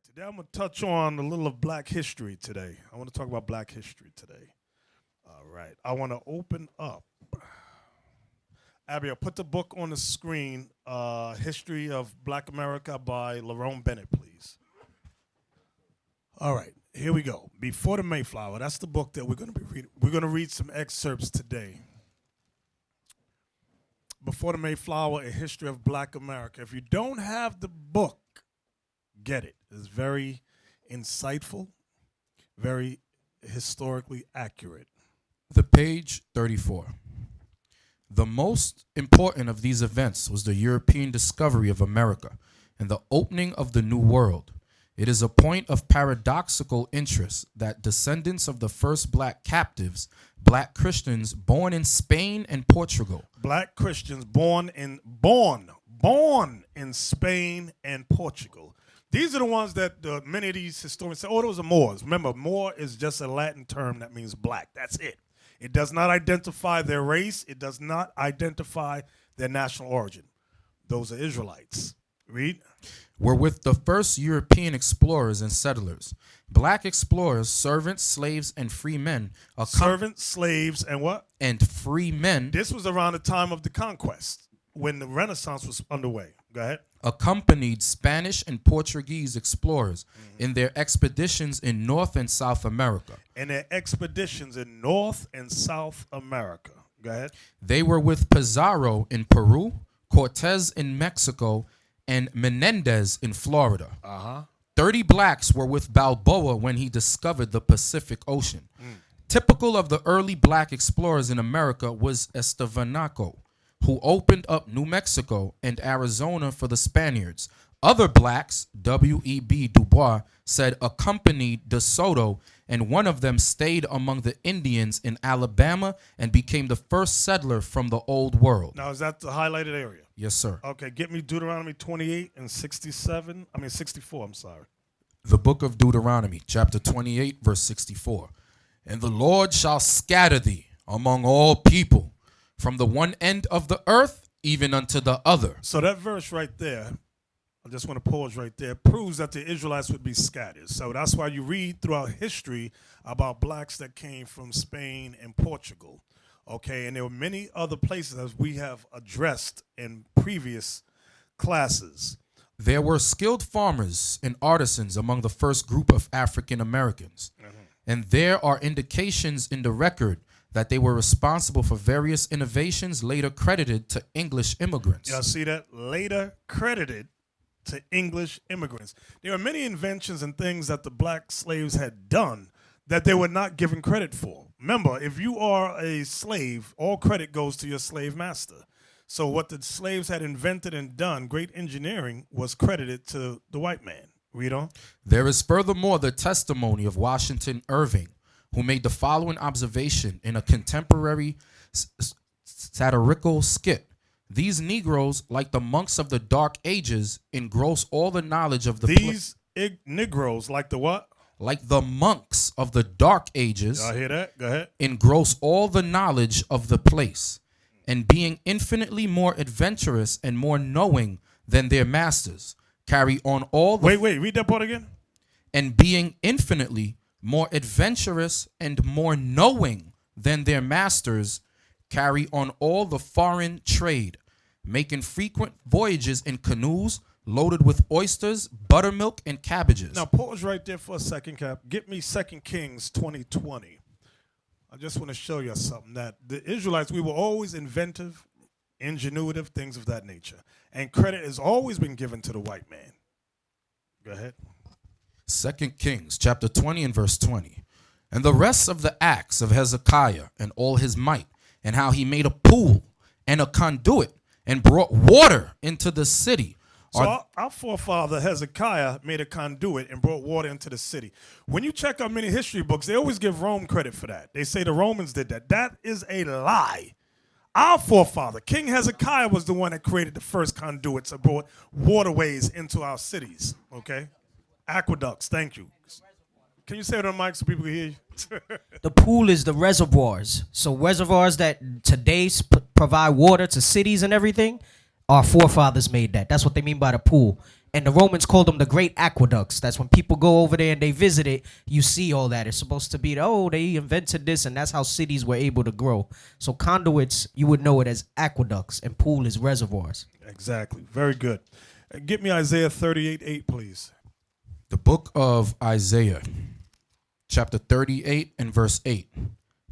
Today I'm going to touch on a little of black history today. I want to talk about black history today. All right. I want to open up. Abigail, put the book on the screen, History of Black America by Lerone Bennett, please. All right. Here we go. Before the Mayflower. That's the book that we're going to be reading. We're going to read some excerpts today. Before the Mayflower, A History of Black America. If you don't have the book, get it. It's very insightful, very historically accurate. The page 34. The most important of these events was the European discovery of America and the opening of the New World. It is a point of paradoxical interest that descendants of the first black captives, black Christians born in Spain and Portugal. Black Christians born in Spain and Portugal. These are the ones that many of these historians say, oh, those are Moors. Remember, Moor is just a Latin term that means black. That's it. It does not identify their race. It does not identify their national origin. Those are Israelites. Read. Were with the first European explorers and settlers. Black explorers, servants, slaves, and free men. Servants, slaves, and what? And free men. This was around the time of the conquest, when the Renaissance was underway. Go ahead. Accompanied Spanish and Portuguese explorers in their expeditions in North and South America. Go ahead. They were with Pizarro in Peru, Cortez in Mexico, and Menendez in Florida. 30 blacks were with Balboa when he discovered the Pacific Ocean. Typical of the early black explorers in America was Estevanico, who opened up New Mexico and Arizona for the Spaniards. Other blacks, W.E.B. Du Bois, said accompanied De Soto, and one of them stayed among the Indians in Alabama and became the first settler from the Old World. Now, is that the highlighted area? Yes, sir. Okay, get me Deuteronomy 28 and 64, I'm sorry. The book of Deuteronomy, chapter 28, verse 64. And the Lord shall scatter thee among all people, from the one end of the earth even unto the other. So that verse right there, I just want to pause right there, proves that the Israelites would be scattered. So that's why you read throughout history about blacks that came from Spain and Portugal. Okay, and there were many other places as we have addressed in previous classes. There were skilled farmers and artisans among the first group of African Americans. And there are indications in the record that they were responsible for various innovations later credited to English immigrants. Y'all see that? Later credited to English immigrants. There are many inventions and things that the black slaves had done that they were not given credit for. Remember, if you are a slave, all credit goes to your slave master. So what the slaves had invented and done, great engineering, was credited to the white man. Read on. There is furthermore the testimony of Washington Irving, who made the following observation in a contemporary satirical skit. These Negroes, like the monks of the Dark Ages, engross all the knowledge of the... Negroes, like the what? Like the monks of the Dark Ages. Y'all hear that? Go ahead. Engross all the knowledge of the place, and being infinitely more adventurous and more knowing than their masters, carry on all the... Wait, read that part again. And being infinitely more adventurous and more knowing than their masters, carry on all the foreign trade, making frequent voyages in canoes loaded with oysters, buttermilk, and cabbages. Now pause right there for a second, Cap. Get me 2 Kings 20:20. I just want to show you something, that the Israelites, we were always inventive, ingenuitive, things of that nature. And credit has always been given to the white man. Go ahead. 2 Kings chapter 20 and verse 20. And the rest of the acts of Hezekiah and all his might, and how he made a pool and a conduit and brought water into the city. So our forefather Hezekiah made a conduit and brought water into the city. When you check out many history books, they always give Rome credit for that. They say the Romans did that. That is a lie. Our forefather, King Hezekiah, was the one that created the first conduits and brought waterways into our cities. Okay? Aqueducts, thank you. Can you say it on the mic so people can hear you? The pool is the reservoirs. So reservoirs that today provide water to cities and everything, our forefathers made that. That's what they mean by the pool. And the Romans called them the Great Aqueducts. That's when people go over there and they visit it, you see all that. It's supposed to be, they invented this, and that's how cities were able to grow. So conduits, you would know it as aqueducts, and pool is reservoirs. Exactly. Very good. Get me Isaiah 38:8, please. The book of Isaiah, chapter 38 and verse 8.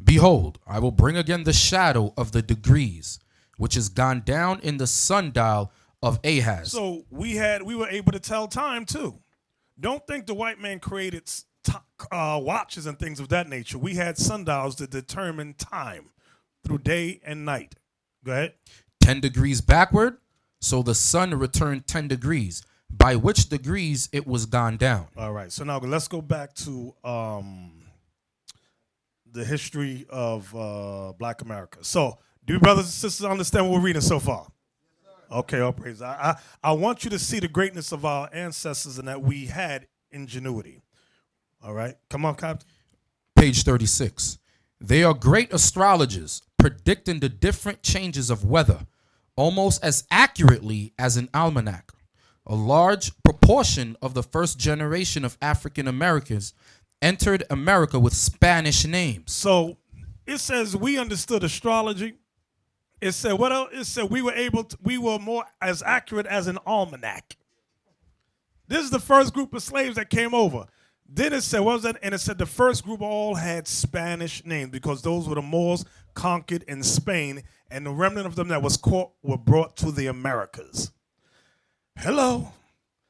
Behold, I will bring again the shadow of the degrees, which is gone down in the sundial of Ahaz. So we were able to tell time too. Don't think the white man created watches and things of that nature. We had sundials to determine time through day and night. Go ahead. 10 degrees backward, so the sun returned 10 degrees, by which degrees it was gone down. All right. So now let's go back to the history of Black America. So do you brothers and sisters understand what we're reading so far? Okay, all praise. I want you to see the greatness of our ancestors and that we had ingenuity. All right, come on, Captain. Page 36. They are great astrologers, predicting the different changes of weather, almost as accurately as an almanac. A large proportion of the first generation of African Americans entered America with Spanish names. So it says we understood astrology. It said what else? It said we were more as accurate as an almanac. This is the first group of slaves that came over. Then it said, what was that? And it said the first group all had Spanish names because those were the Moors conquered in Spain, and the remnant of them that was caught were brought to the Americas. Hello.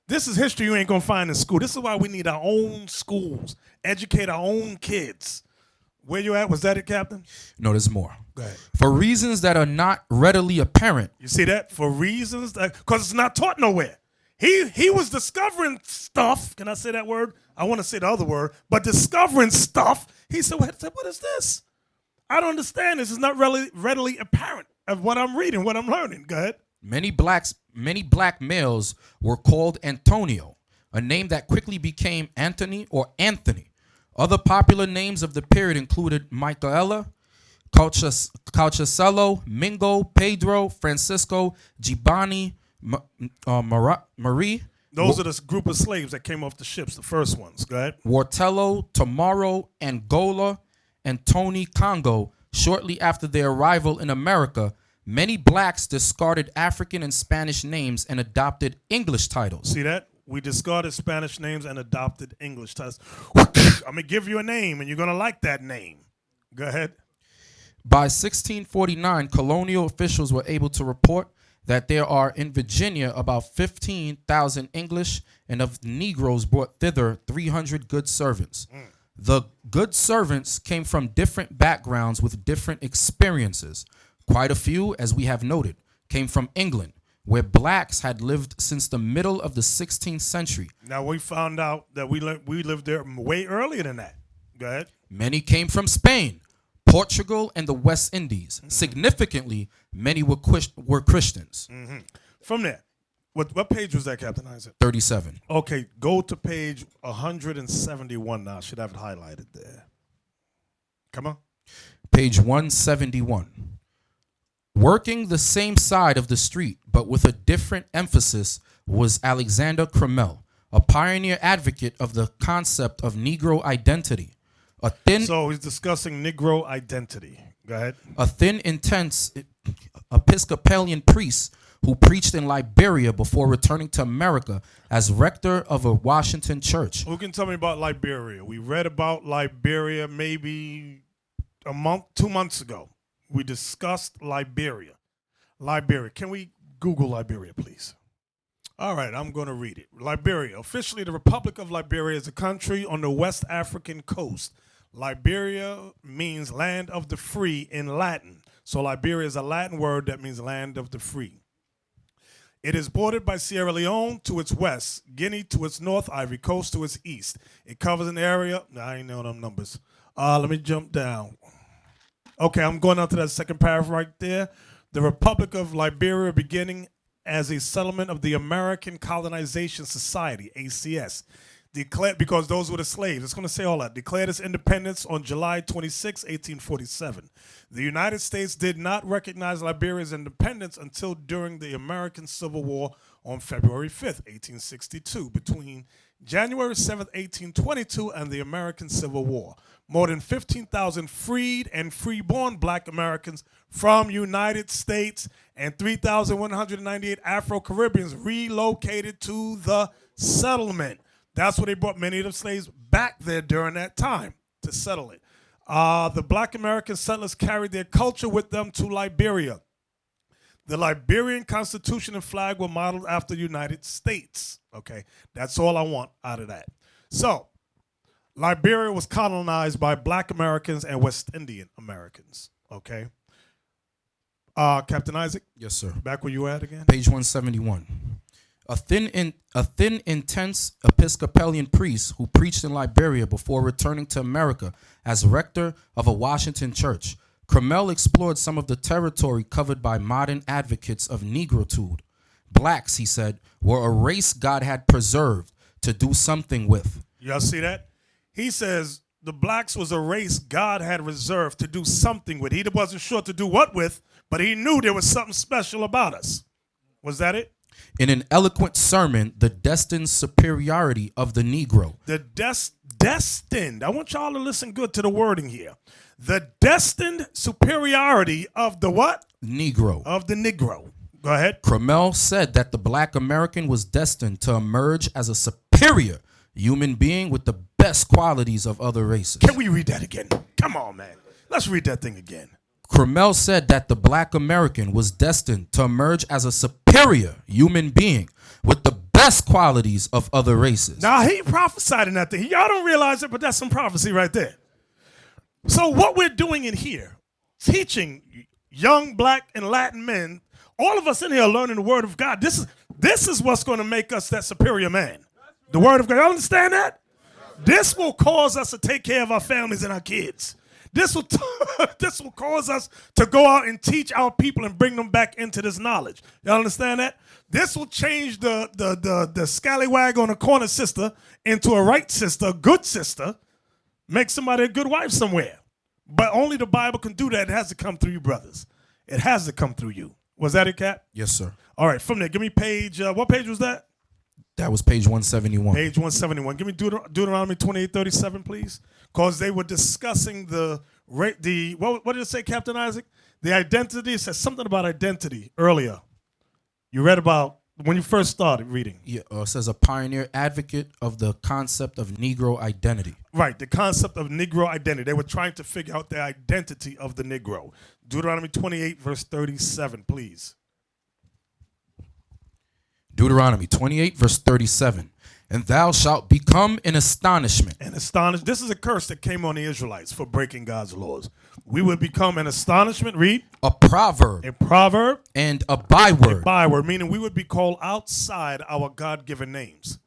This is history you ain't gonna find in school. This is why we need our own schools, educate our own kids. Where you at? Was that it, Captain? No, there's more. Go ahead. For reasons that are not readily apparent. You see that? For reasons that, because it's not taught nowhere. He was discovering stuff. Can I say that word? I want to say the other word, but discovering stuff. He said, what is this? I don't understand. This is not really readily apparent of what I'm reading, what I'm learning. Go ahead. Many black males were called Antonio, a name that quickly became Anthony or Anthony. Other popular names of the period included Michaela, Calchacello, Mingo, Pedro, Francisco, Gibani, Marie. Those are the group of slaves that came off the ships, the first ones. Go ahead. Wartello, Tomorrow, Angola, and Tony Congo. Shortly after their arrival in America, many blacks discarded African and Spanish names and adopted English titles. See that? We discarded Spanish names and adopted English titles. I'm going to give you a name, and you're going to like that name. Go ahead. By 1649, colonial officials were able to report that there are in Virginia about 15,000 English, and of Negroes brought thither 300 good servants. The good servants came from different backgrounds with different experiences. Quite a few, as we have noted, came from England, where blacks had lived since the middle of the 16th century. Now, we found out that we lived there way earlier than that. Go ahead. Many came from Spain, Portugal, and the West Indies. Significantly, many were Christians. From there, what page was that, Captain Isaac? 37. Okay, go to page 171 now. I should have it highlighted there. Come on. Page 171. Working the same side of the street, but with a different emphasis, was Alexander Crummell, a pioneer advocate of the concept of Negro identity. So he's discussing Negro identity. Go ahead. A thin, intense Episcopalian priest who preached in Liberia before returning to America as rector of a Washington church. Who can tell me about Liberia? We read about Liberia maybe a month, 2 months ago. We discussed Liberia. Liberia. Can we Google Liberia, please? All right, I'm going to read it. Liberia. Officially, the Republic of Liberia is a country on the West African coast. Liberia means land of the free in Latin. So Liberia is a Latin word that means land of the free. It is bordered by Sierra Leone to its west, Guinea to its north, Ivory Coast to its east. It covers an area. I ain't know them numbers. Let me jump down. Okay, I'm going on to that second paragraph right there. The Republic of Liberia beginning as a settlement of the American Colonization Society, ACS. declared, because those were the slaves. It's going to say all that. Declared its independence on July 26, 1847. The United States did not recognize Liberia's independence until during the American Civil War on February 5th, 1862, between January 7th, 1822, and the American Civil War. More than 15,000 freed and freeborn black Americans from United States and 3,198 Afro-Caribbeans relocated to the settlement. That's where they brought many of the slaves back there during that time to settle it. The black American settlers carried their culture with them to Liberia. The Liberian Constitution and flag were modeled after the United States. Okay, that's all I want out of that. So, Liberia was colonized by black Americans and West Indian Americans. Okay. Captain Isaac? Yes, sir. Back where you at again? Page 171. A thin, intense Episcopalian priest who preached in Liberia before returning to America as rector of a Washington church. Cromwell explored some of the territory covered by modern advocates of negritude. Blacks, he said, were a race God had preserved to do something with. Y'all see that? He says the blacks was a race God had reserved to do something with. He wasn't sure to do what with, but he knew there was something special about us. Was that it? In an eloquent sermon, the destined superiority of the Negro. The destined. I want y'all to listen good to the wording here. The destined superiority of the what? Negro. Of the Negro. Go ahead. Cromwell said that the black American was destined to emerge as a superior human being with the best qualities of other races. Can we read that again? Come on, man. Let's read that thing again. Cromwell said that the black American was destined to emerge as a superior human being with the best qualities of other races. Now, he prophesied in that thing. Y'all don't realize it, but that's some prophecy right there. So what we're doing in here, teaching young black and Latin men, all of us in here are learning the word of God. This is what's going to make us that superior man. The word of God. Y'all understand that? This will cause us to take care of our families and our kids. This will cause us to go out and teach our people and bring them back into this knowledge. Y'all understand that? This will change the scallywag on the corner sister into a right sister, a good sister, make somebody a good wife somewhere. But only the Bible can do that. It has to come through you, brothers. It has to come through you. Was that it, Cap? Yes, sir. All right, from there, give me page, what page was that? That was page 171. Page 171. Give me Deuteronomy 28:37, please. Because they were discussing what did it say, Captain Isaac? The identity. It says something about identity earlier. You read about when you first started reading. Yeah, it says a pioneer advocate of the concept of Negro identity. Right, the concept of Negro identity. They were trying to figure out the identity of the Negro. Deuteronomy 28, verse 37, please. Deuteronomy 28, verse 37. And thou shalt become an astonishment. This is a curse that came on the Israelites for breaking God's laws. We would become an astonishment, read. A proverb. A proverb. And a byword. A byword, meaning we would be called outside our God-given names.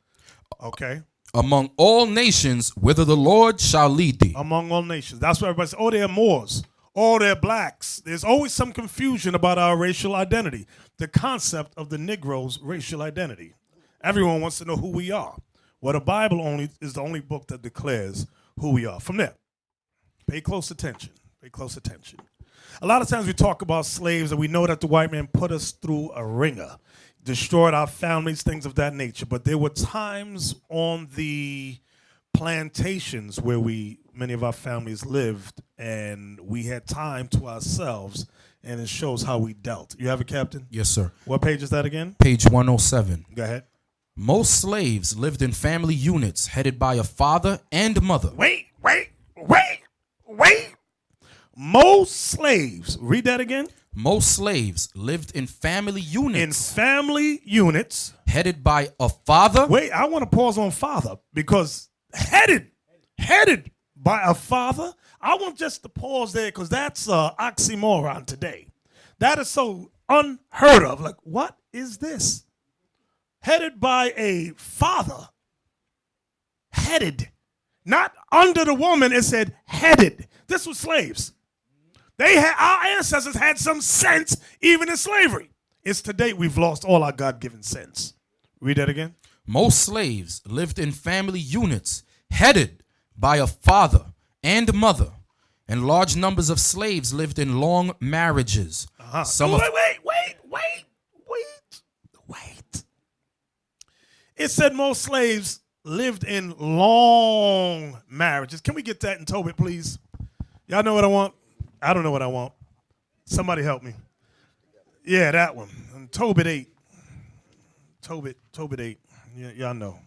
Okay. Among all nations, whither the Lord shall lead thee. Among all nations. That's why everybody says, oh, they're Moors. Oh, they're blacks. There's always some confusion about our racial identity. The concept of the Negro's racial identity. Everyone wants to know who we are. Well, the Bible is the only book that declares who we are. From there, pay close attention. Pay close attention. A lot of times we talk about slaves and we know that the white man put us through a ringer, destroyed our families, things of that nature. But there were times on the plantations where many of our families lived and we had time to ourselves, and it shows how we dealt. You have it, Captain? Yes, sir. What page is that again? Page 107. Go ahead. Most slaves lived in family units headed by a father and mother. Wait. Most slaves, read that again. Most slaves lived in family units. In family units. Headed by a father. Wait, I want to pause on father because headed by a father. I want just to pause there because that's an oxymoron today. That is so unheard of. Like, what is this? Headed by a father. Headed. Not under the woman, it said headed. This was slaves. Our ancestors had some sense even in slavery. It's today we've lost all our God-given sense. Read that again. Most slaves lived in family units headed by a father and mother, and large numbers of slaves lived in long marriages. Some of- Wait. It said most slaves lived in long marriages. Can we get that in Tobit, please? Y'all know what I want? I don't know what I want. Somebody help me. Yeah, that one. And Tobit 8. Tobit 8. Yeah, y'all know.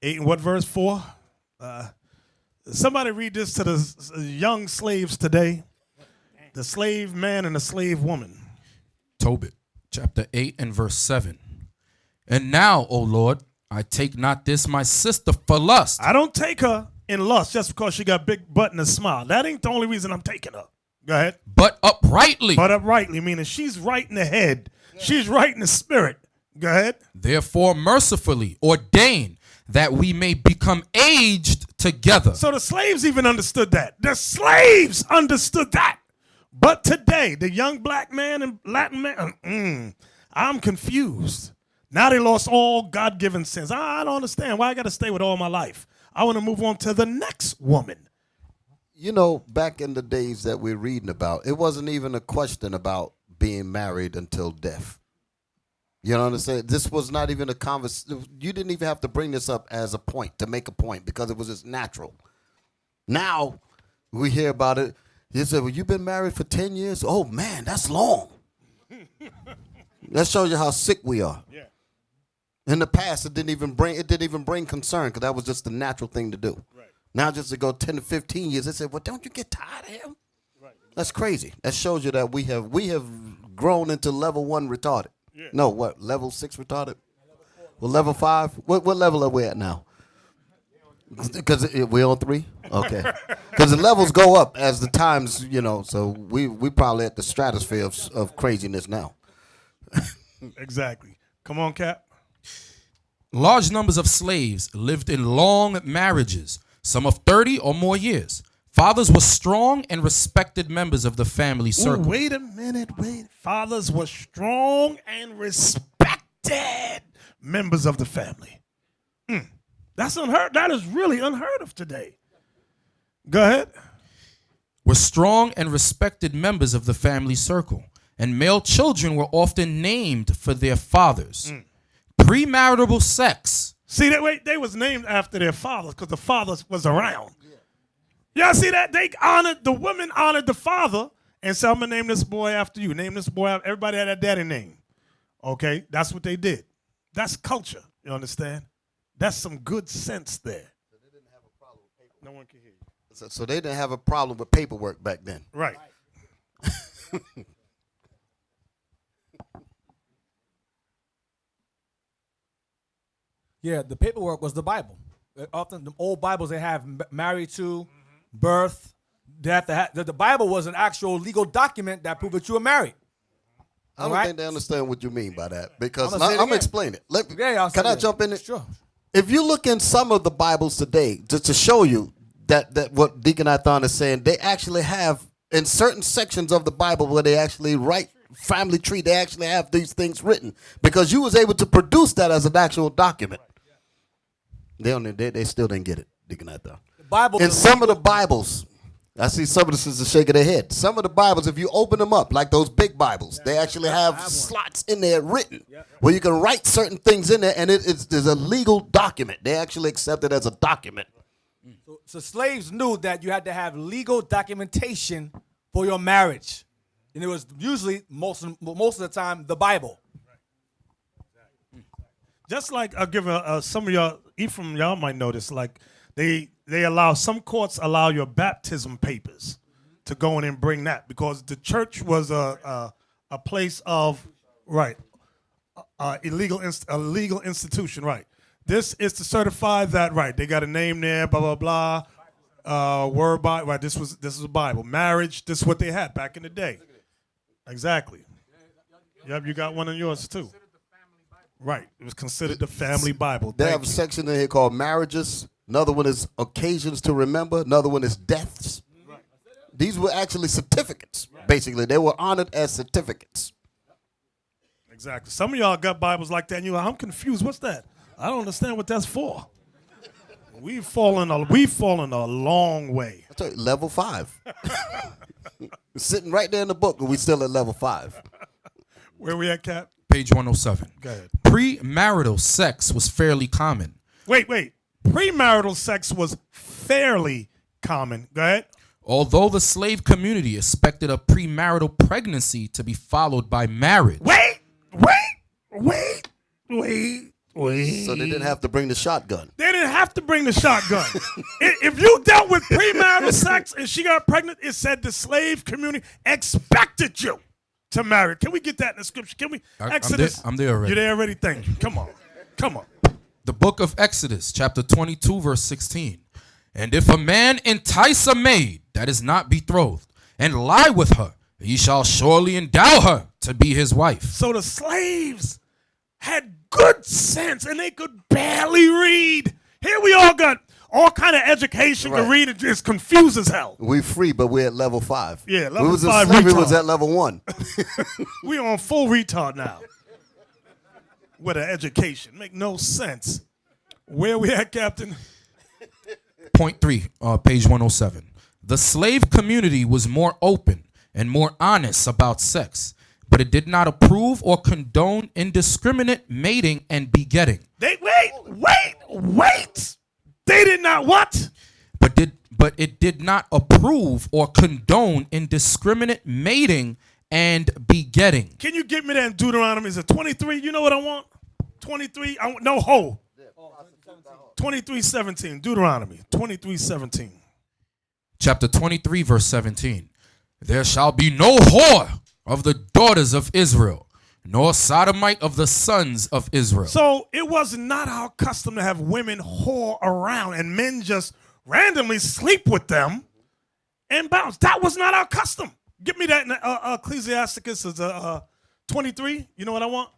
8 and what verse? 4? Somebody read this to the young slaves today. The slave man and the slave woman. Tobit, chapter 8 and verse 7. And now, O Lord, I take not this my sister for lust. I don't take her in lust just because she got big butt and a smile. That ain't the only reason I'm taking her. Go ahead. But uprightly. But uprightly, meaning she's right in the head. She's right in the spirit. Go ahead. Therefore mercifully ordain that we may become aged together. So the slaves even understood that. The slaves understood that. But today, the young black man and Latin man, I'm confused. Now they lost all God-given sins. I don't understand why I got to stay with all my life. I want to move on to the next woman. You know, back in the days that we're reading about, it wasn't even a question about being married until death. You know what I'm saying? This was not even a conversation. You didn't even have to bring this up as a point, to make a point, because it was just natural. Now, we hear about it. You said, well, you've been married for 10 years? Oh, man, that's long. That shows you how sick we are. Yeah. In the past, it didn't even bring concern, because that was just the natural thing to do. Right. Now, just to go 10 to 15 years, they said, well, don't you get tired of him? Right. That's crazy. That shows you that we have grown into level 1 retarded. Yeah. No, what, level 6 retarded? Well, level 5? What level are we at now? Because we're on 3? Okay. Because the levels go up as the times, you know, so we probably at the stratosphere of craziness now. Exactly. Come on, Cap. Large numbers of slaves lived in long marriages, some of 30 or more years. Fathers were strong and respected members of the family circle. Ooh, wait a minute. Fathers were strong and respected members of the family. That's unheard. That is really unheard of today. Go ahead. Were strong and respected members of the family circle, and male children were often named for their fathers. Premarital sex. See that? Wait, they was named after their fathers because the fathers was around. Y'all see that? The women honored the father and said, I'm going to name this boy after you. Name this boy after, everybody had a daddy name. Okay? That's what they did. That's culture. You understand? That's some good sense there. So they didn't have a problem with paperwork. No one can hear you. So they didn't have a problem with paperwork back then. Right. Yeah, the paperwork was the Bible. Often the old Bibles they have married to, birth, death. The Bible was an actual legal document that proved that you were married. I don't think they understand what you mean by that, because I'm gonna say it I'm again. explaining it. I'll say Can I it. jump in it? Sure. If you look in some of the Bibles today, just to show you that what Deacon Nathanyel is saying, they actually have in certain sections of the Bible where they actually write family tree, they actually have these things written because you was able to produce that as an actual document. They still didn't get it, Deacon Nathanyel. The Bible. In some of the Bibles, I see some of the sisters shaking their head. Some of the Bibles, if you open them up, like those big Bibles, they actually have slots in there written where you can write certain things in there, and there's a legal document. They actually accept it as a document. So slaves knew that you had to have legal documentation for your marriage, and it was usually most of the time the Bible. Just like I'll give some of y'all, Ephraim, y'all might notice, like they allow, some courts allow your baptism papers to go in and bring that because the church was a place of, right, a legal institution, right. This is to certify that, right, they got a name there, blah, blah, blah, word by, right, this is a Bible. Marriage, this is what they had back in the day. Exactly. Yep, you got one in yours too. Right. It was considered the family Bible. They Thank have a you. section in here called marriages. Another one is occasions to remember. Another one is deaths. Right. These were actually certificates, basically. They were honored as certificates. Exactly. Some of y'all got Bibles like that, and you're like, I'm confused. What's that? I don't understand what that's for. We've fallen a long way. I tell you, level 5. Sitting right there in the book, and we still at level 5. Where we at, Cap? Page 107. Go ahead. Premarital sex was fairly common. Wait. Premarital sex was fairly common. Go ahead. Although the slave community expected a premarital pregnancy to be followed by marriage. Wait. So they didn't have to bring the shotgun. They didn't have to bring the shotgun. If you dealt with premarital sex and she got pregnant, it said the slave community expected you to marry. Can we get that in the scripture? Can we? Exodus. I'm there already. You're there already? Thank you. Come on. The book of Exodus, chapter 22, verse 16. And if a man entice a maid that is not betrothed and lie with her, he shall surely endow her to be his wife. So the slaves had good sense and they could barely read. Here we all got all kind of education to read. It's confused as hell. We free, but we're at level 5. Yeah, we was 5 slavery retard. was at level 1. We on full retard now. With an education. Make no sense. Where we at, Captain? Point 3, page 107. The slave community was more open and more honest about sex, but it did not approve or condone indiscriminate mating and begetting. Wait. They did not what? But it did not approve or condone indiscriminate mating and begetting. Can you get me that in Deuteronomy? Is it 23? You know what I want? 23? No, ho. 23:17. Deuteronomy 23:17. Chapter 23, verse 17. There shall be no whore of the daughters of Israel, nor sodomite of the sons of Israel. So it was not our custom to have women whore around and men just randomly sleep with them and bounce. That was not our custom. Give me that in Ecclesiasticus is 23. You know what I want?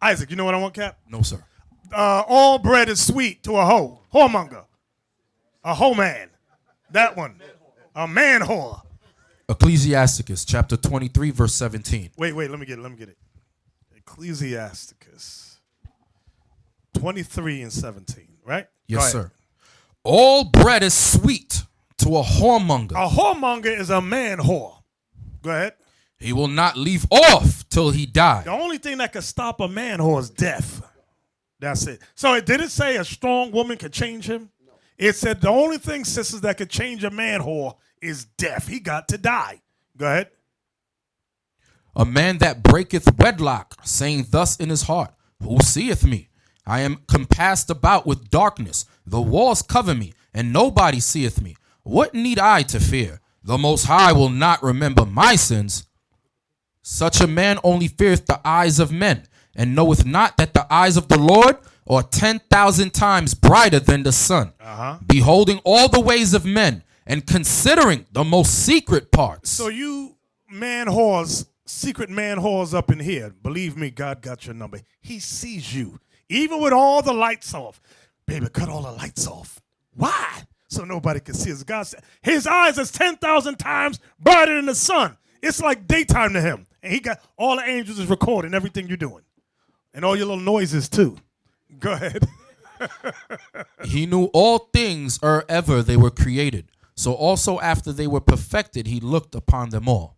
Isaac, you know what I want, Cap? No, sir. All bread is sweet to a hoe. Whoremonger. A hoe man. That one. A man whore. Ecclesiasticus chapter 23, verse 17. Wait, let me get it. Ecclesiasticus 23:17, right? Yes, sir. All bread is sweet to a whoremonger. A whoremonger is a man whore. Go ahead. He will not leave off till he die. The only thing that could stop a man whore is death. That's it. So it didn't say a strong woman could change him. No. It said the only thing, sisters, that could change a man whore is death. He got to die. Go ahead. A man that breaketh wedlock, saying thus in his heart, who seeth me? I am compassed about with darkness. The walls cover me, and nobody seeth me. What need I to fear? The Most High will not remember my sins. Such a man only feareth the eyes of men, and knoweth not that the eyes of the Lord are 10,000 times brighter than the sun, beholding all the ways of men, and considering the most secret parts. So you man whores, secret man whores up in here, believe me, God got your number. He sees you, even with all the lights off. Baby, cut all the lights off. Why? So nobody can see us. God said his eyes is 10,000 times brighter than the sun. It's like daytime to him. And he got all the angels is recording everything you're doing. And all your little noises too. Go ahead. He knew all things ere ever they were created. So also after they were perfected, he looked upon them all.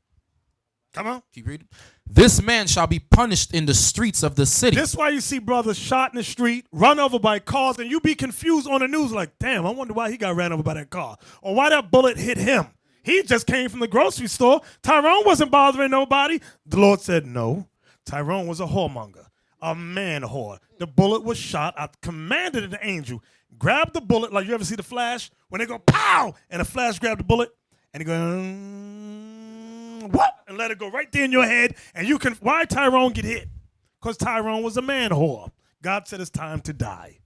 Come on. Keep reading. This man shall be punished in the streets of the city. This is why you see brothers shot in the street, run over by cars, and you be confused on the news like, damn, I wonder why he got ran over by that car. Or why that bullet hit him. He just came from the grocery store. Tyrone wasn't bothering nobody. The Lord said no. Tyrone was a whoremonger, a man whore. The bullet was shot. I commanded an angel, grab the bullet, like you ever see the Flash? When they go, pow, and the Flash grabbed the bullet, and he go, what? And let it go right there in your head. And you can, why Tyrone get hit? Because Tyrone was a man whore. God said it's time to die.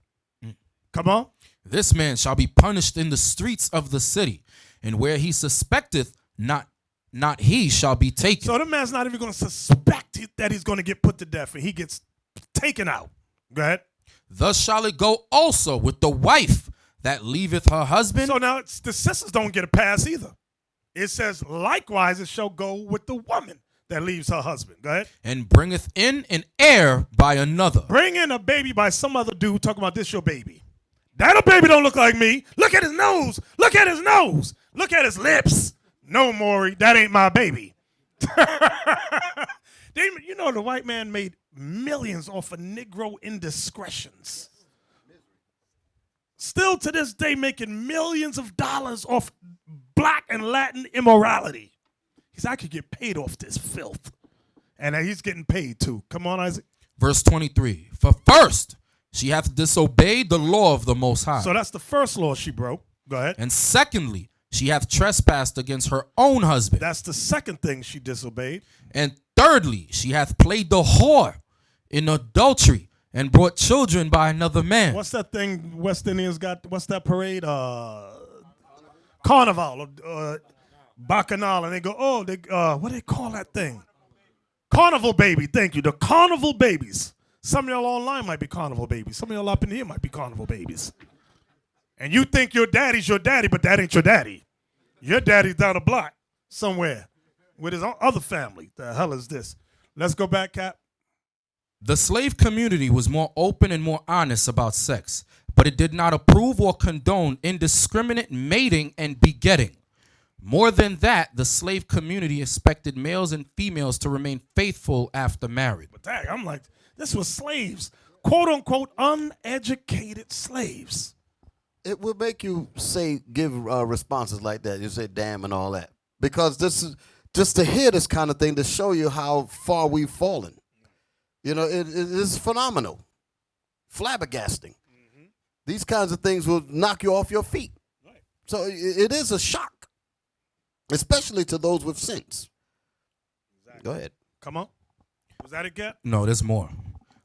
Come on. This man shall be punished in the streets of the city, and where he suspecteth not he shall be taken. So the man's not even going to suspect that he's going to get put to death, and he gets taken out. Go ahead. Thus shall it go also with the wife that leaveth her husband. So now the sisters don't get a pass either. It says, likewise, it shall go with the woman that leaves her husband. Go ahead. And bringeth in an heir by another. Bring in a baby by some other dude talking about this your baby. That a baby don't look like me. Look at his nose. Look at his nose. Look at his lips. No, Maury, that ain't my baby. You know, the white man made millions off of Negro indiscretions. Still to this day making millions of dollars off black and Latin immorality. He said, I could get paid off this filth. And he's getting paid too. Come on, Isaac. Verse 23. For first, she hath disobeyed the law of the Most High. So that's the first law she broke. Go ahead. And secondly, she hath trespassed against her own husband. That's the second thing she disobeyed. And thirdly, she hath played the whore in adultery and brought children by another man. What's that thing West Indians got? What's that parade? Carnival. Bacchanal. And they go, what do they call that thing? Carnival baby. Thank you. The carnival babies. Some of y'all online might be carnival babies. Some of y'all up in here might be carnival babies. And you think your daddy's your daddy, but that ain't your daddy. Your daddy's down the block somewhere with his other family. The hell is this? Let's go back, Cap. The slave community was more open and more honest about sex, but it did not approve or condone indiscriminate mating and begetting. More than that, the slave community expected males and females to remain faithful after marriage. But dang, I'm like, this was slaves, quote unquote, uneducated slaves. It will make you give responses like that. You say, damn, and all that. Because this is just to hear this kind of thing to show you how far we've fallen. You know, it is phenomenal, flabbergasting. Mm-hmm. These kinds of things will knock you off your feet. Right. So it is a shock, especially to those with sense. Exactly. Go ahead. Come on. Was that it, Cap? No, there's more.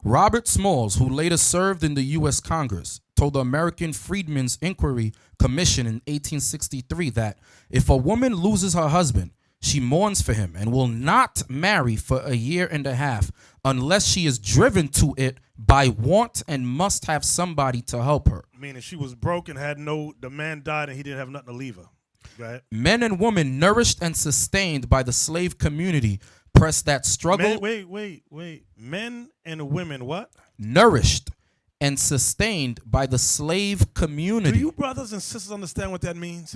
Robert Smalls, who later served in the U.S. Congress, told the American Freedmen's Inquiry Commission in 1863 that if a woman loses her husband, she mourns for him and will not marry for a year and a half unless she is driven to it by want and must have somebody to help her. Meaning she was broke and the man died and he didn't have nothing to leave her. Go ahead. Men and women nourished and sustained by the slave community pressed that struggle. Wait. Men and women what? Nourished and sustained by the slave community. Do you brothers and sisters understand what that means?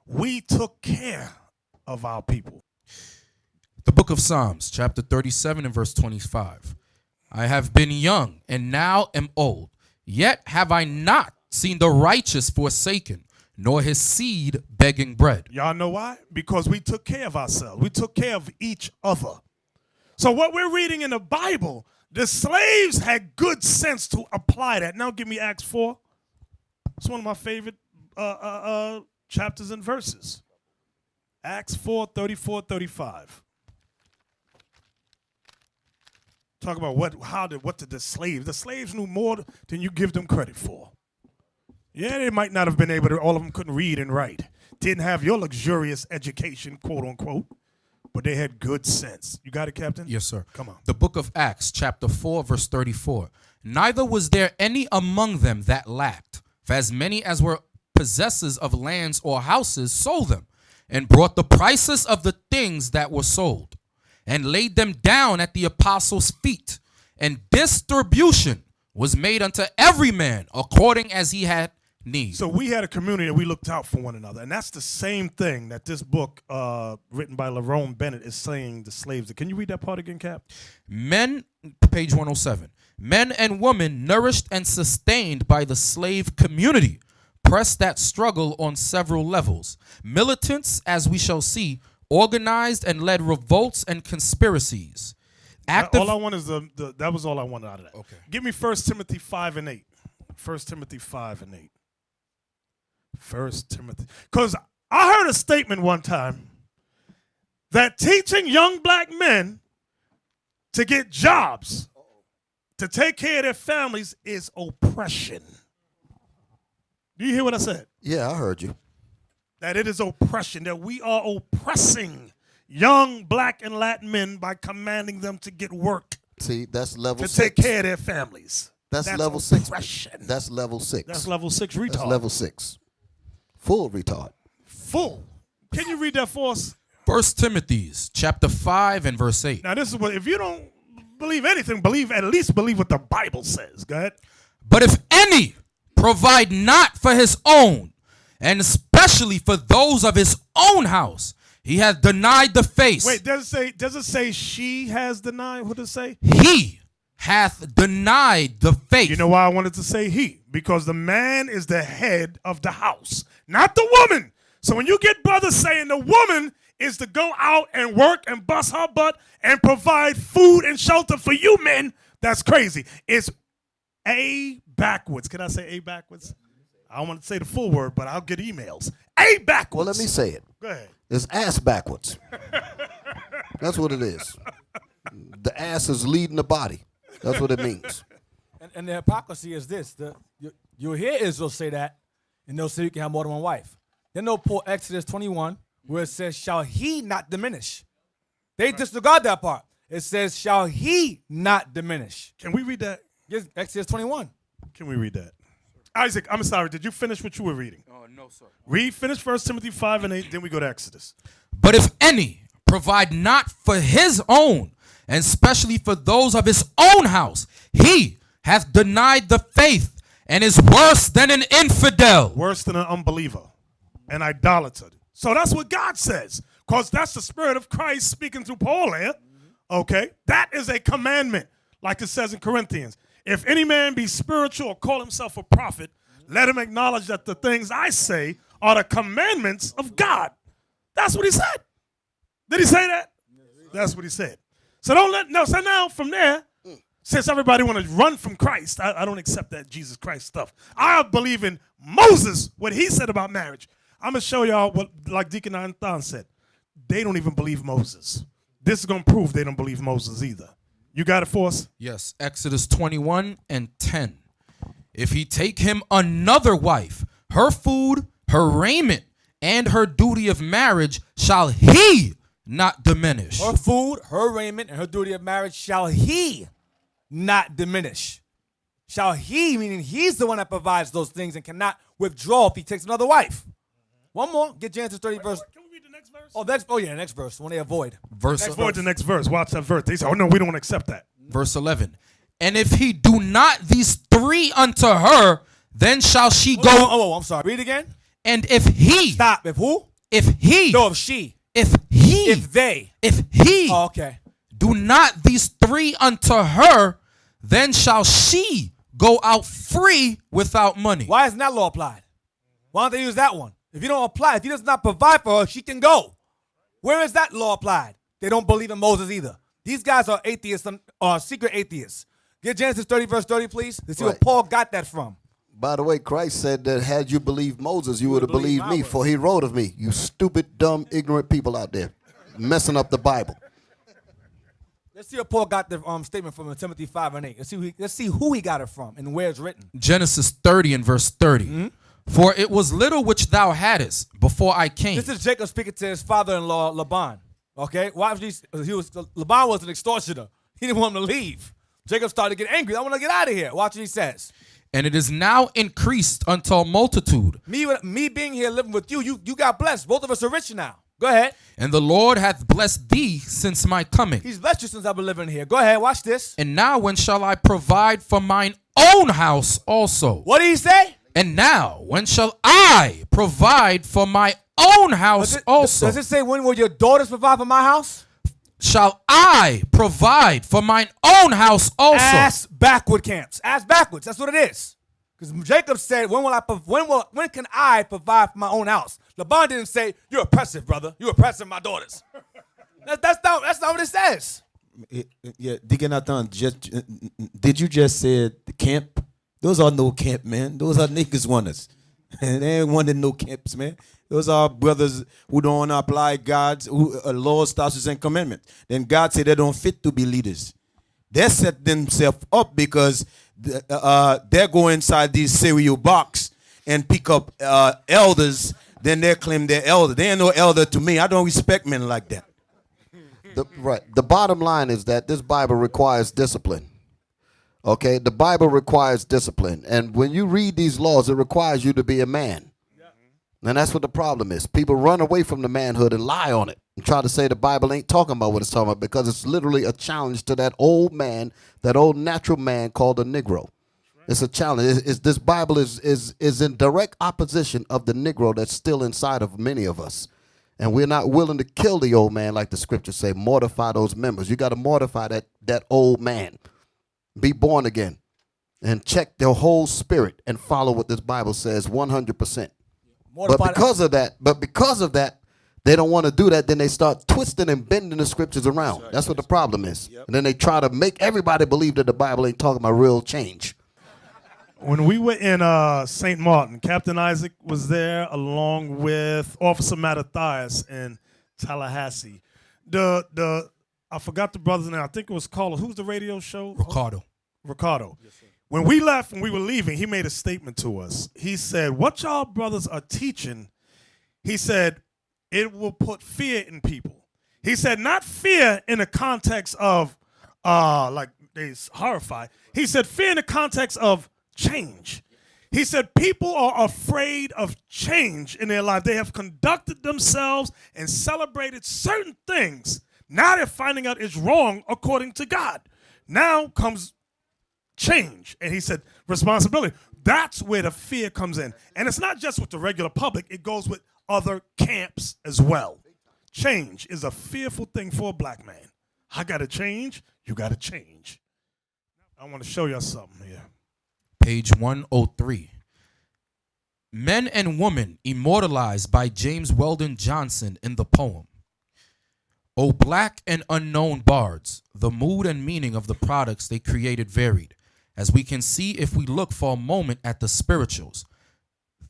We took care of our people. The book of Psalms, chapter 37 and verse 25. I have been young and now am old, yet have I not seen the righteous forsaken, nor his seed begging bread. Y'all know why? Because we took care of ourselves. We took care of each other. So what we're reading in the Bible, the slaves had good sense to apply that. Now give me Acts 4. It's one of my favorite chapters and verses. Acts 4, 34, 35. Talk about what did the slaves knew more than you give them credit for. Yeah, they might not have been able to, all of them couldn't read and write. Didn't have your luxurious education, quote unquote, but they had good sense. You got it, Captain? Yes, sir. Come on. The book of Acts, chapter 4, verse 34. Neither was there any among them that lacked, for as many as were possessors of lands or houses sold them, and brought the prices of the things that were sold, and laid them down at the apostles' feet, and distribution was made unto every man according as he had need. So we had a community that we looked out for one another, and that's the same thing that this book written by Lerone Bennett is saying the slaves. Can you read that part again, Cap? Men, page 107. Men and women nourished and sustained by the slave community pressed that struggle on several levels. Militants, as we shall see, organized and led revolts and conspiracies. All I want is that was all I wanted out of that. Okay. Give me 1 Timothy 5 and 8. 1 Timothy 5 and 8. 1 Timothy. Because I heard a statement one time that teaching young black men to get jobs, to take care of their families, is oppression. Do you hear what I said? Yeah, I heard you. That it is oppression, that we are oppressing young black and Latin men by commanding them to get work. See, that's level 6. To take care of their families. That's level 6. Oppression. That's level 6. That's level 6 retard. That's level 6. Full retard. Full. Can you read that for us? First Timothy chapter 5 and verse 8. Now, this is what, if you don't believe anything, at least believe what the Bible says. Go ahead. But if any provide not for his own, and especially for those of his own house, he hath denied the faith. Wait, does it say she has denied? What does it say? He hath denied the faith. You know why I wanted to say he? Because the man is the head of the house, not the woman. So when you get brothers saying the woman is to go out and work and bust her butt and provide food and shelter for you men, that's crazy. It's A backwards. Can I say A backwards? I don't want to say the full word, but I'll get emails. A backwards. Well, let me say it. Go ahead. It's ass backwards. That's what it is. The ass is leading the body. That's what it means. And the hypocrisy is this. You'll hear Israel say that, and they'll say you can have more than one wife. Then they'll pull Exodus 21, where it says, shall he not diminish? They disregard that part. It says, shall he not diminish? Can we read that? Yes, Exodus 21. Can we read that? Isaac, I'm sorry. Did you finish what you were reading? Oh, no, sir. Finish 1 Timothy 5 and 8, then we go to Exodus. But if any provide not for his own, and especially for those of his own house, he hath denied the faith and is worse than an infidel. Worse than an unbeliever, an idolater. So that's what God says, because that's the Spirit of Christ speaking through Paul here. Okay? That is a commandment, like it says in Corinthians. If any man be spiritual or call himself a prophet, let him acknowledge that the things I say are the commandments of God. That's what he said. Did he say that? That's what he said. So so now from there, since everybody want to run from Christ, I don't accept that Jesus Christ stuff. I believe in Moses, what he said about marriage. I'm going to show y'all what, like Deacon Nathanyel said. They don't even believe Moses. This is going to prove they don't believe Moses either. You got it for us? Yes, Exodus 21 and 10. If he take him another wife, her food, her raiment, and her duty of marriage shall he not diminish. Her food, her raiment, and her duty of marriage shall he not diminish. Shall he, meaning he's the one that provides those things and cannot withdraw if he takes another wife. One more. Get Genesis 30 verse. Can we read the next verse? Next verse. When they avoid. Avoid the next verse. Watch that verse. They say, oh, no, we don't accept that. Verse 11. And if he do not these three unto her, then shall she go. Oh, I'm sorry. Read it again. And if he. Stop. If who? If he. No, if she. If he. If they. If he. Oh, okay. Do not these three unto her, then shall she go out free without money. Why isn't that law applied? Why don't they use that one? If you don't apply, if he does not provide for her, she can go. Where is that law applied? They don't believe in Moses either. These guys are atheists, secret atheists. Get Genesis 30 verse 30, please. Let's see where Paul got that from. By the way, Christ said that had you believed Moses, you would have believed me, for he wrote of me. You stupid, dumb, ignorant people out there messing up the Bible. Let's see where Paul got the statement from in Timothy 5 and 8. Let's see who he got it from and where it's written. Genesis 30 and verse 30. Mm-hmm. For it was little which thou hadst before I came. This is Jacob speaking to his father-in-law, Laban. Okay? Laban was an extortioner. He didn't want him to leave. Jacob started to get angry. I want to get out of here. Watch what he says. And it is now increased unto a multitude. Me being here living with you got blessed. Both of us are rich now. Go ahead. And the Lord hath blessed thee since my coming. He's blessed you since I've been living here. Go ahead, watch this. And now when shall I provide for mine own house also? What did he say? And now when shall I provide for my own house also? Does it say when will your daughters provide for my house? Shall I provide for mine own house also? Ass backward camps. Ass backwards. That's what it is. Because Jacob said, when can I provide for my own house? Laban didn't say, you're oppressive, brother. You're oppressing my daughters. That's not what it says. Yeah, Deacon Nathan, did you just say the camp? Those are no camp, man. Those are niggas wonders. And they ain't wanting no camps, man. Those are brothers who don't apply God's laws, statutes, and commandments. Then God said they don't fit to be leaders. They set themselves up because they go inside these cereal box and pick up elders. Then they claim they're elder. They ain't no elder to me. I don't respect men like that. The bottom line is that this Bible requires discipline. Okay, the Bible requires discipline. And when you read these laws, it requires you to be a man. And that's what the problem is. People run away from the manhood and lie on it and try to say the Bible ain't talking about what it's talking about because it's literally a challenge to that old man, that old natural man called a Negro. It's a challenge. This Bible is in direct opposition of the Negro that's still inside of many of us. And we're not willing to kill the old man like the scriptures say, mortify those members. You got to mortify that old man. Be born again and check their whole spirit and follow what this Bible says 100%. But because of that, they don't want to do that. Then they start twisting and bending the scriptures around. That's what the problem is. And then they try to make everybody believe that the Bible ain't talking about real change. When we were in St. Martin, Captain Isaac was there along with Officer Mattathias in Tallahassee. I forgot the brother's name. I think it was called, who's the radio show? Ricardo. Yes, sir. When we left, when we were leaving, he made a statement to us. He said, what y'all brothers are teaching, he said, it will put fear in people. He said, not fear in the context of like they're horrified. He said, fear in the context of change. He said people are afraid of change in their life. They have conducted themselves and celebrated certain things. Now they're finding out it's wrong according to God. Now comes change. And he said responsibility. That's where the fear comes in. And it's not just with the regular public. It goes with other camps as well. Change is a fearful thing for a black man. I got to change. You got to change. I want to show you something here. Page 103. Men and Women immortalized by James Weldon Johnson in the poem. O black and unknown bards, the mood and meaning of the products they created varied, as we can see if we look for a moment at the spirituals.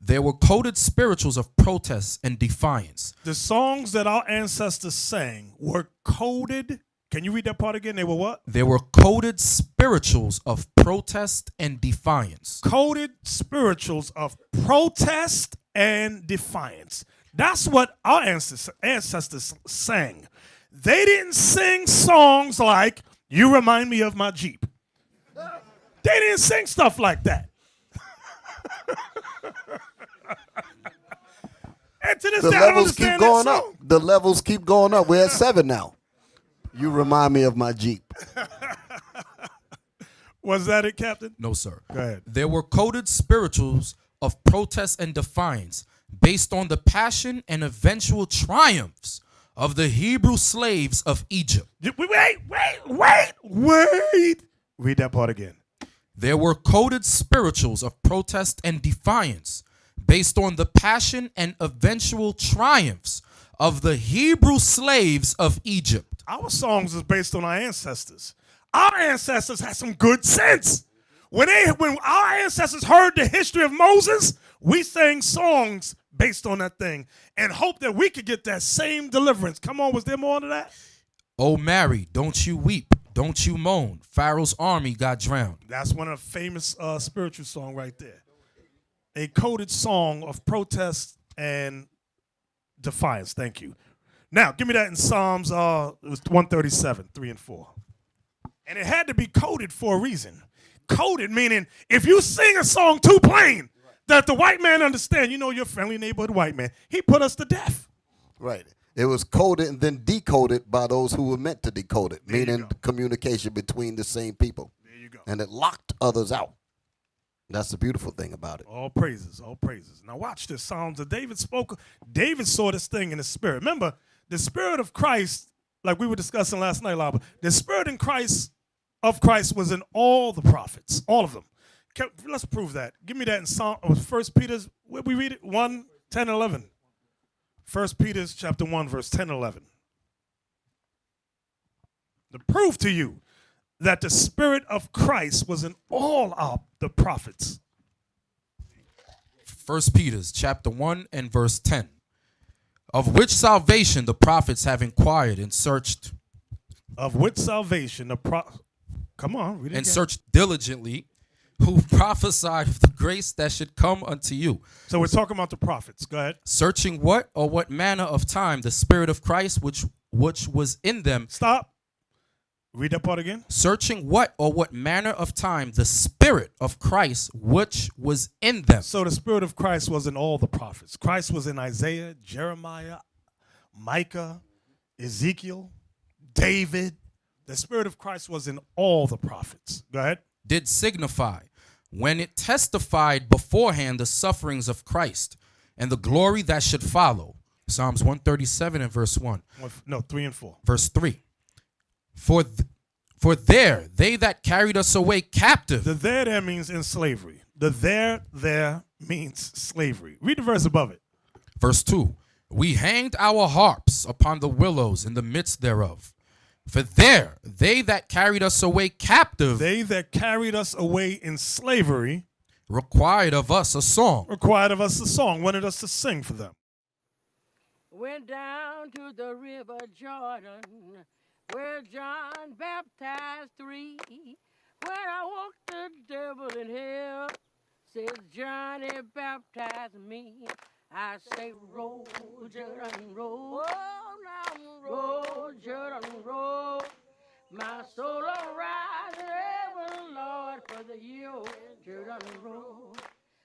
There were coded spirituals of protest and defiance. The songs that our ancestors sang were coded. Can you read that part again? They were what? There were coded spirituals of protest and defiance. Coded spirituals of protest and defiance. That's what our ancestors sang. They didn't sing songs like, you remind me of my Jeep. They didn't sing stuff like that. And to this The day, I don't levels keep understand going that up. song. The levels keep going up. We're at 7 now. You remind me of my Jeep. Was that it, Captain? No, sir. Go ahead. There were coded spirituals of protest and defiance based on the passion and eventual triumphs of the Hebrew slaves of Egypt. Wait. Read that part again. There were coded spirituals of protest and defiance based on the passion and eventual triumphs of the Hebrew slaves of Egypt. Our songs is based on our ancestors. Our ancestors had some good sense. When our ancestors heard the history of Moses, we sang songs based on that thing and hoped that we could get that same deliverance. Come on, was there more to that? Oh, Mary, don't you weep, don't you moan. Pharaoh's army got drowned. That's one of the famous spiritual songs right there. A coded song of protest and defiance. Thank you. Now, give me that in Psalms it was 137, 3 and 4. And it had to be coded for a reason. Coded meaning if you sing a song too plain that the white man understand, you know your friendly neighborhood white man, he put us to death. Right. It was coded and then decoded by those who were meant to decode it, There you meaning go. communication between the same people. There you go. And it locked others out. That's the beautiful thing about it. All praises, all praises. Now watch this. Psalms that David spoke. David saw this thing in the spirit. Remember, the spirit of Christ, like we were discussing last night, Lava, the spirit of Christ was in all the prophets, all of them. Let's prove that. Give me that in Psalm, 1 Peter's, where we read it? 1, 10, 11. 1 Peter's chapter 1, verse 10, 11. To prove to you that the spirit of Christ was in all the prophets. 1 Peter's chapter 1 and verse 10. Of which salvation the prophets have inquired and searched. Of which salvation come on, read it And again. searched diligently, who prophesied of the grace that should come unto you. So we're talking about the prophets. Go ahead. Searching what or what manner of time the Spirit of Christ which was in them. Stop. Read that part again. Searching what or what manner of time the Spirit of Christ which was in them. So the Spirit of Christ was in all the prophets. Christ was in Isaiah, Jeremiah, Micah, Ezekiel, David. The Spirit of Christ was in all the prophets. Go ahead. Did signify when it testified beforehand the sufferings of Christ and the glory that should follow. Psalms 137 and verse 1. No, 3 and 4. Verse 3. For there they that carried us away captive. The there means in slavery. The there means slavery. Read the verse above it. Verse 2. We hanged our harps upon the willows in the midst thereof. For there they that carried us away captive. They that carried us away in slavery required of us a song. Required of us a song. Wanted us to sing for them. Went down to the river Jordan, where John baptized 3. When I walked the devil in hell, says Johnny baptized me. I say, roll, Jordan, roll. Oh, now roll, Jordan, roll. My soul arise in heaven, Lord, for the year Jordan roll.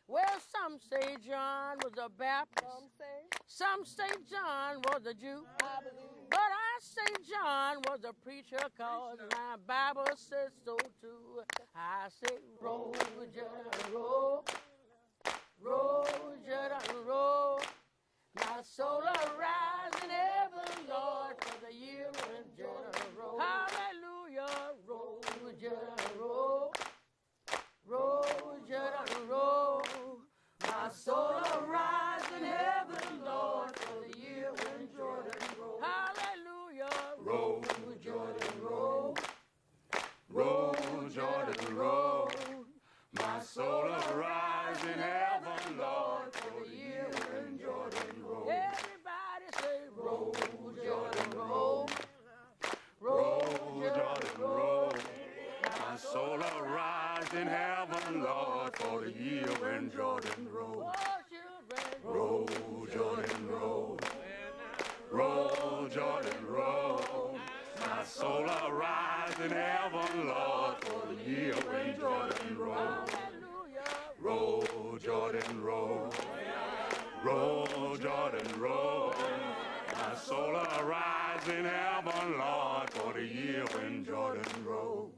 Well, some say John was a Baptist. Some say John was a Jew. But I say John was a preacher, cause my Bible says so too. I say, roll, Jordan, roll. Roll, Jordan, roll. My soul arise in heaven, Lord, for the year when Jordan roll. Hallelujah, roll, Jordan, roll. Roll, Jordan, roll. My soul arise in heaven, Lord, for the year when Jordan roll. Hallelujah, roll, Jordan, roll. Roll, Jordan, roll. My soul arise in heaven, Lord, for the year when Jordan roll. Everybody say, roll, Jordan, roll. Roll, Jordan, roll. My soul arise in heaven, Lord, for the year when Jordan roll. Roll, Jordan, roll. Roll, Jordan, roll. My soul arise in heaven, Lord, for the year when Jordan roll. Roll, Jordan, roll. Roll, Jordan, roll. My soul arise in heaven, Lord, for the year when Jordan roll.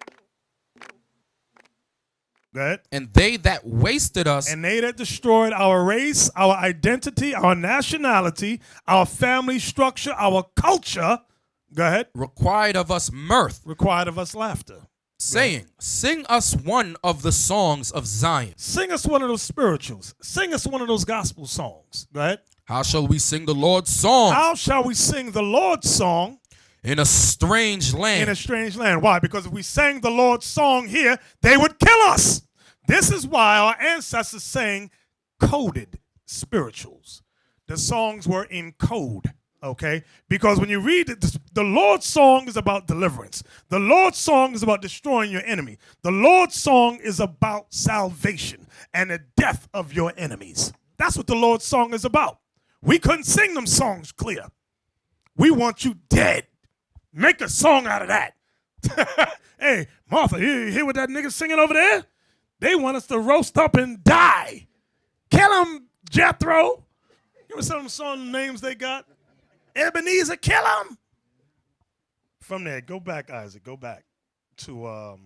Go ahead. And they that wasted us. And they that destroyed our race, our identity, our nationality, our family structure, our culture. Go ahead. Required of us mirth. Required of us laughter. Saying, sing us one of the songs of Zion. Sing us one of those spirituals. Sing us one of those gospel songs. Go ahead. How shall we sing the Lord's song? How shall we sing the Lord's song? In a strange land. In a strange land. Why? Because if we sang the Lord's song here, they would kill us. This is why our ancestors sang coded spirituals. The songs were in code. Okay, because when you read it, the Lord's song is about deliverance. The Lord's song is about destroying your enemy. The Lord's song is about salvation and the death of your enemies. That's what the Lord's song is about. We couldn't sing them songs clear. We want you dead. Make a song out of that. Hey, Martha, you hear what that nigga singing over there? They want us to roast up and die. Kill him, Jethro. You know some of them song names they got? Ebenezer, kill him. From there, go back, Isaac. Go back to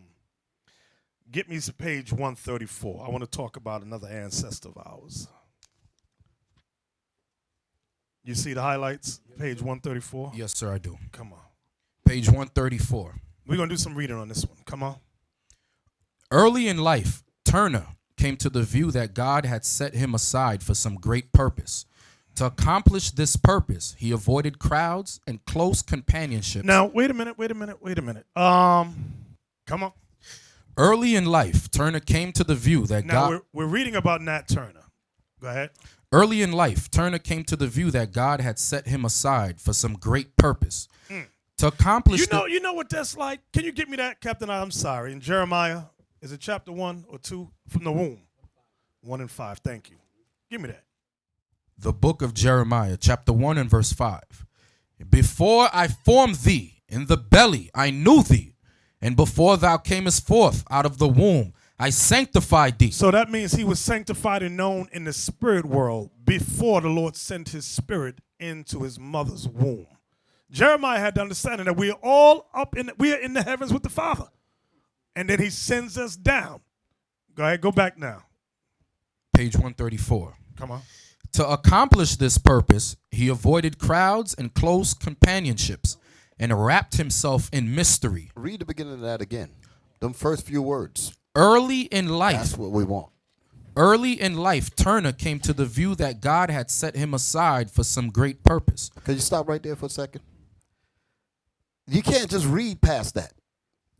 get me to page 134. I want to talk about another ancestor of ours. You see the highlights? Page 134? Yes, sir, I do. Come on. Page 134. We're going to do some reading on this one. Come on. Early in life, Turner came to the view that God had set him aside for some great purpose. To accomplish this purpose, he avoided crowds and close companionship. Now, wait a minute. Come on. Early in life, Turner came to the view that God... We're reading about Nat Turner. Go ahead. Early in life, Turner came to the view that God had set him aside for some great purpose. To accomplish... You know what that's like? Can you get me that, Captain? I'm sorry. In Jeremiah, is it chapter 1 or 2? From the womb. 1 and 5. Thank you. Give me that. The book of Jeremiah, chapter 1 and verse 5. Before I formed thee in the belly, I knew thee. And before thou camest forth out of the womb, I sanctified thee. So that means he was sanctified and known in the spirit world before the Lord sent his spirit into his mother's womb. Jeremiah had the understanding that we are all we are in the heavens with the Father. And then he sends us down. Go ahead, go back now. Page 134. Come on. To accomplish this purpose, he avoided crowds and close companionships and wrapped himself in mystery. Read the beginning of that again. Them first few words. Early in life, That's what we want. Early in life, Turner came to the view that God had set him aside for some great purpose. Can you stop right there for a second? You can't just read past that.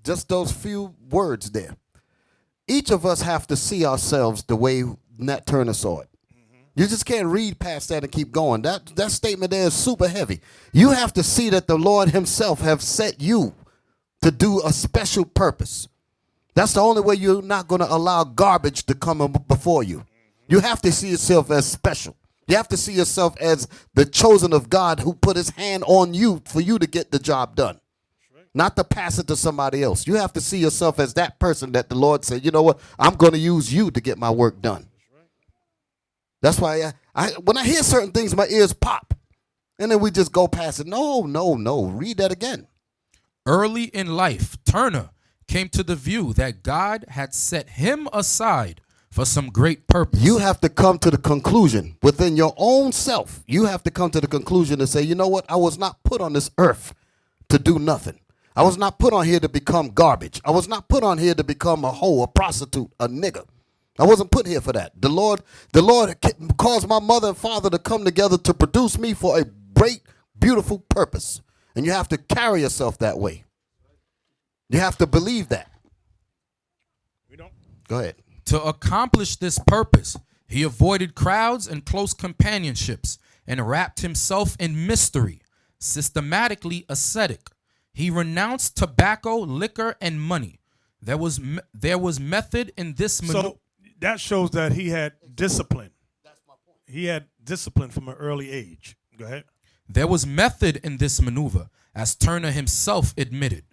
Just those few words there. Each of us have to see ourselves the way Nat Turner saw it. You just can't read past that and keep going. That statement there is super heavy. You have to see that the Lord himself have set you to do a special purpose. That's the only way you're not going to allow garbage to come before you. You have to see yourself as special. You have to see yourself as the chosen of God who put his hand on you for you to get the job done. Not to pass it to somebody else. You have to see yourself as that person that the Lord said, you know what, I'm going to use you to get my work done. That's why when I hear certain things, my ears pop. And then we just go past it. No. Read that again. Early in life, Turner came to the view that God had set him aside for some great purpose. You have to come to the conclusion within your own self. You have to come to the conclusion and say, you know what? I was not put on this earth to do nothing. I was not put on here to become garbage. I was not put on here to become a hoe, a prostitute, a nigger. I wasn't put here for that. The Lord caused my mother and father to come together to produce me for a great, beautiful purpose. And you have to carry yourself that way. You have to believe that. Go ahead. To accomplish this purpose, he avoided crowds and close companionships and wrapped himself in mystery, systematically ascetic. He renounced tobacco, liquor, and money. There was method in this. So that shows that he had discipline. That's my point. He had discipline from an early age. Go ahead. There was method in this maneuver, as Turner himself admitted.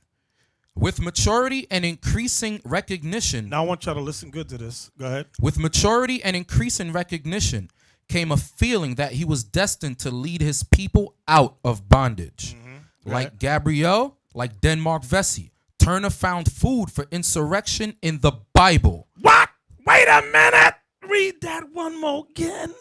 With maturity and increasing recognition. Now I want y'all to listen good to this. Go ahead. With maturity and increasing recognition came a feeling that he was destined to lead his people out of bondage. Like Gabriel, like Denmark Vesey, Turner found food for insurrection in the Bible. What? Wait a minute. Read that one more again.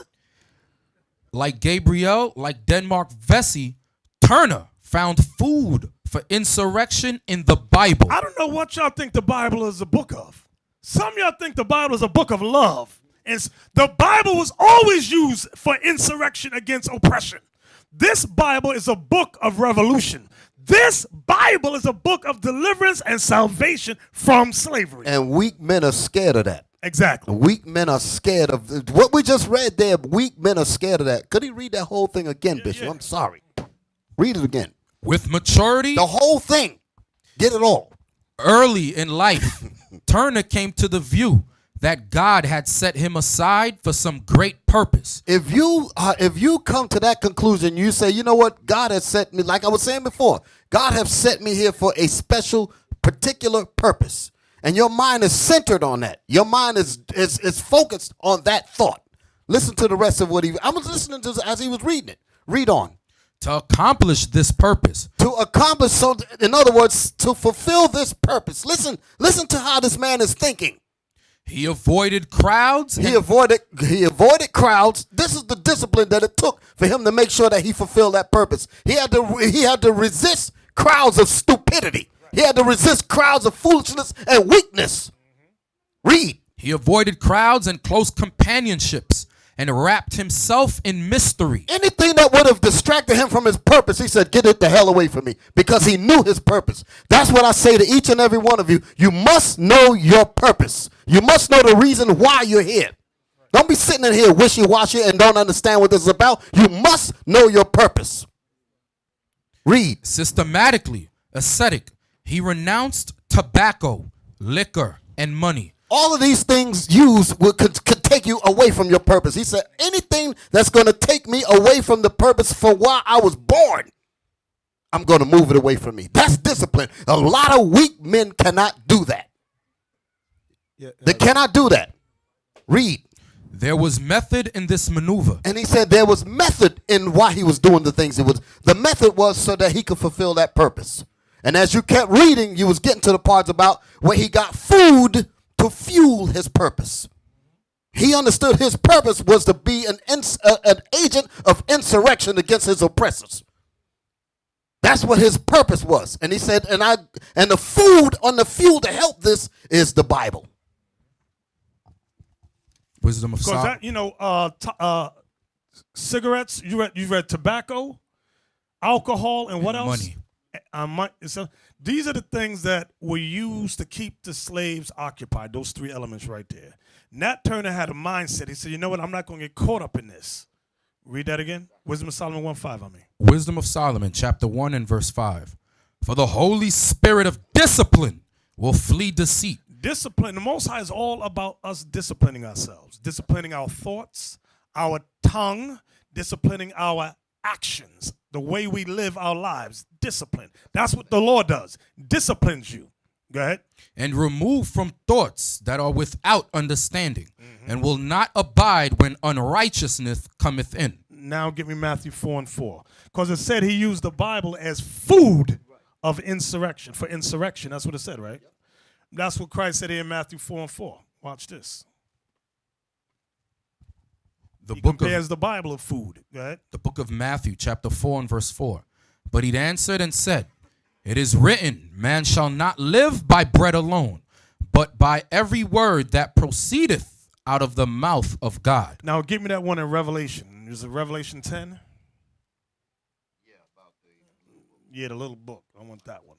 Like Gabriel, like Denmark Vesey, Turner found food for insurrection in the Bible. I don't know what y'all think the Bible is a book of. Some of y'all think the Bible is a book of love. And the Bible was always used for insurrection against oppression. This Bible is a book of revolution. This Bible is a book of deliverance and salvation from slavery. And weak men are scared of that. Exactly. Weak men are scared of what we just read there. Weak men are scared of that. Could he read that whole thing again, Bishop? yeah. I'm sorry. Read it again. With maturity, The whole thing. Get it all. early in life, Turner came to the view that God had set him aside for some great purpose. If you come to that conclusion, you say, you know what? God has set me, like I was saying before, God has set me here for a special, particular purpose. And your mind is centered on that. Your mind is focused on that thought. Listen to the rest of what I was listening to as he was reading it. Read on. To accomplish this purpose. To accomplish, so in other words, to fulfill this purpose. Listen to how this man is thinking. He avoided crowds. He avoided crowds. This is the discipline that it took for him to make sure that he fulfilled that purpose. He had to resist crowds of stupidity. He had to resist crowds of foolishness and weakness. Read. He avoided crowds and close companionships and wrapped himself in mystery. Anything that would have distracted him from his purpose, he said, get it the hell away from me, because he knew his purpose. That's what I say to each and every one of you. You must know your purpose. You must know the reason why you're here. Don't be sitting in here wishy-washy and don't understand what this is about. You must know your purpose. Read. Systematically ascetic, he renounced tobacco, liquor, and money. All of these things could take you away from your purpose. He said, anything that's going to take me away from the purpose for why I was born, I'm going to move it away from me. That's discipline. A lot of weak men cannot do that. Yeah, They cannot do that. Read. There was method in this maneuver. And he said there was method in why he was doing the things he was. The method was so that he could fulfill that purpose. And as you kept reading, you was getting to the parts about where he got food to fuel his purpose. He understood his purpose was to be an agent of insurrection against his oppressors. That's what his purpose was. And he said, and the food on the fuel to help this is the Bible. Wisdom of Because Solomon. that, cigarettes, you read tobacco, alcohol, and what else? Money. So these are the things that were used to keep the slaves occupied, those three elements right there. Nat Turner had a mindset. He said, you know what, I'm not going to get caught up in this. Read that again. Wisdom of Solomon 1:5, I mean. Wisdom of Solomon, chapter 1 and verse 5. For the Holy Spirit of discipline will flee deceit. Discipline, the Most High is all about us disciplining ourselves, disciplining our thoughts, our tongue, disciplining our actions, the way we live our lives. Discipline. That's what the Lord does. Disciplines you. Go ahead. And remove from thoughts that are without understanding, and will not abide when unrighteousness cometh in. Now give me Matthew 4:4. Because it said he used the Bible as food of insurrection. For insurrection, that's what it said, right? That's what Christ said here in Matthew 4:4. Watch this. He compares the Bible of food. Go ahead. The book of Matthew, chapter 4 and verse 4. But he answered and said, it is written, man shall not live by bread alone, but by every word that proceedeth out of the mouth of God. Now give me that one in Revelation. Is it Revelation 10? Yeah, the little book. I want that one.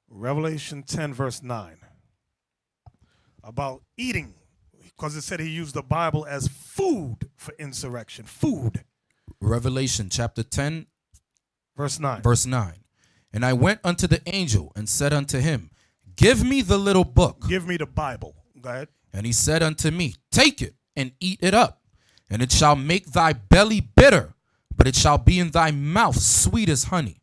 Revelation 10, verse 9. About eating. Because it said he used the Bible as food for insurrection. Food. Revelation chapter 10, Verse 9. verse 9. And I went unto the angel and said unto him, give me the little book. Give me the Bible. Go ahead. And he said unto me, take it and eat it up, and it shall make thy belly bitter, but it shall be in thy mouth sweet as honey.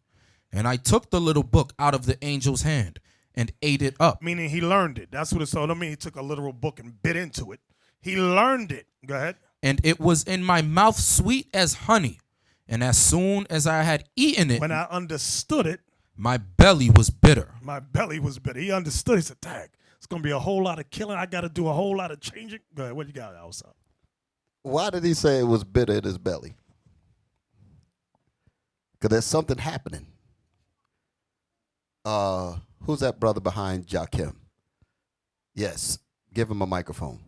And I took the little book out of the angel's hand and ate it up. Meaning he learned it. That's what it told. I mean, he took a literal book and bit into it. He learned it. Go ahead. And it was in my mouth sweet as honey. And as soon as I had eaten it, When I understood it, my belly was bitter. my belly was bitter. He understood. He said, dang, it's going to be a whole lot of killing. I got to do a whole lot of changing. Go ahead. What you got outside? Why did he say it was bitter in his belly? Because there's something happening. Who's that brother behind Joachim? Yes. Give him a microphone.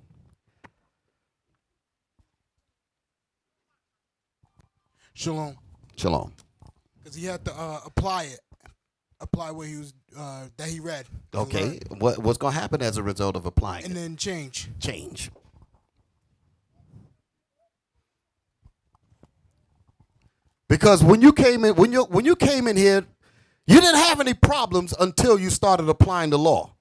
Shalom. Shalom. Because he had to apply what he was that he read. and Okay. learned, What's going to happen as a result of applying and it? then change. Change. Because when you came in, when you came in here, you didn't have any problems until you started applying the law.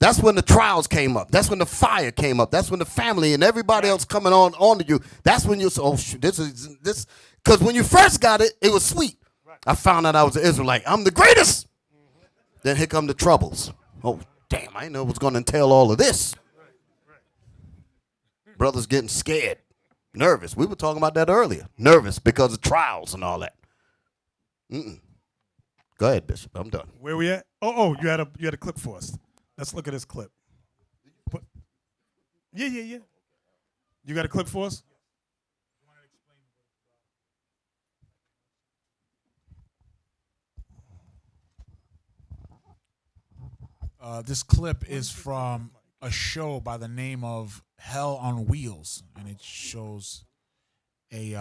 That's when the trials came up. That's when the fire came up. That's when the family and everybody else coming onto you. That's when you say, oh, shoot, this. Because when you first got it, it was sweet. I found out I was an Israelite. I'm the greatest. Then here come the troubles. Oh, damn, I didn't know it was going to entail all of this. Brothers getting scared, nervous. We were talking about that earlier. Nervous because of trials and all that. Go ahead, Bishop. I'm done. Where we at? Oh, you had a clip for us. Let's look at this clip. Yeah. You got a clip for us? This clip is from a show by the name of Hell on Wheels, and it shows the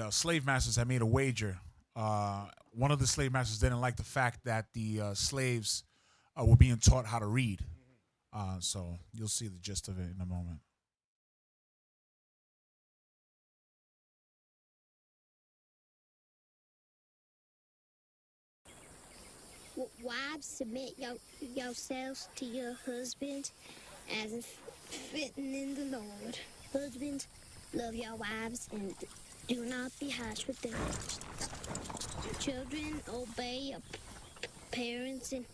slave masters had made a wager. One of the slave masters didn't like the fact that the slaves were being taught how to read. So you'll see the gist of it in a moment. Wives, submit yourselves to your husbands as is fitting in the Lord. Husbands, love your wives and Do not be harsh with them. Children, obey your parents in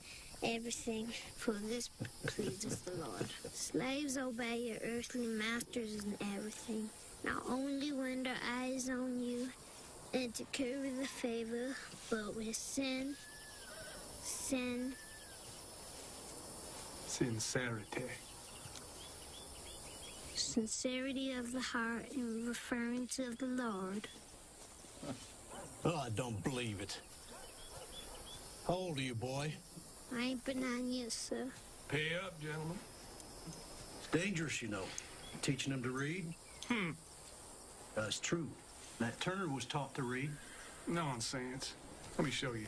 everything, for this pleases the Lord. Slaves, obey your earthly masters in everything, not only when their eyes on you and to curry the favor, but with sincerity of the heart in reference of the Lord. Oh, I don't believe it. How old are you, boy? I ain't been on yet, sir. Pay up, gentlemen. It's dangerous, you know, teaching them to read. That's true. Nat Turner was taught to read. Nonsense. Let me show you.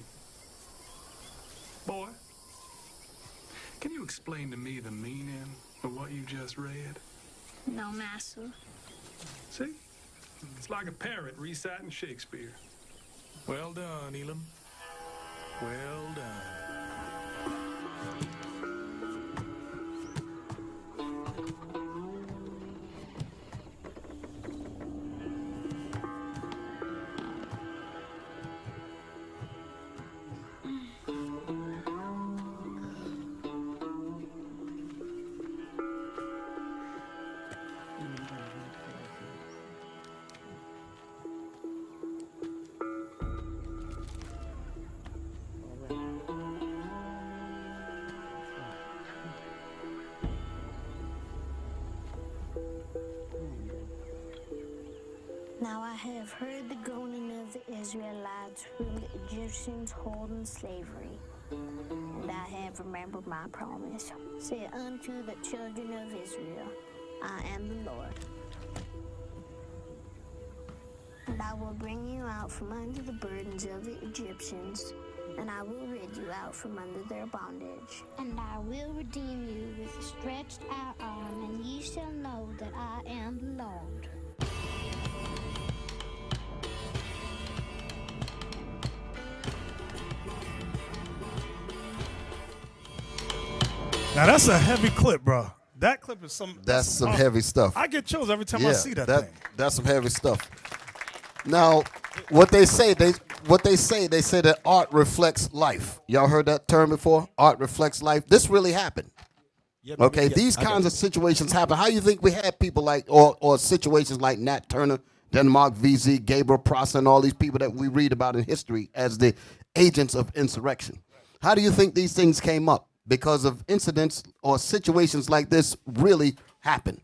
Boy, can you explain to me the meaning of what you just read? No, master. See? It's like a parrot reciting Shakespeare. Well done, Elam. Well done. Now I have heard the groaning of the Israelites whom the Egyptians hold in slavery, and I have remembered my promise. Say unto the children of Israel, I am the Lord. And I will bring you out from under the burdens of the Egyptians, and I will rid you out from under their bondage. And I will redeem you with a stretched out arm, and ye shall know that I am the Lord. Now that's a heavy clip, bro. That clip is That's some heavy stuff. I get chills every time I see that thing. That's some heavy stuff. Now, what they say that art reflects life. Y'all heard that term before? Art reflects life. This really happened. Yeah, Okay, these kinds of situations happen. How you think we had people like, or situations like Nat Turner, Denmark VZ, Gabriel Prosser, and all these people that we read about in history as the agents of insurrection? How do you think these things came up? Because of incidents or situations like this really happened.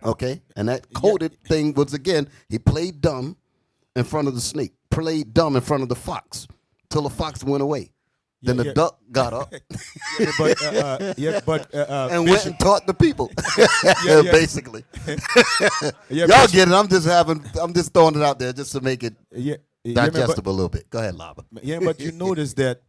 Okay? And that coded thing was, again, he played dumb in front of the snake, played dumb in front of the fox, till the fox went away. Then the duck got up and went and taught the people, basically. Y'all get it. I'm just throwing it out there just to make it digestible a little bit. Go ahead, Lava. Yeah, but you notice that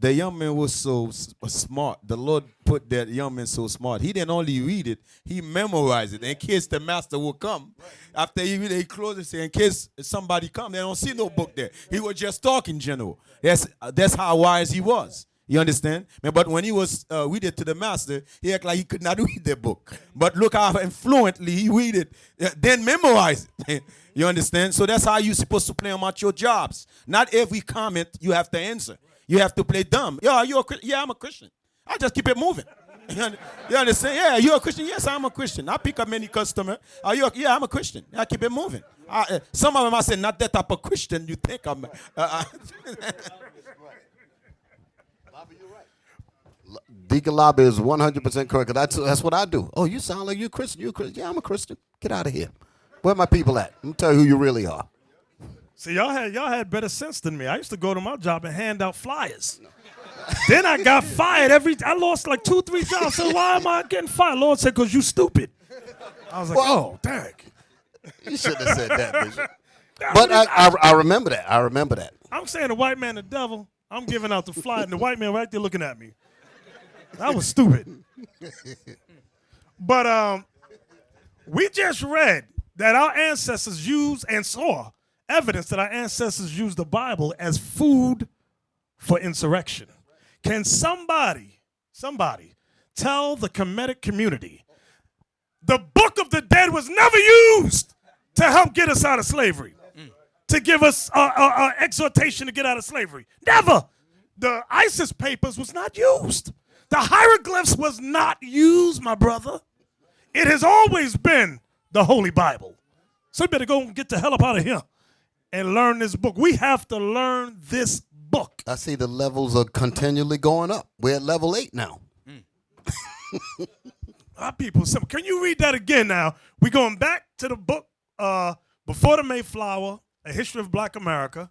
the young man was so smart. The Lord put that young man so smart. He didn't only read it, he memorized it in case the master will come. After he read it, he closed it, say, in case somebody come, they don't see no book there. He was just talking general. That's how wise he was. You understand? But when he was read it to the master, he acted like he could not read the book. But look how fluently he read it, then memorize it. You understand? So that's how you're supposed to play them at your jobs. Not every comment you have to answer. You have to play dumb. Yeah, you're a Christian? Yeah, I'm a Christian. I just keep it moving. You understand? Yeah, you're a Christian? Yes, I'm a Christian. I pick up many customers. Yeah, I'm a Christian. I keep it moving. Some of them I say, not that type of Christian you think I'm. Deacon Lobby is 100% correct. That's what I do. Oh, you sound like you're a Christian. You're a Christian. Yeah, I'm a Christian. Get out of here. Where my people at? Let me tell you who you really are. See, y'all had better sense than me. I used to go to my job and hand out flyers. Then I got fired I lost like 2-3 jobs. I said, why am I getting fired? Lord said, because you stupid. I was like, oh, dang. You shouldn't have said that, Bishop. But I remember that. I remember that. I'm saying the white man the devil. I'm giving out the flyer, and the white man right there looking at me. That was stupid. But we just read that our ancestors used and saw evidence that our ancestors used the Bible as food for insurrection. Can somebody tell the Kemetic community the Book of the Dead was never used to help get us out of slavery, to give us exhortation to get out of slavery. Never. The ISIS papers was not used. The hieroglyphs was not used, my brother. It has always been the Holy Bible. So you better go and get the hell up out of here and learn this book. We have to learn this book. I see the levels are continually going up. We're at level 8 now. Our people, can you read that again now? We're going back to the book Before the Mayflower, A History of Black America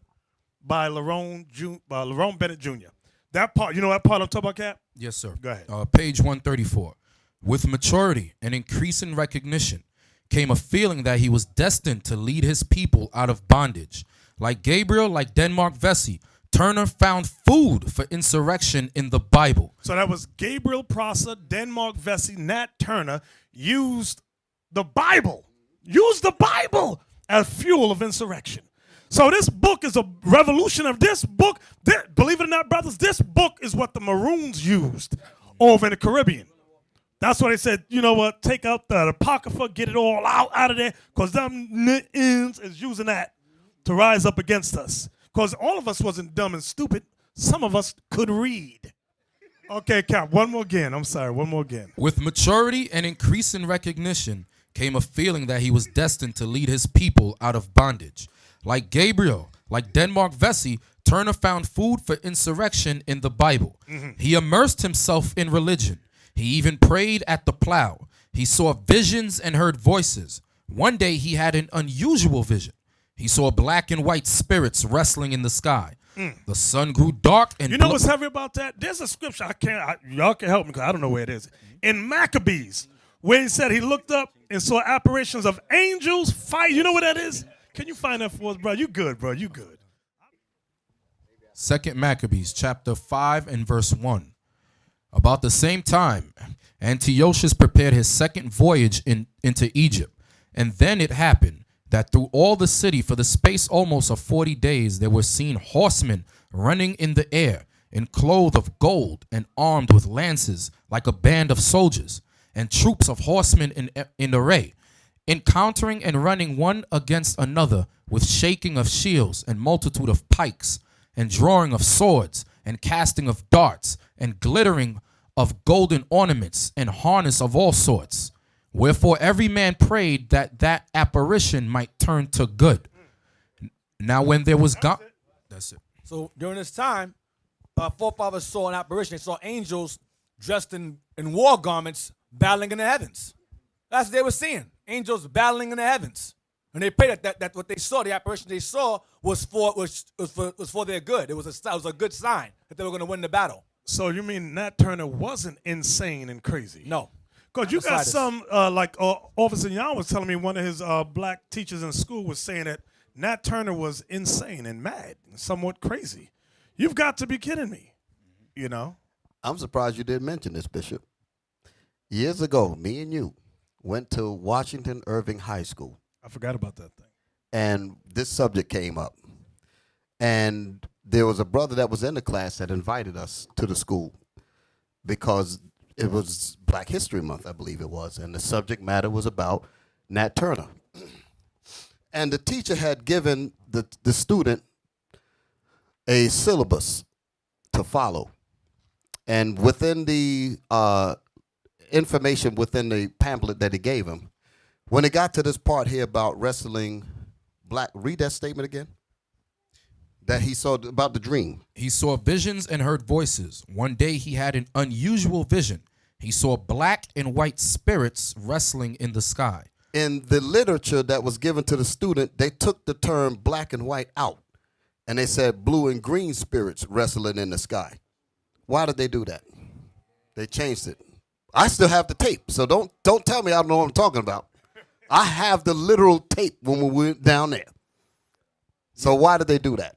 by Lerone Bennett Jr. That part, you know that part I'm talking about, Cap? Yes, sir. Go ahead. Page 134. With maturity and increasing recognition came a feeling that he was destined to lead his people out of bondage. Like Gabriel, like Denmark Vesey, Turner found food for insurrection in the Bible. So that was Gabriel Prosser, Denmark Vesey, Nat Turner used the Bible as fuel of insurrection. So this book is a revolution of this book. Believe it or not, brothers, this book is what the Maroons used over in the Caribbean. That's why they said, you know what, take out the Apocrypha, get it all out of there, because them ends is using that to rise up against us. Because all of us wasn't dumb and stupid. Some of us could read. Okay, Cap, one more again. I'm sorry, one more again. With maturity and increasing recognition came a feeling that he was destined to lead his people out of bondage. Like Gabriel, like Denmark Vesey, Turner found food for insurrection in the Bible. He immersed himself in religion. He even prayed at the plow. He saw visions and heard voices. One day he had an unusual vision. He saw black and white spirits wrestling in the sky. The sun grew dark and you know what's heavy about that? There's a scripture y'all can help me because I don't know where it is. In Maccabees, where he said he looked up and saw apparitions of angels fight. You know what that is? Can you find that for us, bro? You good, bro. You good. 2 Maccabees chapter 5 and verse 1. About the same time, Antiochus prepared his second voyage into Egypt. And then it happened that through all the city for the space almost of 40 days there were seen horsemen running in the air, in clothes of gold and armed with lances like a band of soldiers, and troops of horsemen in array, encountering and running one against another with shaking of shields and multitude of pikes, and drawing of swords, and casting of darts, and glittering of golden ornaments, and harness of all sorts. Wherefore every man prayed that apparition might turn to good. Now when there was God, that's it. So during this time, our forefathers saw an apparition. They saw angels dressed in war garments battling in the heavens. That's what they were seeing. Angels battling in the heavens. And they prayed that what they saw, the apparition they saw, was for their good. It was a good sign that they were going to win the battle. So you mean Nat Turner wasn't insane and crazy? No. Because you got some, like Officer Yan was telling me, one of his black teachers in school was saying that Nat Turner was insane and mad and somewhat crazy. You've got to be kidding me, you know? I'm surprised you didn't mention this, Bishop. Years ago, me and you went to Washington Irving High School. I forgot about that thing. And this subject came up. And there was a brother that was in the class that invited us to the school because it was Black History Month, I believe it was, and the subject matter was about Nat Turner. And the teacher had given the student a syllabus to follow. And within the information within the pamphlet that he gave him, when it got to this part here about wrestling black, read that statement again. That he saw about the dream. He saw visions and heard voices. One day he had an unusual vision. He saw black and white spirits wrestling in the sky. In the literature that was given to the student, they took the term black and white out. And they said blue and green spirits wrestling in the sky. Why did they do that? They changed it. I still have the tape, so don't tell me I don't know what I'm talking about. I have the literal tape when we went down there. So why did they do that?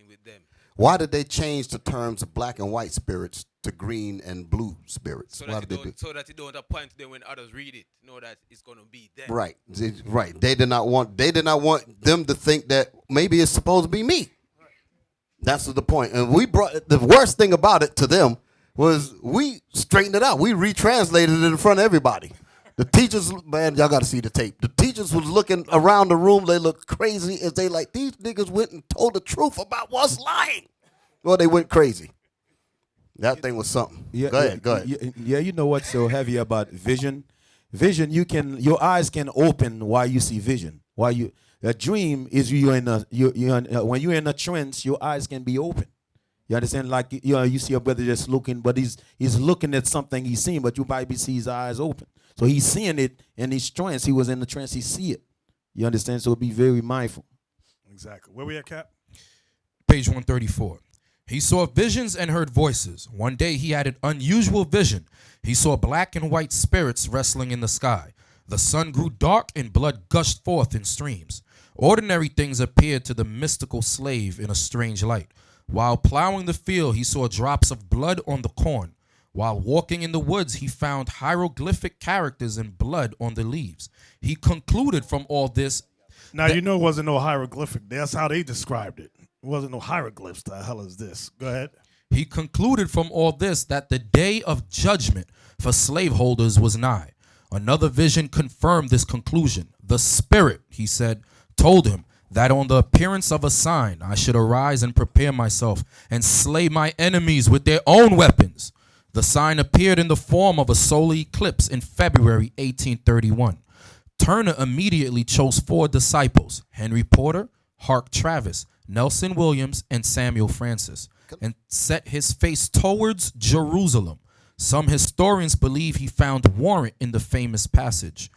With them. Why did they change the terms of black and white spirits to green and blue spirits? So Why that, did they do? So that you don't appoint them when others read it. Know that it's going to be them. Right, right. They did not want them to think that maybe it's supposed to be me. That's the point. And we brought the worst thing about it to them was we straightened it out. We retranslated it in front of everybody. The teachers, man, y'all got to see the tape. The teachers was looking around the room. They looked crazy as they like, these niggas went and told the truth about what's lying. Well, they went crazy. That thing was something. Yeah, go ahead. Yeah, you know what's so heavy about vision? Vision, your eyes can open while you see vision. A dream is when you're in a trance, your eyes can be open. You understand? Like you see a brother just looking, but he's looking at something he's seeing, but you probably see his eyes open. So he's seeing it in his trance. He was in the trance. He see it. You understand? So be very mindful. Exactly. Where we at, Cap? Page 134. He saw visions and heard voices. One day he had an unusual vision. He saw black and white spirits wrestling in the sky. The sun grew dark and blood gushed forth in streams. Ordinary things appeared to the mystical slave in a strange light. While plowing the field, he saw drops of blood on the corn. While walking in the woods, he found hieroglyphic characters in blood on the leaves. He concluded from all this. Now, you know it wasn't no hieroglyphic. That's how they described it. It wasn't no hieroglyphs. The hell is this? Go ahead. He concluded from all this that the day of judgment for slaveholders was nigh. Another vision confirmed this conclusion. The Spirit, he said, told him that on the appearance of a sign I should arise and prepare myself and slay my enemies with their own weapons. The sign appeared in the form of a solar eclipse in February 1831. Turner immediately chose 4 disciples, Henry Porter, Hart Travis, Nelson Williams, and Samuel Francis, and set his face towards Jerusalem. Some historians believe he found warrant in the famous passage.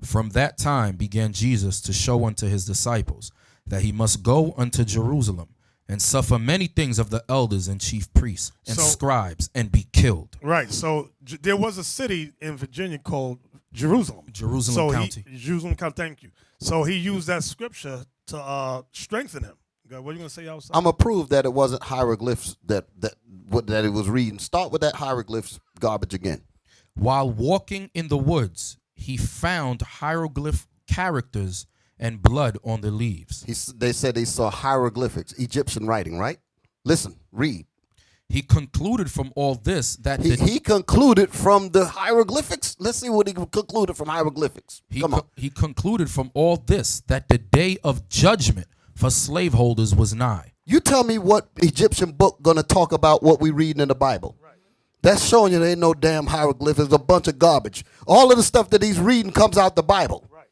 From that time began Jesus to show unto his disciples that he must go unto Jerusalem and suffer many things of the elders and chief priests and scribes and be killed. Right. So there was a city in Virginia called Jerusalem. Jerusalem County. Jerusalem County. Thank you. So he used that scripture to strengthen him. What are you gonna say outside? I'm gonna prove that it wasn't hieroglyphs that it was reading. Start with that hieroglyphs garbage again. While walking in the woods, he found hieroglyph characters and blood on the leaves. They said they saw hieroglyphics, Egyptian writing, right? Listen, read. He concluded from all this that he concluded from the hieroglyphics. Let's see what he concluded from hieroglyphics. Come on. He concluded from all this that the day of judgment for slaveholders was nigh. You tell me what Egyptian book gonna talk about what we reading in the Bible. Right. That's showing you there ain't no damn hieroglyphics. It's a bunch of garbage. All of the stuff that he's reading comes out the Bible. Right.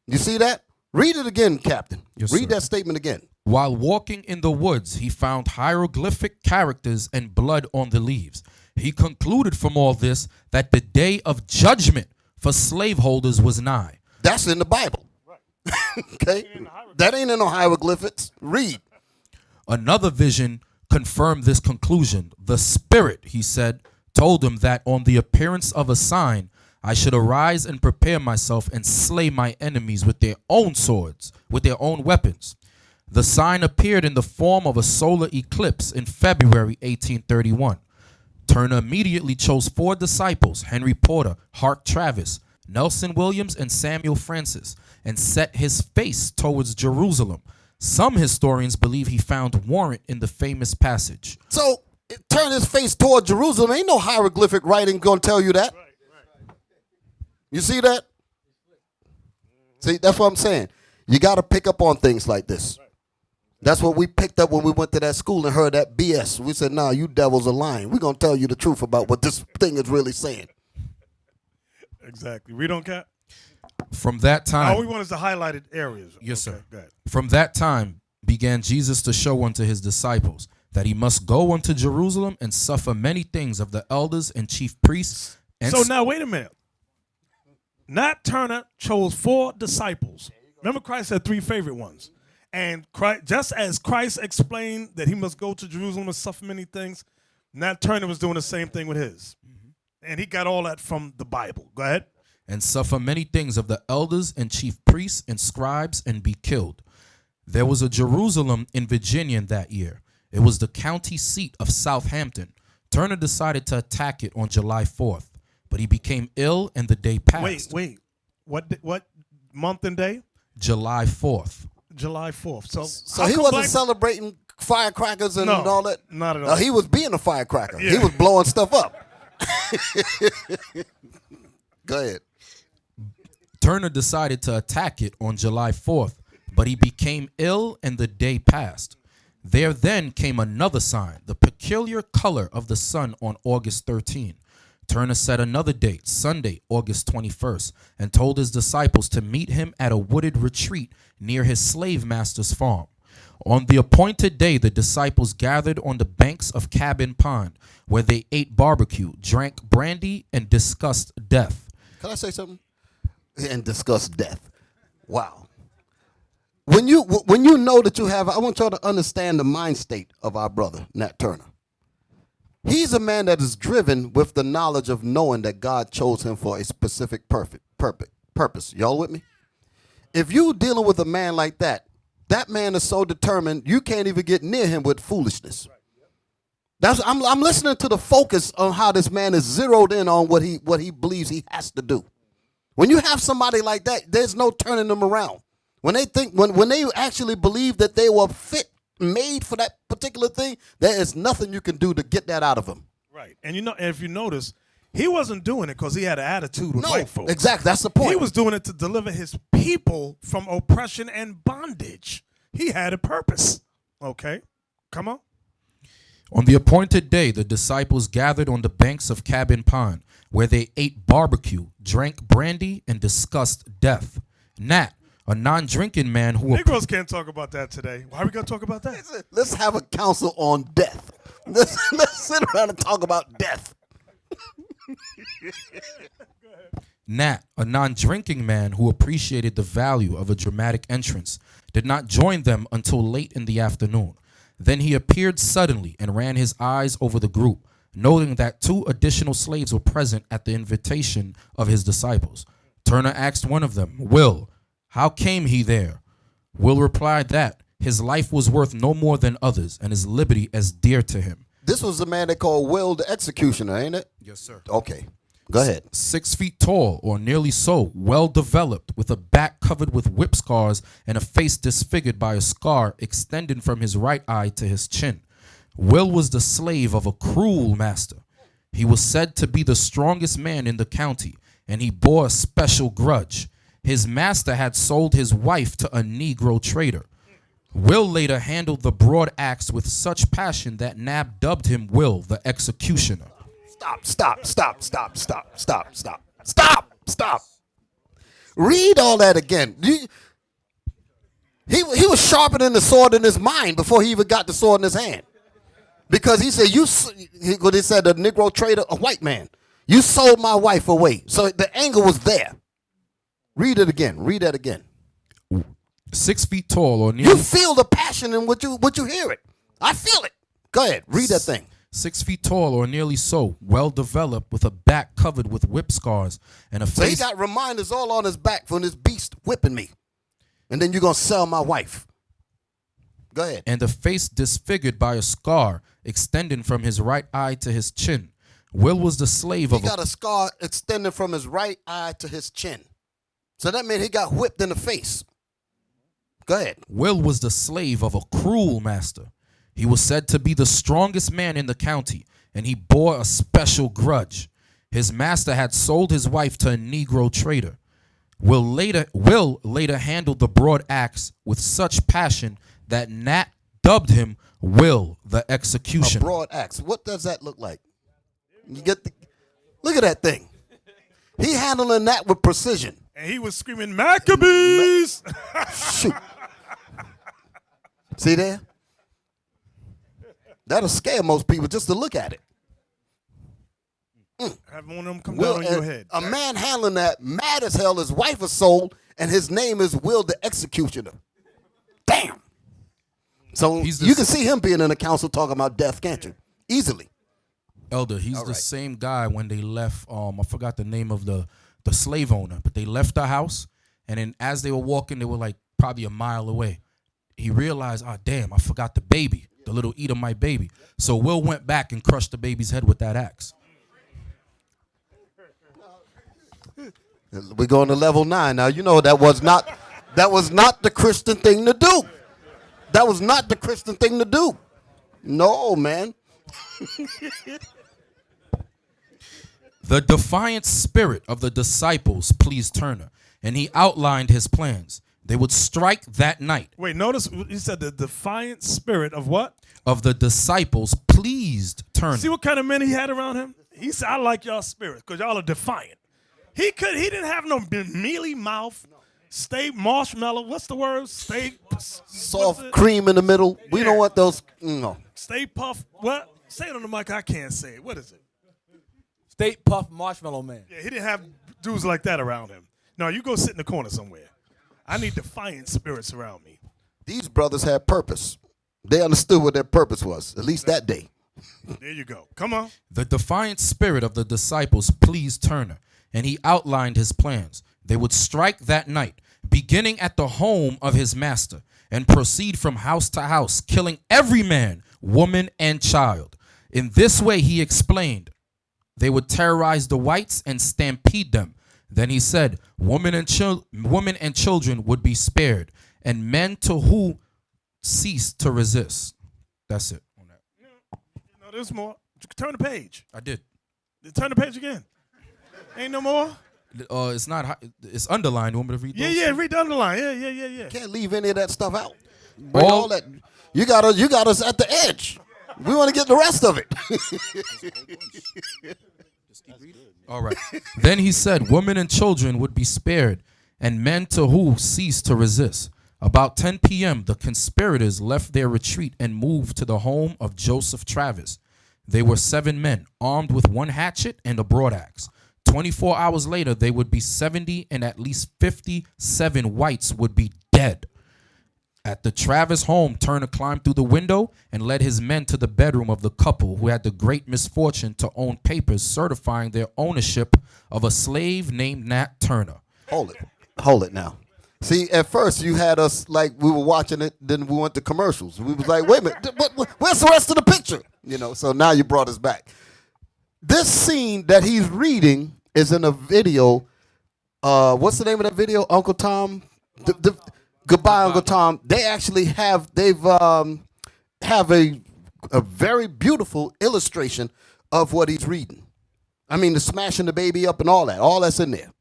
You see that? Read it again, Captain. Yes, read sir. that statement again. While walking in the woods, he found hieroglyphic characters and blood on the leaves. He concluded from all this that the day of judgment for slaveholders was nigh. That's in the Bible. Right. Okay? That ain't in no hieroglyphics. Read. Another vision confirmed this conclusion. The Spirit, he said, told him that on the appearance of a sign, I should arise and prepare myself and slay my enemies with their own swords, with their own weapons. The sign appeared in the form of a solar eclipse in February 1831. Turner immediately chose 4 disciples, Henry Porter, Hart Travis, Nelson Williams, and Samuel Francis, and set his face towards Jerusalem. Some historians believe he found warrant in the famous passage. So, turn his face toward Jerusalem. Ain't no hieroglyphic writing going to tell you that. You see that? See, that's what I'm saying. You got to pick up on things like this. That's what we picked up when we went to that school and heard that BS. We said, nah, you devils are lying. We're going to tell you the truth about what this thing is really saying. Exactly. We don't care. From that time. All we want is the highlighted areas. Yes, okay, sir. go ahead. From that time began Jesus to show unto his disciples that he must go unto Jerusalem and suffer many things of the elders and chief priests. And so now, wait a minute. Nat Turner chose 4 disciples. Remember, Christ had 3 favorite ones. And Christ, just as Christ explained that he must go to Jerusalem and suffer many things, Nat Turner was doing the same thing with his. And he got all that from the Bible. Go ahead. And suffer many things of the elders and chief priests and scribes and be killed. There was a Jerusalem in Virginia in that year. It was the county seat of Southampton. Turner decided to attack it on July 4th, but he became ill and the day passed. Wait. What month and day? July 4th. July 4th. So he wasn't celebrating firecrackers and all that? Not at all. He was being a firecracker. Yeah. He was blowing stuff up. Go ahead. Turner decided to attack it on July 4th, but he became ill and the day passed. There then came another sign, the peculiar color of the sun on August 13. Turner set another date, Sunday, August 21st, and told his disciples to meet him at a wooded retreat near his slave master's farm. On the appointed day, the disciples gathered on the banks of Cabin Pond, where they ate barbecue, drank brandy, and discussed death. Can I say something? And discuss death. Wow. When you know that you have, I want y'all to understand the mind state of our brother, Nat Turner. He's a man that is driven with the knowledge of knowing that God chose him for a specific purpose. Y'all with me? If you dealing with a man like that, that man is so determined you can't even get near him with foolishness. I'm listening to the focus on how this man is zeroed in on what he believes he has to do. When you have somebody like that, there's no turning them around. When they think, when they actually believe that they were made for that particular thing, there is nothing you can do to get that out of them. Right. And if you notice, he wasn't doing it because he had an attitude with white folks. Exactly. That's the point. He was doing it to deliver his people from oppression and bondage. He had a purpose. Okay. Come on. On the appointed day, the disciples gathered on the banks of Cabin Pond, where they ate barbecue, drank brandy, and discussed death. Nat, a non-drinking man who... Negroes can't talk about that today. Why are we going to talk about that? Let's have a council on death. Let's sit around and talk about death. Nat, a non-drinking man who appreciated the value of a dramatic entrance, did not join them until late in the afternoon. Then he appeared suddenly and ran his eyes over the group, noting that 2 additional slaves were present at the invitation of his disciples. Turner asked one of them, Will, how came he there? Will replied that his life was worth no more than others, and his liberty as dear to him. This was the man they called Will the Executioner, ain't it? Yes, sir. Okay. Go ahead. 6 feet tall, or nearly so, well developed, with a back covered with whip scars and a face disfigured by a scar extending from his right eye to his chin. Will was the slave of a cruel master. He was said to be the strongest man in the county, and he bore a special grudge. His master had sold his wife to a Negro trader. Will later handled the broad axe with such passion that Nab dubbed him Will the Executioner. Stop. Read all that again. He was sharpening the sword in his mind before he even got the sword in his hand. Because he said, he said the Negro trader, a white man, you sold my wife away. So the anger was there. Read it again. Read that again. 6 feet tall, or nearly... You feel the passion in what you hear it. I feel it. Go ahead. Read that thing. 6 feet tall, or nearly so, well developed, with a back covered with whip scars and a face... So he got reminders all on his back from this beast whipping me. And then you're going to sell my wife. Go ahead. And a face disfigured by a scar extending from his right eye to his chin. Will was the slave of... He got a scar extending from his right eye to his chin. So that meant he got whipped in the face. Go ahead. Will was the slave of a cruel master. He was said to be the strongest man in the county, and he bore a special grudge. His master had sold his wife to a Negro trader. Will later handled the broad axe with such passion that Nat dubbed him Will the Executioner. A broad axe. What does that look like? You get look at that thing. He handling that with precision. And he was screaming, Maccabees! Shoot. See there? That'll scare most people just to look at it. Have one of them come down on your head. A man handling that, mad as hell, his wife is sold, and his name is Will the Executioner. Damn. So you can see him being in the council talking about death, can't you? Easily. Elder, he's the same guy when they left, I forgot the name of the slave owner, but they left the house, and then as they were walking, they were like probably a mile away. He realized, oh, damn, I forgot the baby, the little Edomite baby. So Will went back and crushed the baby's head with that axe. We're going to level 9. Now, you know that was not the Christian thing to do. That was not the Christian thing to do. No, man. The defiant spirit of the disciples pleased Turner, and he outlined his plans. They would strike that night. Wait, notice he said the defiant spirit of what? Of the disciples pleased Turner. See what kind of men he had around him? He said, I like y'all spirit because y'all are defiant. He didn't have no mealy mouth, stay marshmallow. What's the word? Stay soft cream in the middle. We don't want those. No. Stay puff. What? Say it on the mic. I can't say it. What is it? State Puff Marshmallow Man. Yeah, he didn't have dudes like that around him. No, you go sit in the corner somewhere. I need defiant spirits around me. These brothers had purpose. They understood what their purpose was, at least that day. There you go. Come on. The defiant spirit of the disciples pleased Turner, and he outlined his plans. They would strike that night, beginning at the home of his master, and proceed from house to house, killing every man, woman, and child. In this way, he explained, they would terrorize the whites and stampede them. Then he said, women and children would be spared, and men to who ceased to resist. That's it. On that. No, there's more. Turn the page. I did. Turn the page again. Ain't no more? It's not. It's underlined. You want me to read those? Yeah, read the underline. Yeah. Can't leave any of that stuff out. Bring all that. You got us at the edge. We want to get the rest of it. All right. Then he said, women and children would be spared, and men to who ceased to resist. About 10 p.m., the conspirators left their retreat and moved to the home of Joseph Travis. They were 7 men, armed with 1 hatchet and a broadaxe. 24 hours later, they would be 70, and at least 57 whites would be dead. At the Travis home, Turner climbed through the window and led his men to the bedroom of the couple who had the great misfortune to own papers certifying their ownership of a slave named Nat Turner. Hold it now. See, at first you had us like we were watching it, then we went to commercials. We was like, wait a minute, where's the rest of the picture? So now you brought us back. This scene that he's reading is in a video. What's the name of that video? Uncle Tom? Goodbye, Uncle Tom. They actually have a very beautiful illustration of what he's reading. I mean, the smashing the baby up and all that. All that's in there.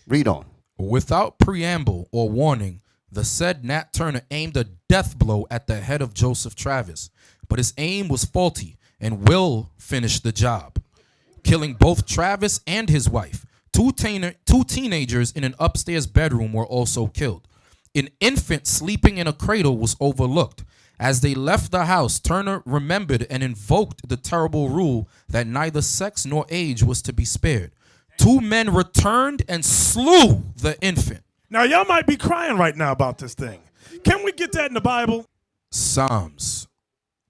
Read on. Without preamble or warning, the said Nat Turner aimed a death blow at the head of Joseph Travis, but his aim was faulty and Will finished the job, killing both Travis and his wife. Two teenagers in an upstairs bedroom were also killed. An infant sleeping in a cradle was overlooked. As they left the house, Turner remembered and invoked the terrible rule that neither sex nor age was to be spared. 2 men returned and slew the infant. Now, y'all might be crying right now about this thing. Can we get that in the Bible? Psalms,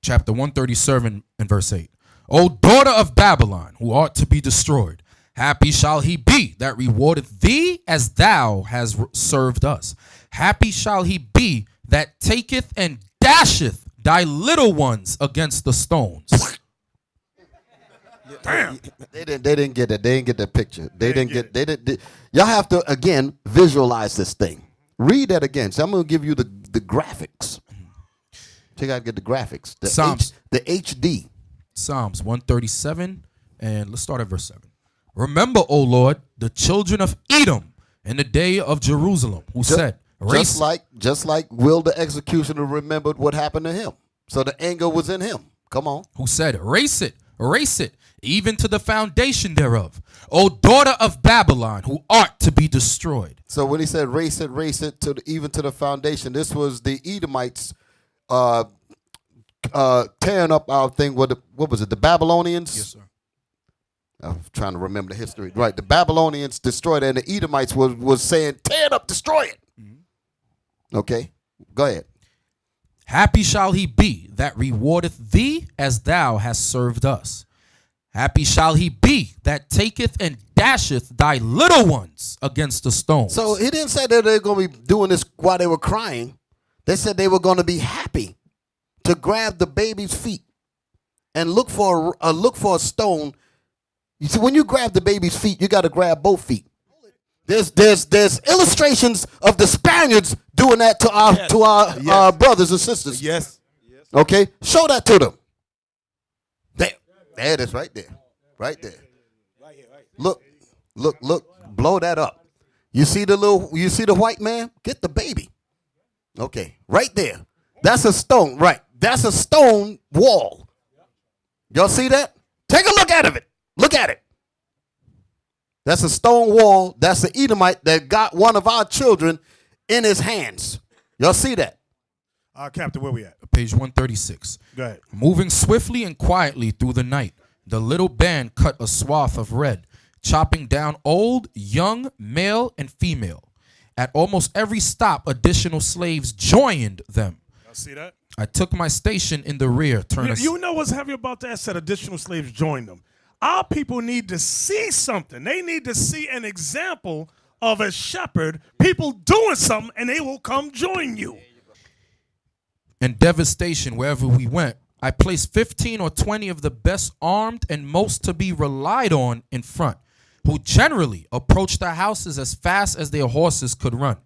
chapter 137 and verse 8. O daughter of Babylon, who art to be destroyed, happy shall he be that rewardeth thee as thou hast served us. Happy shall he be that taketh and dasheth thy little ones against the stones. Damn. They didn't get it. They didn't get that picture. They didn't. Y'all have to again visualize this thing. Read that again. So I'm gonna give you the graphics. So you gotta get the graphics. The HD. Psalms 137, and let's start at verse 7. Remember, O Lord, the children of Edom in the day of Jerusalem, who said, just like Will the executioner remembered what happened to him. So the anger was in him. Come on. Who said, erase it, even to the foundation thereof. O daughter of Babylon, who art to be destroyed. So when he said race it even to the foundation, this was the Edomites tearing up our thing. What was it? The Babylonians? Yes, sir. I'm trying to remember the history. Right. The Babylonians destroyed it, and the Edomites was saying, tear it up, destroy it. Mm-hmm. Okay. Go ahead. Happy shall he be that rewardeth thee as thou hast served us. Happy shall he be that taketh and dasheth thy little ones against the stones. So he didn't say that they're going to be doing this while they were crying. They said they were going to be happy to grab the baby's feet and look for a stone. You see, when you grab the baby's feet, you got to grab both feet. There's illustrations of the Spaniards doing that to our brothers and sisters. Yes. Okay, show that to them. There it is, right there, right there. Look, blow that up. You see the white man? Get the baby. Okay, right there. That's a stone, right? That's a stone wall. Y'all see that? Take a look at it. Look at it. That's a stone wall. That's the Edomite that got one of our children in his hands. Y'all see that? Captain, where we at? Page 136. Go ahead. Moving swiftly and quietly through the night, the little band cut a swath of red, chopping down old, young, male, and female. At almost every stop, additional slaves joined them. Y'all see that? I took my station in the rear. You know what's heavy about that? I said additional slaves joined them. Our people need to see something. They need to see an example of a shepherd, people doing something, and they will come join you. And devastation wherever we went. I placed 15 or 20 of the best armed and most to be relied on in front, who generally approached the houses as fast as their horses could run.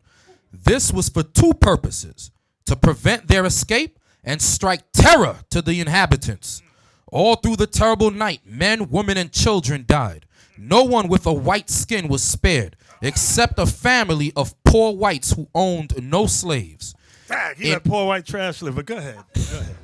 This was for two purposes: to prevent their escape and strike terror to the inhabitants. All through the terrible night, men, women, and children died. No one with a white skin was spared, except a family of poor whites who owned no slaves. Dang, you that poor white trash liver. Go ahead. Go ahead.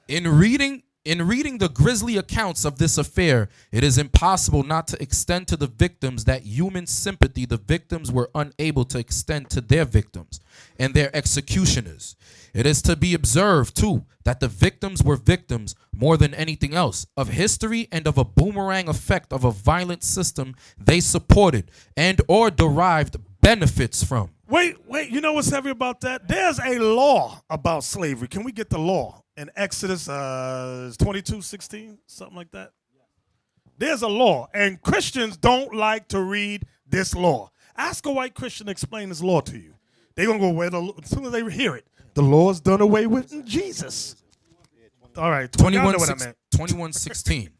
In reading the grisly accounts of this affair, it is impossible not to extend to the victims that human sympathy the victims were unable to extend to their victims and their executioners. It is to be observed, too, that the victims were victims, more than anything else, of history and of a boomerang effect of a violent system they supported and or derived benefits from. Wait, you know what's heavy about that? There's a law about slavery. Can we get the law? In Exodus 22:16, something like that. There's a law, and Christians don't like to read this law. Ask a white Christian to explain this law to you. They're going to go, as soon as they hear it, the law's done away with in Jesus. All right, 21:16.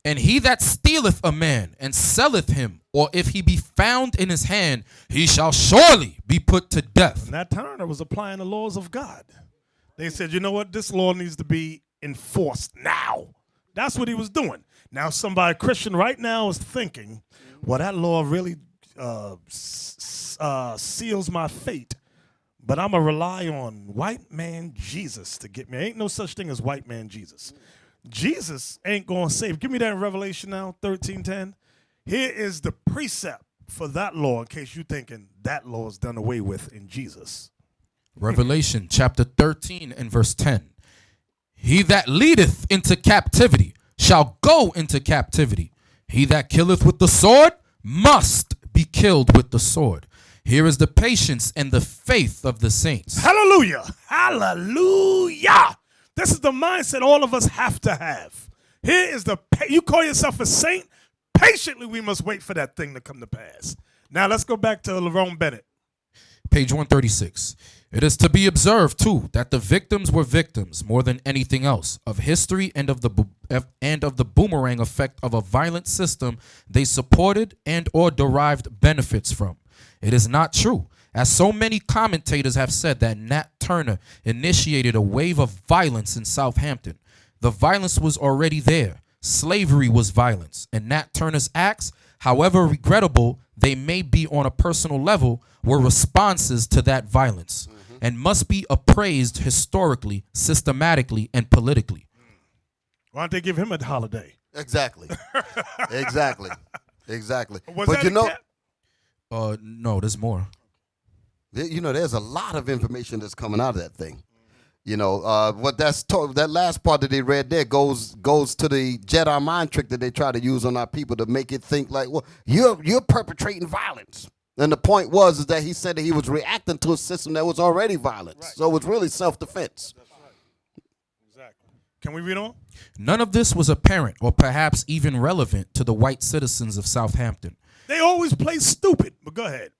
And he that stealeth a man and selleth him, or if he be found in his hand, he shall surely be put to death. Nat Turner was applying the laws of God. They said, you know what? This law needs to be enforced now. That's what he was doing. Now somebody, Christian right now, is thinking, well, that law really seals my fate. But I'm going to rely on white man Jesus to get me. Ain't no such thing as white man Jesus. Jesus ain't going to save. Give me that in Revelation now, 13:10. Here is the precept for that law in case you're thinking that law is done away with in Jesus. Revelation chapter 13 and verse 10. He that leadeth into captivity shall go into captivity. He that killeth with the sword must be killed with the sword. Here is the patience and the faith of the saints. Hallelujah. Hallelujah. This is the mindset all of us have to have. Here is you call yourself a saint. Patiently, we must wait for that thing to come to pass. Now let's go back to Lerone Bennett. Page 136. It is to be observed, too, that the victims were victims, more than anything else, of history and of the boomerang effect of a violent system they supported and or derived benefits from. It is not true, as so many commentators have said, that Nat Turner initiated a wave of violence in Southampton. The violence was already there. Slavery was violence, and Nat Turner's acts, however regrettable they may be on a personal level, were responses to that violence, and must be appraised historically, systematically, and politically. Why don't they give him a holiday? Exactly. Exactly. Was but that you know, no, there's more. You know, there's a lot of information that's coming out of that thing. You know, what that last part that they read there goes to the Jedi mind trick that they try to use on our people to make it think like, well, you're perpetrating violence. And the point is that he said that he was reacting to a system that was already violent. Right. So it's really self-defense. That's right. Exactly. Can we read on? None of this was apparent or perhaps even relevant to the white citizens of Southampton. They always play stupid, but go ahead.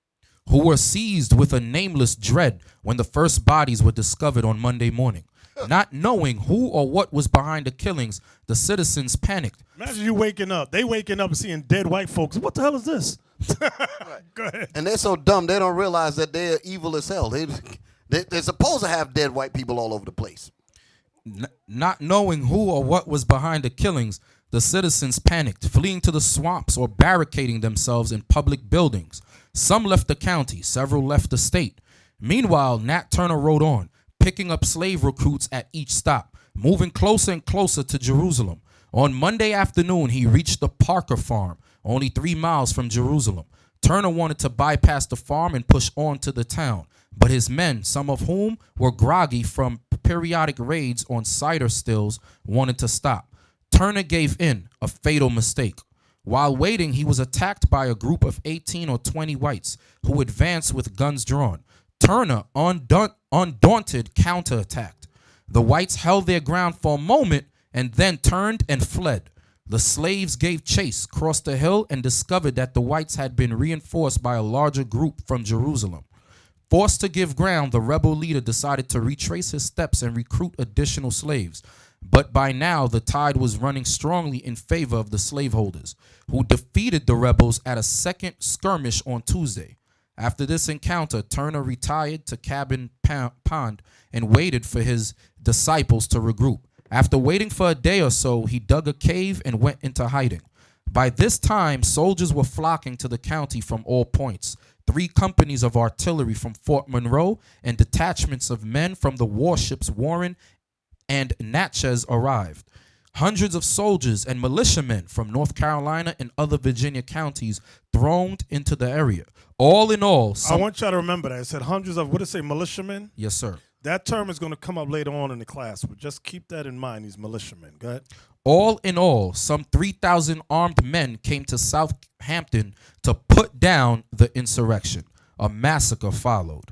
Who were seized with a nameless dread when the first bodies were discovered on Monday morning. Not knowing who or what was behind the killings, the citizens panicked. Imagine you waking up. They waking up and seeing dead white folks. What the hell is this? Go ahead. And they're so dumb, they don't realize that they're evil as hell. They're supposed to have dead white people all over the place. Not knowing who or what was behind the killings, The citizens panicked, fleeing to the swamps or barricading themselves in public buildings. Some left the county, several left the state. Meanwhile, Nat Turner rode on, picking up slave recruits at each stop, moving closer and closer to Jerusalem. On Monday afternoon, he reached the Parker farm, only 3 miles from Jerusalem. Turner wanted to bypass the farm and push on to the town, but his men, some of whom were groggy from periodic raids on cider stills, wanted to stop. Turner gave in, a fatal mistake. While waiting, he was attacked by a group of 18 or 20 whites who advanced with guns drawn. Turner, undaunted, counterattacked. The whites held their ground for a moment and then turned and fled. The slaves gave chase, crossed the hill, and discovered that the whites had been reinforced by a larger group from Jerusalem. Forced to give ground, the rebel leader decided to retrace his steps and recruit additional slaves. But by now, the tide was running strongly in favor of the slaveholders, who defeated the rebels at a second skirmish on Tuesday. After this encounter, Turner retired to Cabin Pond and waited for his disciples to regroup. After waiting for a day or so, he dug a cave and went into hiding. By this time, soldiers were flocking to the county from all points. 3 companies of artillery from Fort Monroe and detachments of men from the warships Warren and Natchez arrived. Hundreds of soldiers and militiamen from North Carolina and other Virginia counties thronged into the area. All in all, I want y'all to remember that. It said hundreds of, what did it say, militiamen? Yes, sir. That term is going to come up later on in the class, but just keep that in mind, these militiamen. Go ahead. All in all, some 3,000 armed men came to Southampton to put down the insurrection. A massacre followed.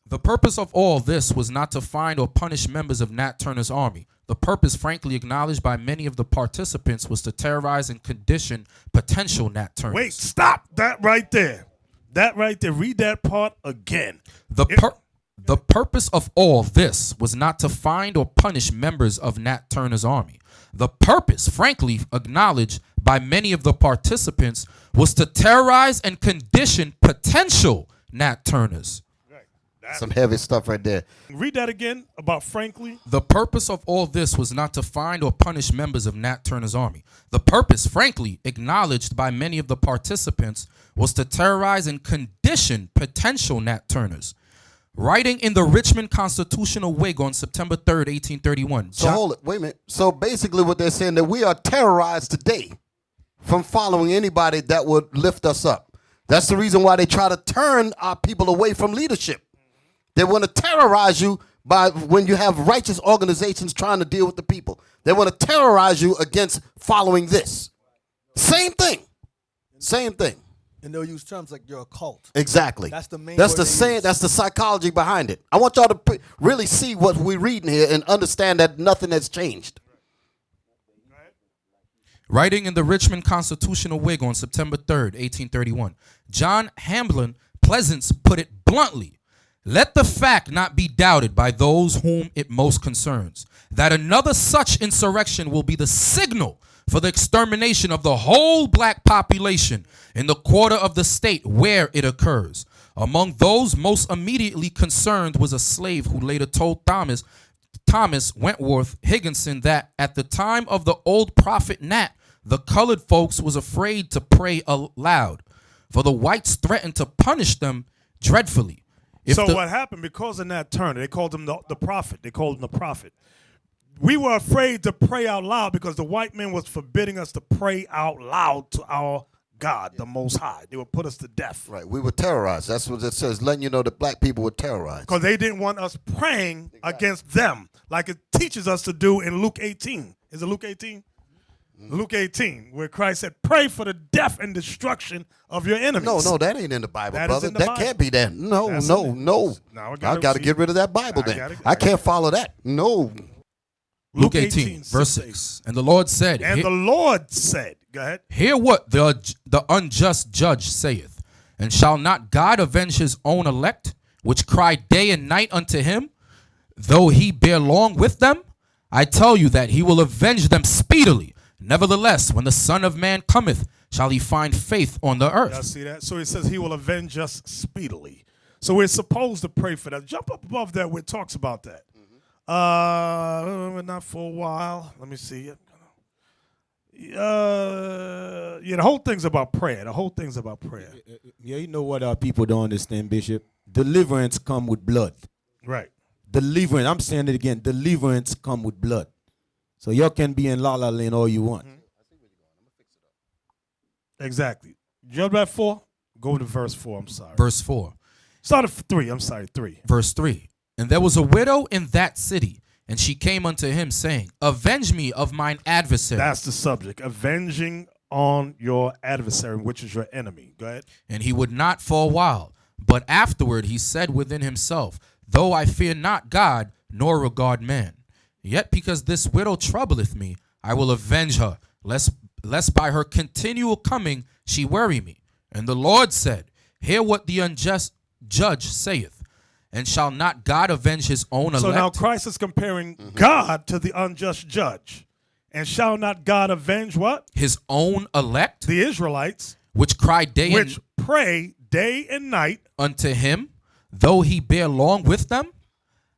The purpose of all this was not to find or punish members of Nat Turner's army. The purpose, frankly acknowledged by many of the participants, was to terrorize and condition potential Nat Turners. Wait, stop that right there. That right there. Read that part again. The purpose of all this was not to find or punish members of Nat Turner's army. The purpose, frankly acknowledged by many of the participants, was to terrorize and condition potential Nat Turners. Some heavy stuff right there. Read that again about frankly. The purpose of all this was not to find or punish members of Nat Turner's army. The purpose, frankly acknowledged by many of the participants, was to terrorize and condition potential Nat Turners. Writing in the Richmond Constitutional Whig on September 3rd, 1831. So hold it, wait a minute. So basically what they're saying that we are terrorized today from following anybody that would lift us up. That's the reason why they try to turn our people away from leadership. They want to terrorize you by when you have righteous organizations trying to deal with the people. They want to terrorize you against following this. Same thing. Same thing. And they'll use terms like you're a cult. Exactly. That's the main. That's the saying. That's the psychology behind it. I want y'all to really see what we're reading here and understand that nothing has changed. Writing in the Richmond Constitutional Whig on September 3rd, 1831, John Hamlin Pleasance put it bluntly. Let the fact not be doubted by those whom it most concerns, that another such insurrection will be the signal for the extermination of the whole black population in the quarter of the state where it occurs. Among those most immediately concerned was a slave who later told Thomas Wentworth Higginson that at the time of the old prophet Nat, the colored folks was afraid to pray aloud, for the whites threatened to punish them dreadfully. What happened, because of Nat Turner, they called him the prophet. They called him the prophet. We were afraid to pray out loud because the white man was forbidding us to pray out loud to our God, the Most High. They would put us to death. Right. We were terrorized. That's what it says, letting you know that black people were terrorized. Because they didn't want us praying against them like it teaches us to do in Luke 18. Is it Luke 18? Luke 18, where Christ said, pray for the death and destruction of your enemies. No, that ain't in the Bible, that brother. That can't be that. No. I got to get rid of that Bible then. I can't follow that. No. Luke 18, verse 6. And the Lord said. And the Lord said. Go ahead. Hear what the unjust judge saith. And shall not God avenge his own elect, which cry day and night unto him, though he bear long with them? I tell you that he will avenge them speedily. Nevertheless, when the Son of Man cometh, shall he find faith on the earth. Y'all see that? So he says he will avenge us speedily. So we're supposed to pray for that. Jump up above that where it talks about that. Not for a while. Let me see it. Yeah, the whole thing's about prayer. The whole thing's about prayer. Yeah, you know what our people don't understand, Bishop? Deliverance come with blood. Right. Deliverance, I'm saying it again, deliverance come with blood. So y'all can be in La La Land all you want. Exactly. Jump at 4? Go to verse 4, I'm sorry. Verse 4. Start at 3, I'm sorry, 3. Verse 3. And there was a widow in that city, and she came unto him, saying, Avenge me of mine adversary. That's the subject. Avenging on your adversary, which is your enemy. Go ahead. And he would not for a while. But afterward he said within himself, Though I fear not God, nor regard man, yet because this widow troubleth me, I will avenge her, lest by her continual coming she worry me. And the Lord said, Hear what the unjust judge saith. And shall not God avenge his own elect? So now Christ is comparing God to the unjust judge. And shall not God avenge what? His own elect? The Israelites. Which cry which pray day and night unto him, though he bear long with them?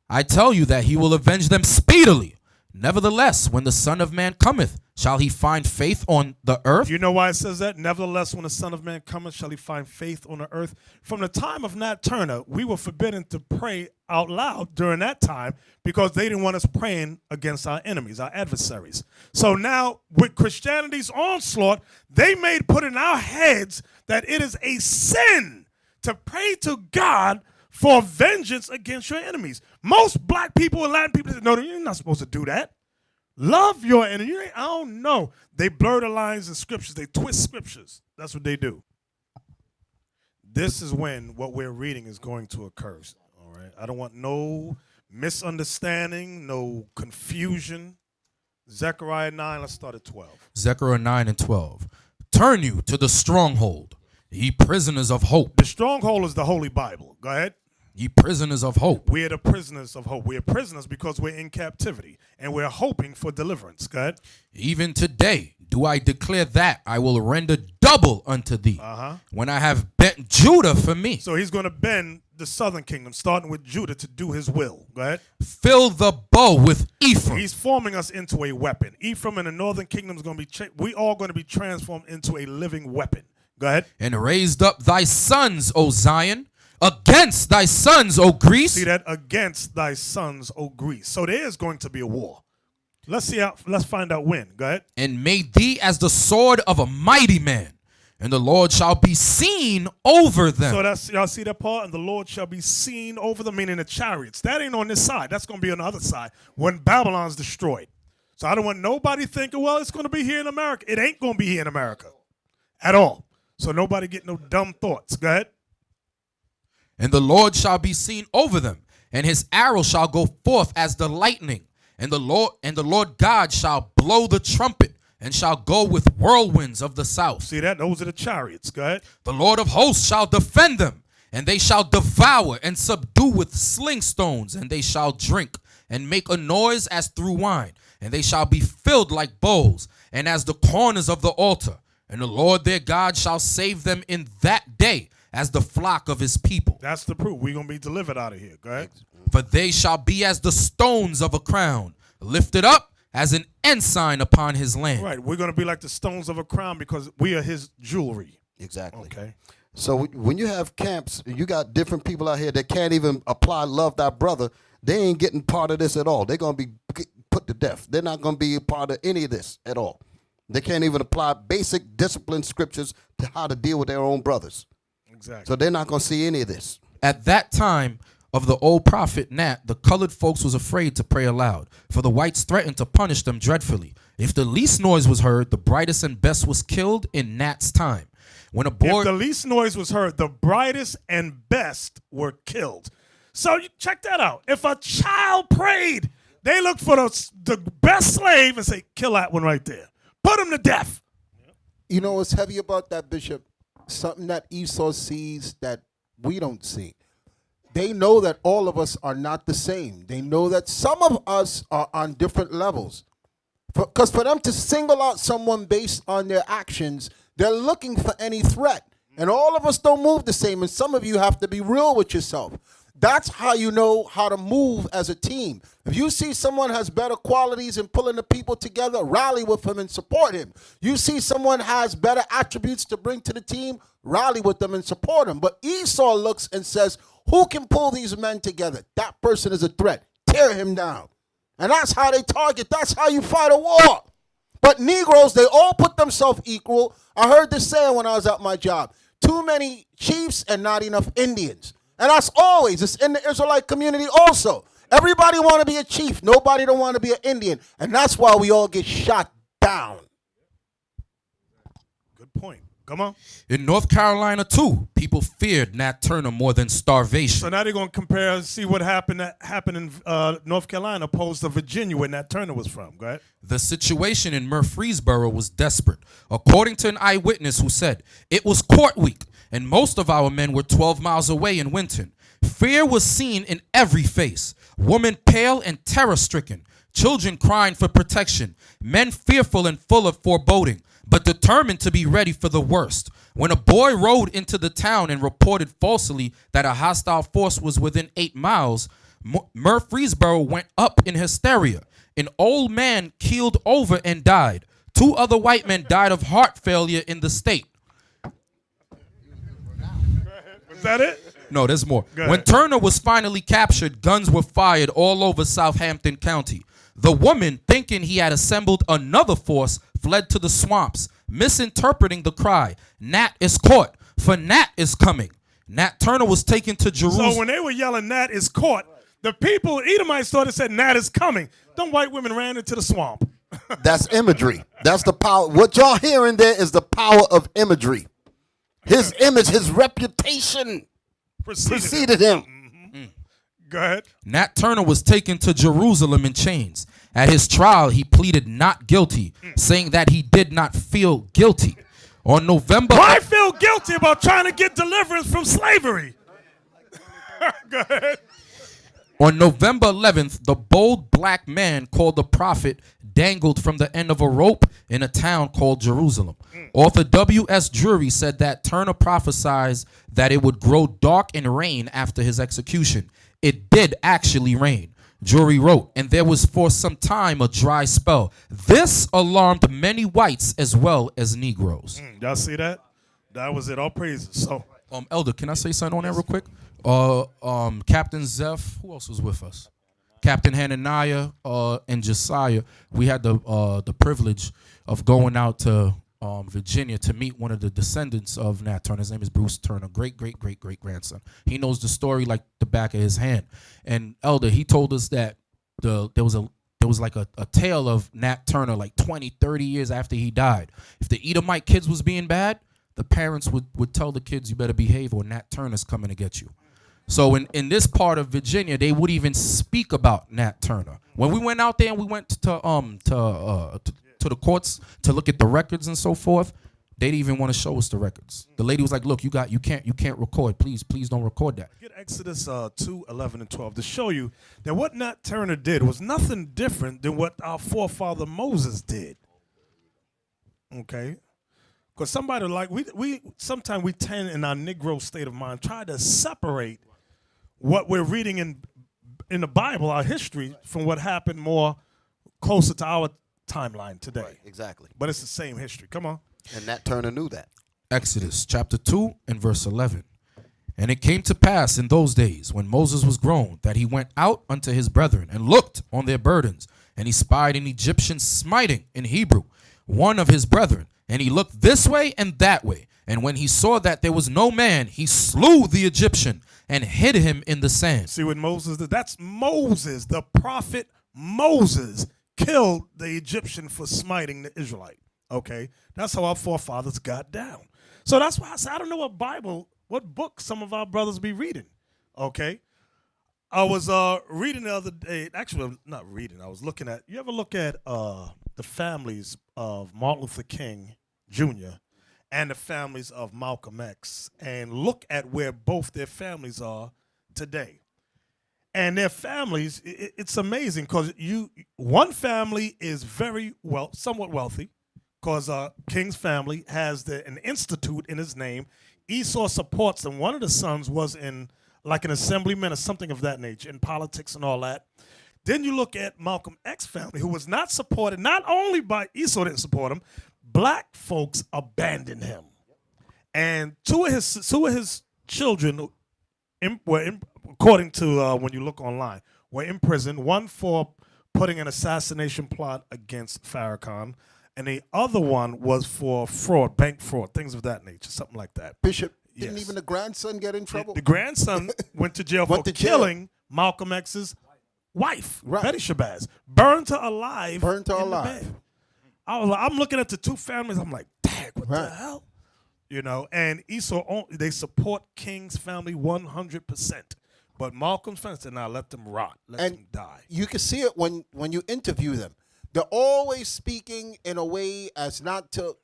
I tell you that he will avenge them speedily. Nevertheless, when the Son of Man cometh, shall he find faith on the earth? You know why it says that? Nevertheless, when the Son of Man cometh, shall he find faith on the earth? From the time of Nat Turner, we were forbidden to pray out loud during that time because they didn't want us praying against our enemies, our adversaries. So now, with Christianity's onslaught, they made put in our heads that it is a sin to pray to God for vengeance against your enemies. Most black people and Latin people say, no, you're not supposed to do that. Love your enemy. I don't know. They blur the lines in scriptures. They twist scriptures. That's what they do. This is when what we're reading is going to occur. All right. I don't want no misunderstanding, no confusion. Zechariah 9, let's start at 12. Zechariah 9 and 12. Turn you to the stronghold, ye prisoners of hope. The stronghold is the Holy Bible. Go ahead. Ye prisoners of hope. We're the prisoners of hope. We're prisoners because we're in captivity and we're hoping for deliverance. Go ahead. Even today do I declare that I will render double unto thee when I have bent Judah for me. So he's going to bend the southern kingdom, starting with Judah, to do his will. Go ahead. Fill the bow with Ephraim. He's forming us into a weapon. Ephraim and the northern kingdom is going to be, we all going to be transformed into a living weapon. Go ahead. And raised up thy sons, O Zion, against thy sons, O Greece. See that? Against thy sons, O Greece. So there is going to be a war. Let's find out when. Go ahead. And made thee as the sword of a mighty man, and the Lord shall be seen over them. So that's, y'all see that part? And the Lord shall be seen over them, meaning the chariots. That ain't on this side. That's going to be on the other side when Babylon's destroyed. So I don't want nobody thinking, well, it's going to be here in America. It ain't going to be here in America at all. So nobody get no dumb thoughts. Go ahead. And the Lord shall be seen over them, and his arrow shall go forth as the lightning, and the Lord God shall blow the trumpet, and shall go with whirlwinds of the south. See that? Those are the chariots. Go ahead. The Lord of hosts shall defend them, and they shall devour and subdue with sling stones, and they shall drink and make a noise as through wine, and they shall be filled like bowls, and as the corners of the altar. And the Lord their God shall save them in that day as the flock of his people. That's the proof. We're going to be delivered out of here. Go ahead. For they shall be as the stones of a crown, lifted up as an ensign upon his land. Right. We're going to be like the stones of a crown because we are his jewelry. Exactly. Okay. So when you have camps, you got different people out here that can't even apply love thy brother. They ain't getting part of this at all. They're going to be put to death. They're not going to be a part of any of this at all. They can't even apply basic discipline scriptures to how to deal with their own brothers. Exactly. So they're not going to see any of this. At that time of the old prophet Nat, the colored folks was afraid to pray aloud, for the whites threatened to punish them dreadfully. If the least noise was heard, the brightest and best was killed in Nat's time. When a boy, if the least noise was heard, the brightest and best were killed. So you check that out. If a child prayed, they look for the best slave and say, kill that one right there. Put him to death. You know what's heavy about that, Bishop? Something that Esau sees that we don't see. They know that all of us are not the same. They know that some of us are on different levels. Because for them to single out someone based on their actions, they're looking for any threat. And all of us don't move the same. And some of you have to be real with yourself. That's how you know how to move as a team. If you see someone has better qualities in pulling the people together, rally with him and support him. You see someone has better attributes to bring to the team, rally with them and support him. But Esau looks and says, who can pull these men together? That person is a threat. Tear him down. And that's how they target. That's how you fight a war. But Negroes, they all put themselves equal. I heard this saying when I was at my job. Too many chiefs and not enough Indians. And that's always, it's in the Israelite community also. Everybody want to be a chief. Nobody don't want to be an Indian. And that's why we all get shot down. Good point. Come on. In North Carolina, too, people feared Nat Turner more than starvation. So now they're going to compare and see what happened in North Carolina opposed to Virginia where Nat Turner was from. Go ahead. The situation in Murfreesboro was desperate. According to an eyewitness who said, it was court week, and most of our men were 12 miles away in Winton. Fear was seen in every face. Women pale and terror-stricken. Children crying for protection. Men fearful and full of foreboding, but determined to be ready for the worst. When a boy rode into the town and reported falsely that a hostile force was within 8 miles, Murfreesboro went up in hysteria. An old man keeled over and died. 2 other white men died of heart failure in the state. Was that it? No, there's more. When Turner was finally captured, guns were fired all over Southampton County. The woman, thinking he had assembled another force, fled to the swamps, misinterpreting the cry, Nat is caught, for Nat is coming. Nat Turner was taken to Jerusalem. So when they were yelling Nat is caught, the people, Edomites thought it said Nat is coming. Them white women ran into the swamp. That's imagery. That's the power. What y'all hearing there is the power of imagery. His image, his reputation preceded him. Mm-hmm. Go ahead. Nat Turner was taken to Jerusalem in chains. At his trial, he pleaded not guilty, saying that he did not feel guilty. On November... Why feel guilty about trying to get deliverance from slavery? Go ahead. On November 11th, the bold black man called the prophet dangled from the end of a rope in a town called Jerusalem. Author W.S. Drury said that Turner prophesied that it would grow dark and rain after his execution. It did actually rain. Drury wrote, and there was for some time a dry spell. This alarmed many whites as well as Negroes. Y'all see that? That was it. All praises. So, Elder, can I say something on that real quick? Captain Zeph, who else was with us? Captain Hananiah and Josiah. We had the privilege of going out to Virginia to meet one of the descendants of Nat Turner. His name is Bruce Turner, great grandson. He knows the story like the back of his hand. And Elder, he told us that there was like a tale of Nat Turner like 20, 30 years after he died. If the Edomite kids was being bad, the parents would tell the kids, you better behave or Nat Turner's coming to get you. So in this part of Virginia, they would even speak about Nat Turner. When we went out there and we went to the courts to look at the records and so forth, they didn't even want to show us the records. The lady was like, "Look, you can't record. Please don't record that." Get Exodus 2:11 and 12 to show you that what Nat Turner did was nothing different than what our forefather Moses did. Okay, because somebody like we sometimes we tend in our Negro state of mind try to separate what we're reading in the Bible, our history, from what happened more closer to our timeline today. Right, exactly. But it's the same history. Come on. And Nat Turner knew that. Exodus chapter 2 and verse 11. And it came to pass in those days when Moses was grown that he went out unto his brethren and looked on their burdens. And he spied an Egyptian smiting in Hebrew, one of his brethren. And he looked this way and that way. And when he saw that there was no man, he slew the Egyptian and hid him in the sand. See what Moses did? That's Moses, the prophet Moses, killed the Egyptian for smiting the Israelite. Okay? That's how our forefathers got down. So that's why I say I don't know what book some of our brothers be reading. Okay? I was reading the other day. Actually, I'm not reading. I was looking at, you ever look at the families of Martin Luther King Jr. and the families of Malcolm X and look at where both their families are today? And their families, it's amazing because one family is somewhat wealthy because King's family has an institute in his name. Esau supports them. One of the sons was in like an assemblyman or something of that nature in politics and all that. Then you look at Malcolm X's family, who was not supported, not only by Esau didn't support him, black folks abandoned him. And two of his children according to when you look online, were in prison. One for putting an assassination plot against Farrakhan, and the other one was for fraud, bank fraud, things of that nature, something like that. Bishop, didn't Yes. even the grandson get in trouble? The grandson went to jail for killing Malcolm X's wife, Betty Shabazz, burned her alive. Burned her in the alive. bed. I'm looking at the two families. I'm like, dang, what the hell? You know, and Esau, they support King's family 100%. But Malcolm's family said, nah, let them rot. Let them die. You can see it when you interview them. They're always speaking in a way as not to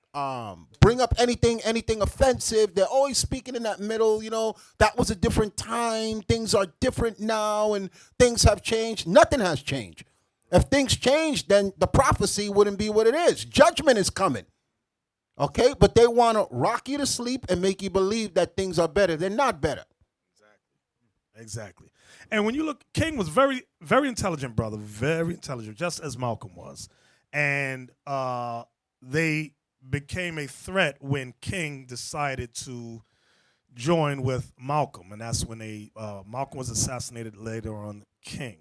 bring up anything offensive. They're always speaking in that middle, you know, that was a different time. Things are different now and things have changed. Nothing has changed. If things change, then the prophecy wouldn't be what it is. Judgment is coming. Okay? But they want to rock you to sleep and make you believe that things are better. They're not better. Exactly. And when you look, King was very, very intelligent, brother. Very intelligent, just as Malcolm was. And they became a threat when King decided to join with Malcolm. And that's when Malcolm was assassinated later on King.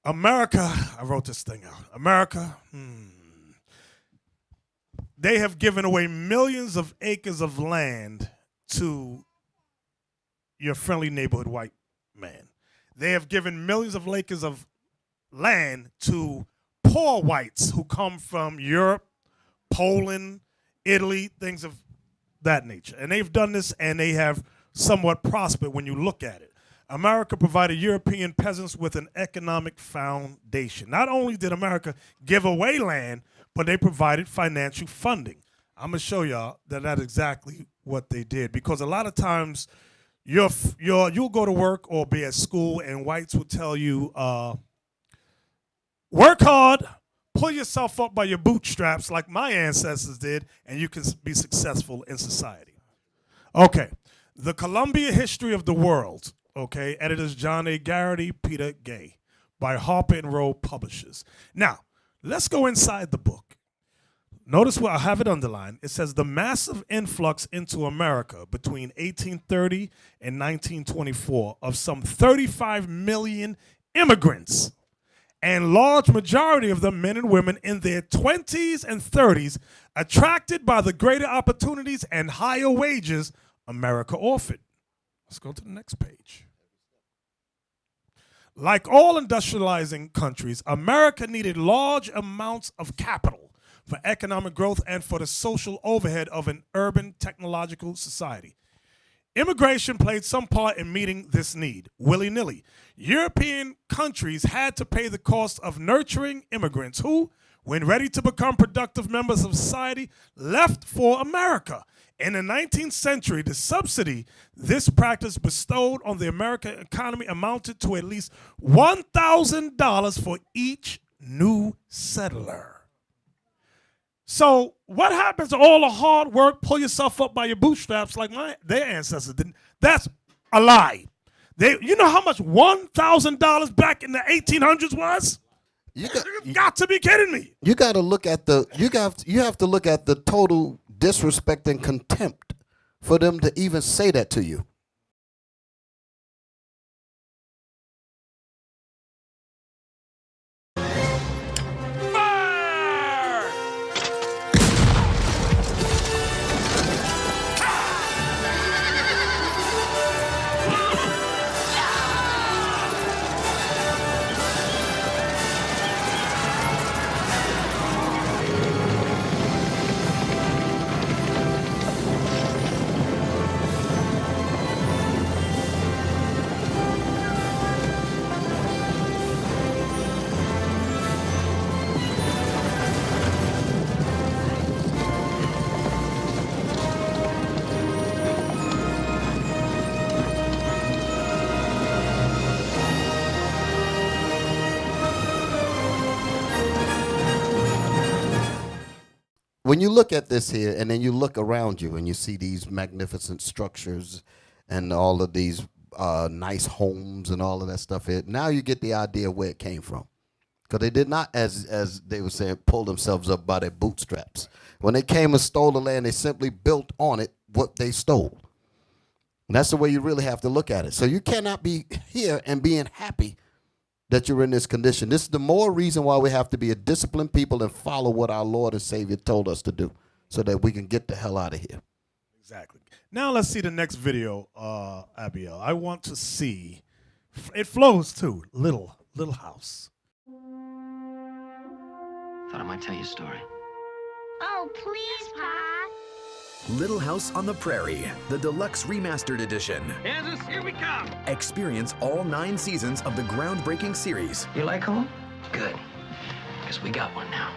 America, I wrote this thing out. America, they have given away millions of acres of land to your friendly neighborhood white man. They have given millions of acres of land to poor whites who come from Europe, Poland, Italy, things of that nature. And they've done this and they have somewhat prospered when you look at it. America provided European peasants with an economic foundation. Not only did America give away land, but they provided financial funding. I'm going to show y'all that that's exactly what they did, because a lot of times you'll go to work or be at school and whites will tell you, work hard, pull yourself up by your bootstraps like my ancestors did, and you can be successful in society. Okay, The Columbia History of the World, okay, editors John A. Garrity, Peter Gay, by Harper and Row Publishers. Now, let's go inside the book. Notice where I have it underlined. It says the massive influx into America between 1830 and 1924 of some 35 million immigrants, and large majority of them men and women in their 20s and 30s, attracted by the greater opportunities and higher wages America offered. Let's go to the next page. Like all industrializing countries, America needed large amounts of capital for economic growth and for the social overhead of an urban technological society. Immigration played some part in meeting this need, willy-nilly. European countries had to pay the cost of nurturing immigrants who, when ready to become productive members of society, left for America. In the 19th century, the subsidy this practice bestowed on the American economy amounted to at least $1,000 for each new settler. So what happens to all the hard work, pull yourself up by your bootstraps like their ancestors didn't? That's a lie. You know how much $1,000 back in the 1800s was? You got to be kidding me. You got to look at you have to look at the total disrespect and contempt for them to even say that to you. When you look at this here, and then you look around you and you see these magnificent structures and all of these nice homes and all of that stuff here. Now you get the idea where it came from. Because they did not, as they were saying, pull themselves up by their bootstraps. When they came and stole the land, they simply built on it what they stole. And that's the way you really have to look at it. So you cannot be here and being happy that you're in this condition. This is the more reason why we have to be a disciplined people and follow what our Lord and Savior told us to do so that we can get the hell out of here. Exactly. Now let's see the next video, Abiel. I want to see, it flows too, Little House. Thought I might tell you a story. Oh, please, Pa. Little House on the Prairie, the deluxe remastered edition. Kansas, here we come. Experience all 9 seasons of the groundbreaking series. You like home? Good. Because we got one now.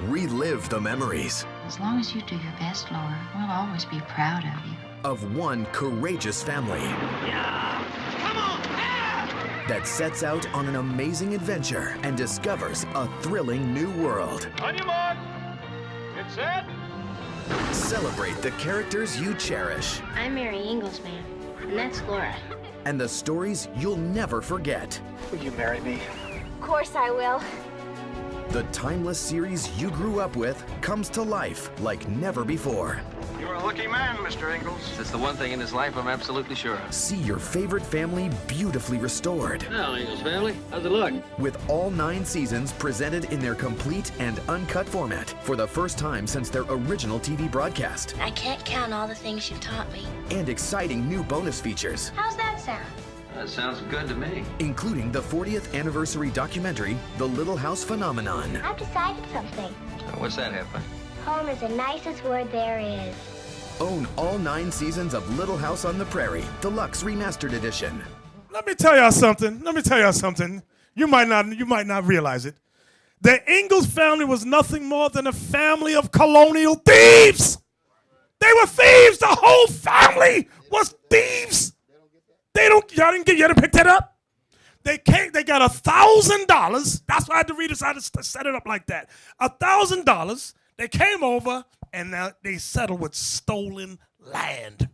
Relive the memories As long as you do your best, Laura, we'll always be proud of you. of one courageous family Yeah. Come on. that sets out on an amazing adventure and discovers a thrilling new world. On your mark. Get set. Celebrate the characters you cherish I'm Mary Inglesman, and that's Laura. and the stories you'll never forget. Will you marry me? Of course I will. The timeless series you grew up with comes to life like never before. You're a lucky man, Mr. Ingalls. That's the one thing in his life I'm absolutely sure of. See your favorite family beautifully restored. Well, Ingalls family, how's it look? With all 9 seasons presented in their complete and uncut format for the first time since their original TV broadcast. I can't count all the things you taught me. And exciting new bonus features, How's that sound? That sounds good to me. including the 40th anniversary documentary, The Little House Phenomenon. I've decided something. What's that, Heffa? Home is the nicest word there is. Own all 9 seasons of Little House on the Prairie, Deluxe Remastered Edition. Let me tell y'all something. You might not realize it. The Ingalls family was nothing more than a family of colonial thieves. They were thieves. The whole family was thieves. Y'all didn't pick that up? They got $1,000. That's why I had to read this. I had to set it up like that. $1,000. They came over and now they settled with stolen land.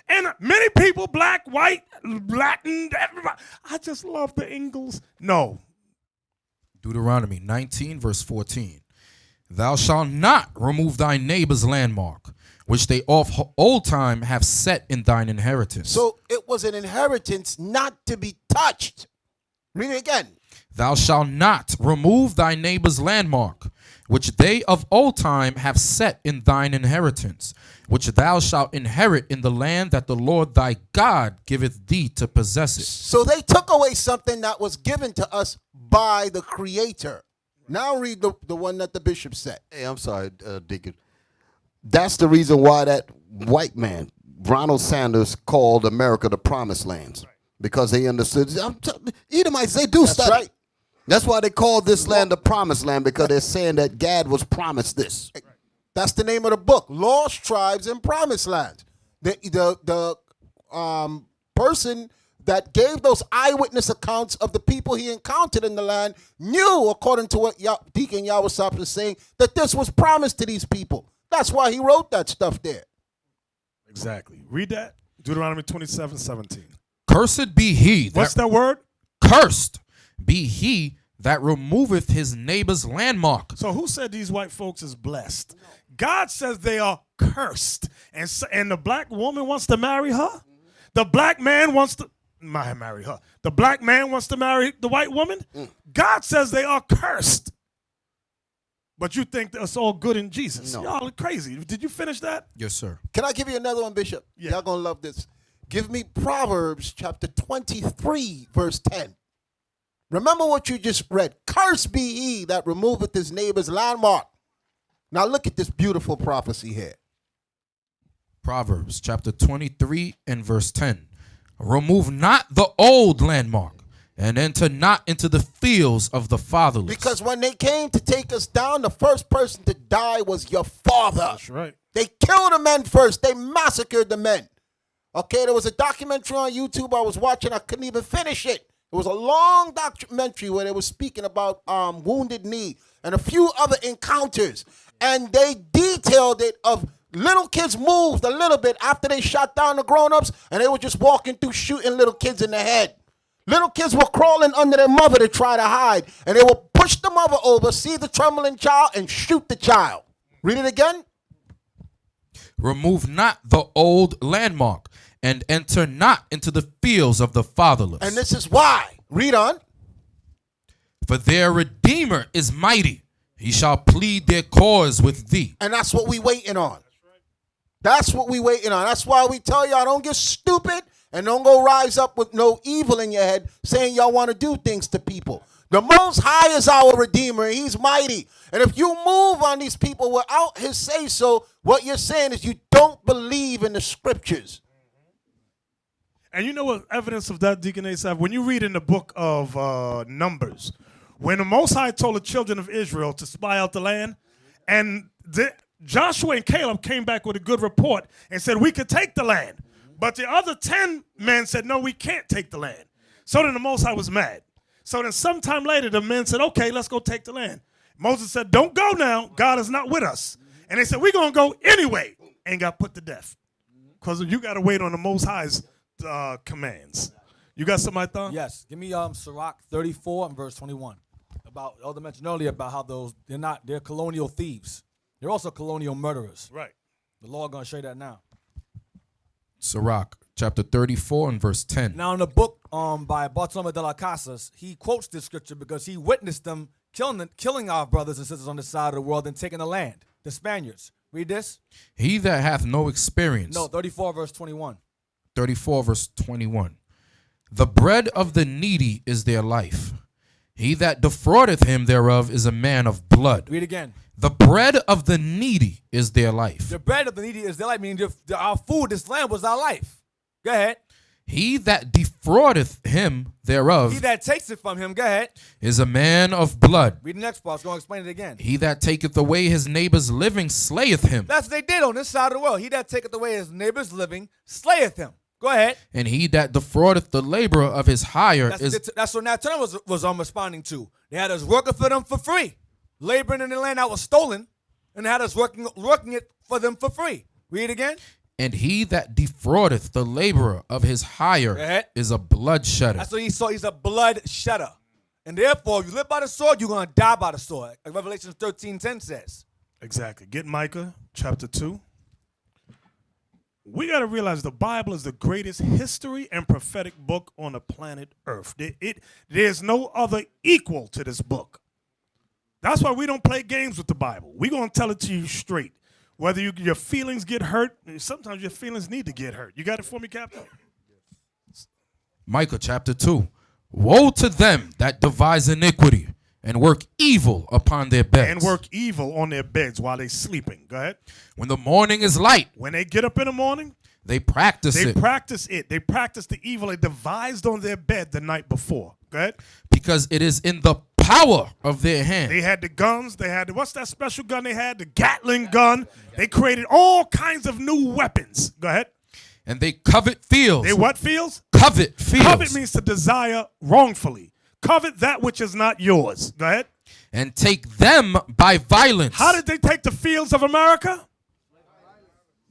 And many people, black, white, Latin, everybody. I just love the Ingalls. No. Deuteronomy 19, verse 14. Thou shalt not remove thy neighbor's landmark, which they of old time have set in thine inheritance. So it was an inheritance not to be touched. Read it again. Thou shalt not remove thy neighbor's landmark, which they of old time have set in thine inheritance, which thou shalt inherit in the land that the Lord thy God giveth thee to possess it. So they took away something that was given to us by the Creator. Now read the one that the bishop said. Hey, I'm sorry, Deacon. That's the reason why that white man, Ronald Sanders, called America the Promised Lands. Because they understood. Edomites, they do study. Right. That's why they call this land the Promised Land, because they're saying that Gad was promised this. That's the name of the book, Lost Tribes and Promised Lands. The person that gave those eyewitness accounts of the people he encountered in the land knew, according to what Deacon Yawasop is saying, that this was promised to these people. That's why he wrote that stuff there. Exactly. Read that. Deuteronomy 27:17. Cursed be he. What's that word? Cursed be he that removeth his neighbor's landmark. So who said these white folks is blessed? God says they are cursed. And the black woman wants to marry her? The black man wants to marry her. The black man wants to marry the white woman? God says they are cursed. But you think that's all good in Jesus. No. Y'all are crazy. Did you finish that? Yes, sir. Can I give you another one, Bishop? Yeah. Y'all gonna love this. Give me Proverbs chapter 23, verse 10. Remember what you just read. Cursed be he that removeth his neighbor's landmark. Now look at this beautiful prophecy here. Proverbs chapter 23 and verse 10. Remove not the old landmark, and enter not into the fields of the fatherless. Because when they came to take us down, the first person to die was your father. That's right. They killed the men first. They massacred the men. Okay, there was a documentary on YouTube I was watching. I couldn't even finish it. It was a long documentary where they were speaking about Wounded Knee and a few other encounters. And they detailed it of Little kids moved a little bit after they shot down the grown-ups, and they were just walking through shooting little kids in the head. Little kids were crawling under their mother to try to hide, and they would push the mother over, see the trembling child, and shoot the child. Read it again. Remove not the old landmark, and enter not into the fields of the fatherless. And this is why. Read on. For their Redeemer is mighty. He shall plead their cause with thee. And that's what we waiting on. That's what we waiting on. That's why we tell y'all don't get stupid and don't go rise up with no evil in your head saying y'all want to do things to people. The Most High is our Redeemer. He's mighty. And if you move on these people without his say-so, what you're saying is you don't believe in the scriptures. And you know what evidence of that, Deacon Asaph? When you read in the book of Numbers, when the Most High told the children of Israel to spy out the land, and Joshua and Caleb came back with a good report and said, we could take the land. But the other 10 men said, no, we can't take the land. So then the Most High was mad. So then sometime later, the men said, okay, let's go take the land. Moses said, don't go now. God is not with us. And they said, we're going to go anyway, and got put to death. Because you got to wait on the Most High's commands. You got something, Thon? Yes. Give me Sirach 34 and verse 21. About Elder mentioned earlier about how they're colonial thieves. They're also colonial murderers. Right. The Lord going to show you that now. Sirach chapter 34 and verse 10. Now in the book by Bartolome de las Casas, he quotes this scripture because he witnessed them killing our brothers and sisters on this side of the world and taking the land, the Spaniards. Read this. He that hath no experience. No, 34 verse 21. 34 verse 21. The bread of the needy is their life. He that defraudeth him thereof is a man of blood. Read again. The bread of the needy is their life. The bread of the needy is their life, meaning our food, this land was our life. Go ahead. He that defraudeth him thereof. He that takes it from him, go ahead. Is a man of blood. Read the next part. It's going to explain it again. He that taketh away his neighbor's living slayeth him. That's what they did on this side of the world. He that taketh away his neighbor's living slayeth him. Go ahead. And he that defraudeth the laborer of his hire that's what Nat Turner was responding to. They had us working for them for free, laboring in the land that was stolen, and they had us working it for them for free. Read again. And he that defraudeth the laborer of his hire is a blood shedder. That's what he saw. He's a blood shedder. And therefore, if you live by the sword, you're going to die by the sword. Like Revelation 13:10 says. Exactly. Get Micah chapter 2. We got to realize the Bible is the greatest history and prophetic book on the planet Earth. There's no other equal to this book. That's why we don't play games with the Bible. We're going to tell it to you straight. Whether your feelings get hurt, sometimes your feelings need to get hurt. You got it for me, Captain? Micah chapter 2. Woe to them that devise iniquity and work evil upon their beds. And work evil on their beds while they're sleeping. Go ahead. When the morning is light. When they get up in the morning. They practice it. They practice it. They practice the evil they devised on their bed the night before. Go ahead. Because it is in the power of their hand. They had the guns. They had what's that special gun they had? The Gatling gun. They created all kinds of new weapons. Go ahead. And they covet fields. They what fields? Covet fields. Covet means to desire wrongfully. Covet that which is not yours. Go ahead. And take them by violence. How did they take the fields of America?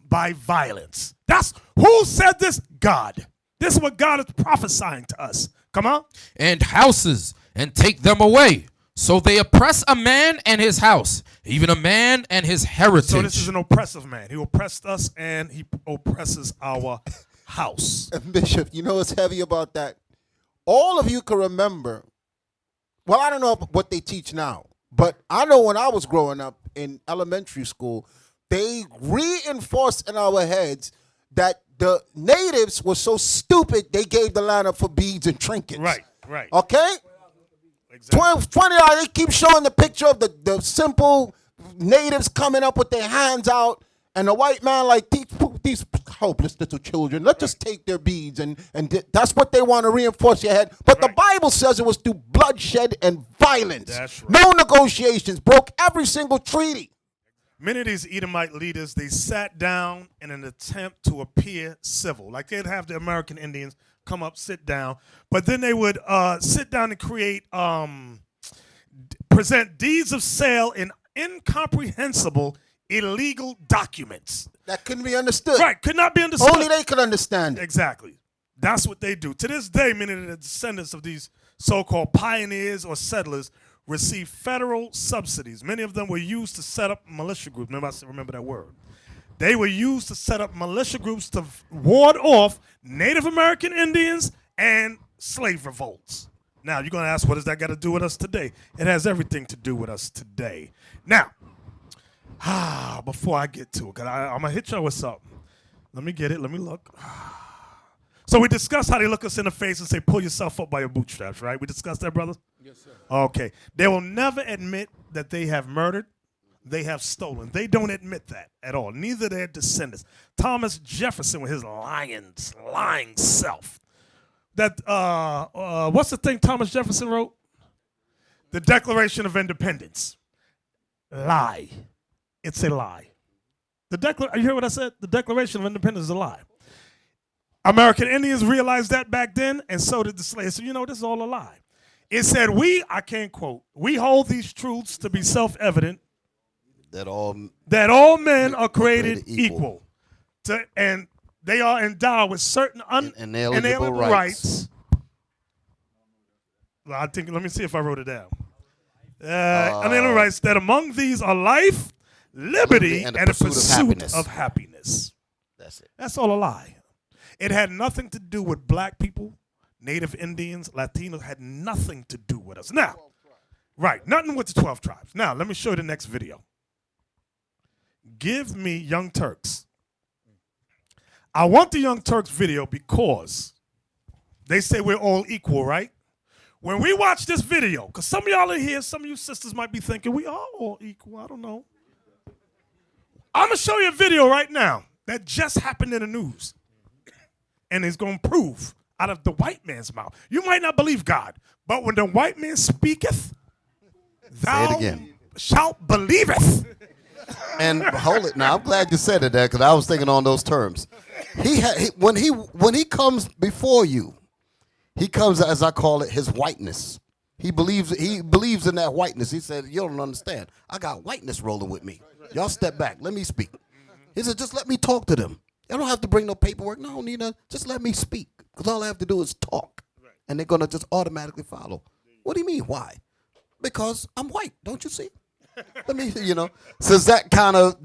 By violence. That's who said this? God. This is what God is prophesying to us. Come on. And houses, and take them away. So they oppress a man and his house, even a man and his heritage. So this is an oppressive man. He oppressed us and he oppresses our house. Bishop, you know what's heavy about that? All of you can remember, well, I don't know what they teach now, but I know when I was growing up in elementary school, they reinforced in our heads that the natives were so stupid they gave the land up for beads and trinkets. Right, right. Okay? Exactly. 20 they keep showing the picture of the simple natives coming up with their hands out, and the white man like, these helpless little children, let's just take their beads, and that's what they want to reinforce your head. But the Bible says it was through bloodshed and violence. That's right. No negotiations, broke every single treaty. Many of these Edomite leaders, they sat down in an attempt to appear civil. Like they'd have the American Indians come up, sit down, but then they would sit down and create, present deeds of sale in incomprehensible illegal documents. That couldn't be understood. Right, could not be understood. Only they could understand it. Exactly. That's what they do. To this day, many of the descendants of these so-called pioneers or settlers receive federal subsidies. Many of them were used to set up militia groups. Remember that word. They were used to set up militia groups to ward off Native American Indians and slave revolts. Now, you're going to ask, what does that got to do with us today? It has everything to do with us today. Now, before I get to it, because I'm going to hit y'all with something. Let me get it. Let me look. So we discussed how they look us in the face and say, pull yourself up by your bootstraps, right? We discussed that, brother? Yes, sir. Okay. They will never admit that they have murdered. They have stolen. They don't admit that at all. Neither their descendants. Thomas Jefferson with his lying self. That what's the thing Thomas Jefferson wrote? The Declaration of Independence. Lie. It's a lie. You hear what I said? The Declaration of Independence is a lie. American Indians realized that back then, and so did the slaves. So this is all a lie. It said, I can't quote, we hold these truths to be self-evident, that all men are created equal. And they are endowed with certain inalienable rights. Well, let me see if I wrote it down. Inalienable rights, that among these are life, liberty, and the pursuit of happiness. That's it. That's all a lie. It had nothing to do with black people, Native Indians, Latinos, had nothing to do with us. Now, right, nothing with the 12 tribes. Now, let me show you the next video. Give me Young Turks. I want the Young Turks video because they say we're all equal, right? When we watch this video, because some of y'all in here, some of you sisters might be thinking, we are all equal. I don't know. I'm going to show you a video right now that just happened in the news. And it's going to prove out of the white man's mouth. You might not believe God, but when the white man speaketh, thou shalt believeth. And hold it now. I'm glad you said it there because I was thinking on those terms. When he comes before you, he comes, as I call it, his whiteness. He believes in that whiteness. He said, you don't understand. I got whiteness rolling with me. Y'all step back. Let me speak. He said, just let me talk to them. I don't have to bring no paperwork. No, Nina, just let me speak. Because all I have to do is talk. And they're going to just automatically follow. What do you mean, why? Because I'm white, don't you see? Let me, So that kind of,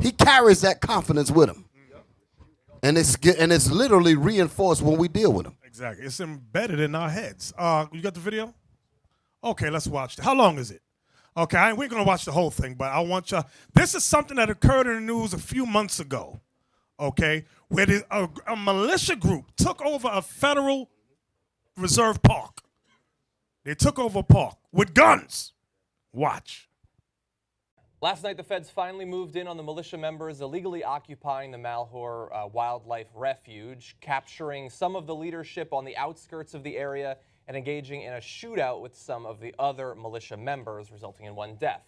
he carries that confidence with him. And it's literally reinforced when we deal with him. Exactly. It's embedded in our heads. You got the video? Okay, let's watch it. How long is it? Okay, we're going to watch the whole thing, but I want y'all. This is something that occurred in the news a few months ago. Okay, where a militia group took over a Federal Reserve park. They took over a park with guns. Watch. Last night, the feds finally moved in on the militia members illegally occupying the Malheur Wildlife Refuge, capturing some of the leadership on the outskirts of the area and engaging in a shootout with some of the other militia members, resulting in one death.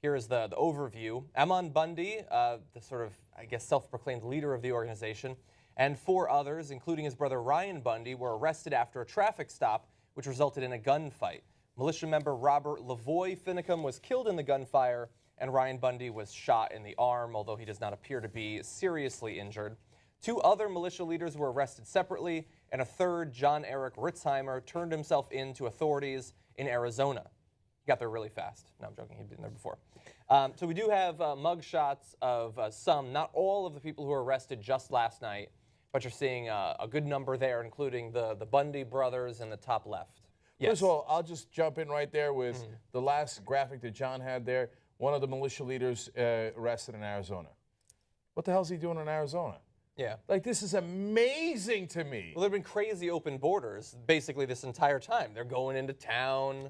Here is the overview. Amon Bundy, the sort of, self-proclaimed leader of the organization, and 4 others, including his brother Ryan Bundy, were arrested after a traffic stop, which resulted in a gunfight. Militia member Robert Lavoy Finicum was killed in the gunfire, and Ryan Bundy was shot in the arm, although he does not appear to be seriously injured. 2 other militia leaders were arrested separately, and a third, John Eric Ritzheimer, turned himself in to authorities in Arizona. He got there really fast. No, I'm joking. He'd been there before. So we do have mugshots of some, not all of the people who were arrested just last night, but you're seeing a good number there, including the Bundy brothers in the top left. Yes. First of all, I'll just jump in right there with the last graphic that John had there. One of the militia leaders arrested in Arizona. What the hell is he doing in Arizona? Yeah. Like, this is amazing to me. Well, there have been crazy open borders basically this entire time. They're going into town.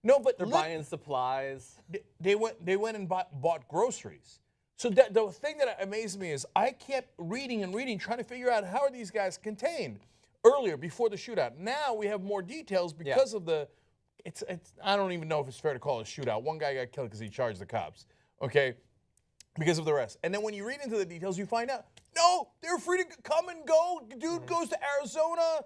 No, but they're buying supplies. They went and bought groceries. So the thing that amazed me is I kept reading and reading, trying to figure out how are these guys contained earlier, before the shootout. Now we have more details because of the, I don't even know if it's fair to call it a shootout. One guy got killed because he charged the cops, okay, because of the rest. And then when you read into the details, you find out, no, they're free to come and go. Dude goes to Arizona.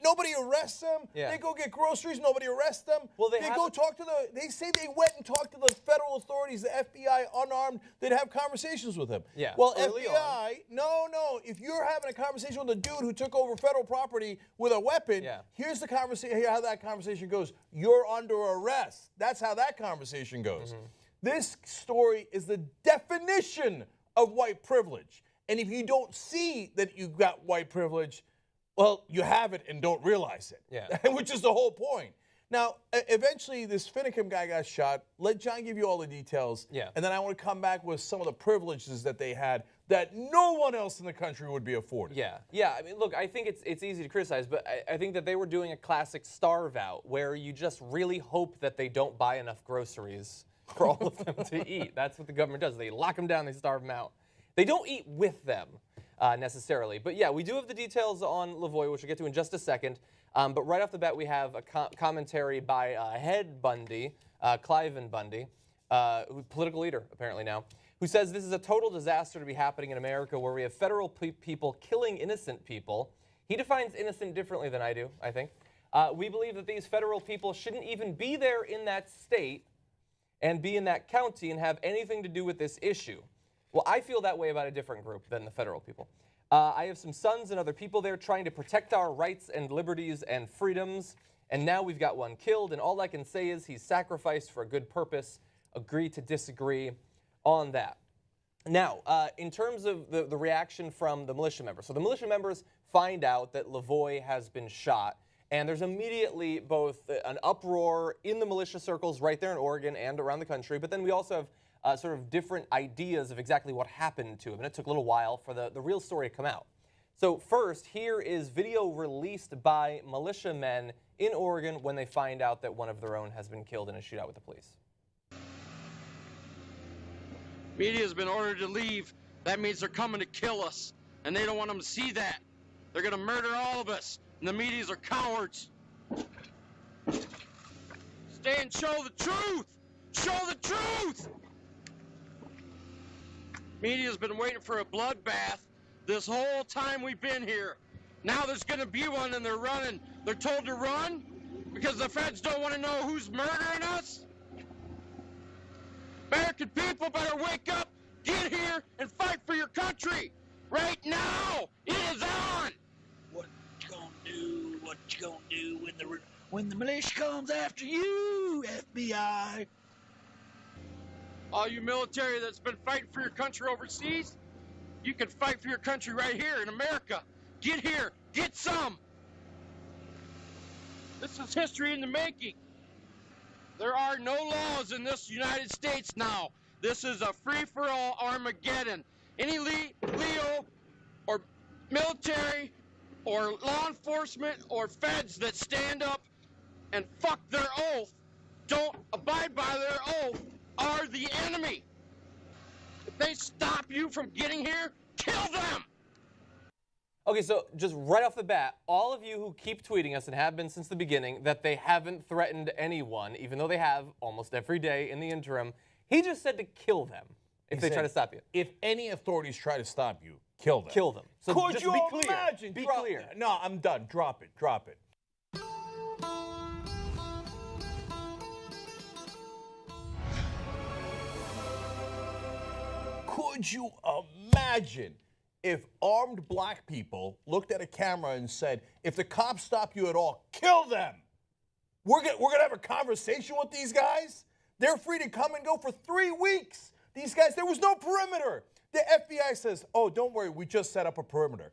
Nobody arrests them. Yeah. They go get groceries. Nobody arrests them. Well, they go talk to they say they went and talked to the federal authorities, the FBI, unarmed. They'd have conversations with them. Yeah. Well, Early FBI, no. If you're having a conversation with a dude who took over federal property with a weapon, here's the conversation. Here how that conversation goes. You're under arrest. That's how that conversation goes. This story is the definition of white privilege. And if you don't see that you got white privilege, well, you have it and don't realize it. Yeah. Which is the whole point. Now, eventually, this Finicum guy got shot. Let John give you all the details. Yeah. And then I want to come back with some of the privileges that they had that no one else in the country would be afforded. Yeah. I mean, look, I think it's easy to criticize, but I think that they were doing a classic starve out where you just really hope that they don't buy enough groceries for all of them to eat. That's what the government does. They lock them down, they starve them out. They don't eat with them necessarily. But yeah, we do have the details on Lavoy, which we'll get to in just a second. But right off the bat, we have a commentary by head Bundy, Cliven Bundy, political leader apparently now, who says this is a total disaster to be happening in America where we have federal people killing innocent people. He defines innocent differently than I do, I think. We believe that these federal people shouldn't even be there in that state and be in that county and have anything to do with this issue. Well, I feel that way about a different group than the federal people. I have some sons and other people there trying to protect our rights and liberties and freedoms, and now we've got one killed, and all I can say is he's sacrificed for a good purpose. Agree to disagree on that. Now, in terms of the reaction from the militia members. So the militia members find out that Lavoy has been shot, and there's immediately both an uproar in the militia circles right there in Oregon and around the country, but then we also have sort of different ideas of exactly what happened to him, and it took a little while for the real story to come out. So first, here is video released by militiamen in Oregon when they find out that one of their own has been killed in a shootout with the police. Media has been ordered to leave. That means they're coming to kill us, and they don't want them to see that. They're going to murder all of us, and the medias are cowards. Stay and show the truth! Show the truth! Media's been waiting for a bloodbath this whole time we've been here. Now there's going to be one, and they're running. They're told to run because the feds don't want to know who's murdering us. American people better wake up, get here, and fight for your country. Right now, it is on. What you gonna do? What you gonna do when the militia comes after you, FBI? All you military that's been fighting for your country overseas, you can fight for your country right here in America. Get here, get some. This is history in the making. There are no laws in this United States now. This is a free-for-all Armageddon. Any Leo or military or law enforcement or feds that stand up and fuck their oath, don't abide by their oath, are the enemy. If they stop you from getting here, kill them! Okay, so just right off the bat, all of you who keep tweeting us and have been since the beginning that they haven't threatened anyone, even though they have almost every day in the interim, he just said to kill them if they try to stop you. If any authorities try to stop you, kill them. Kill them. So Could just you be clear. imagine? Be Drop- clear. No, I'm done. Drop it. Drop it. Could you imagine if armed black people looked at a camera and said, if the cops stop you at all, kill them? We're gonna have a conversation with these guys? They're free to come and go for 3 weeks. These guys, there was no perimeter. The FBI says, oh, don't worry, we just set up a perimeter.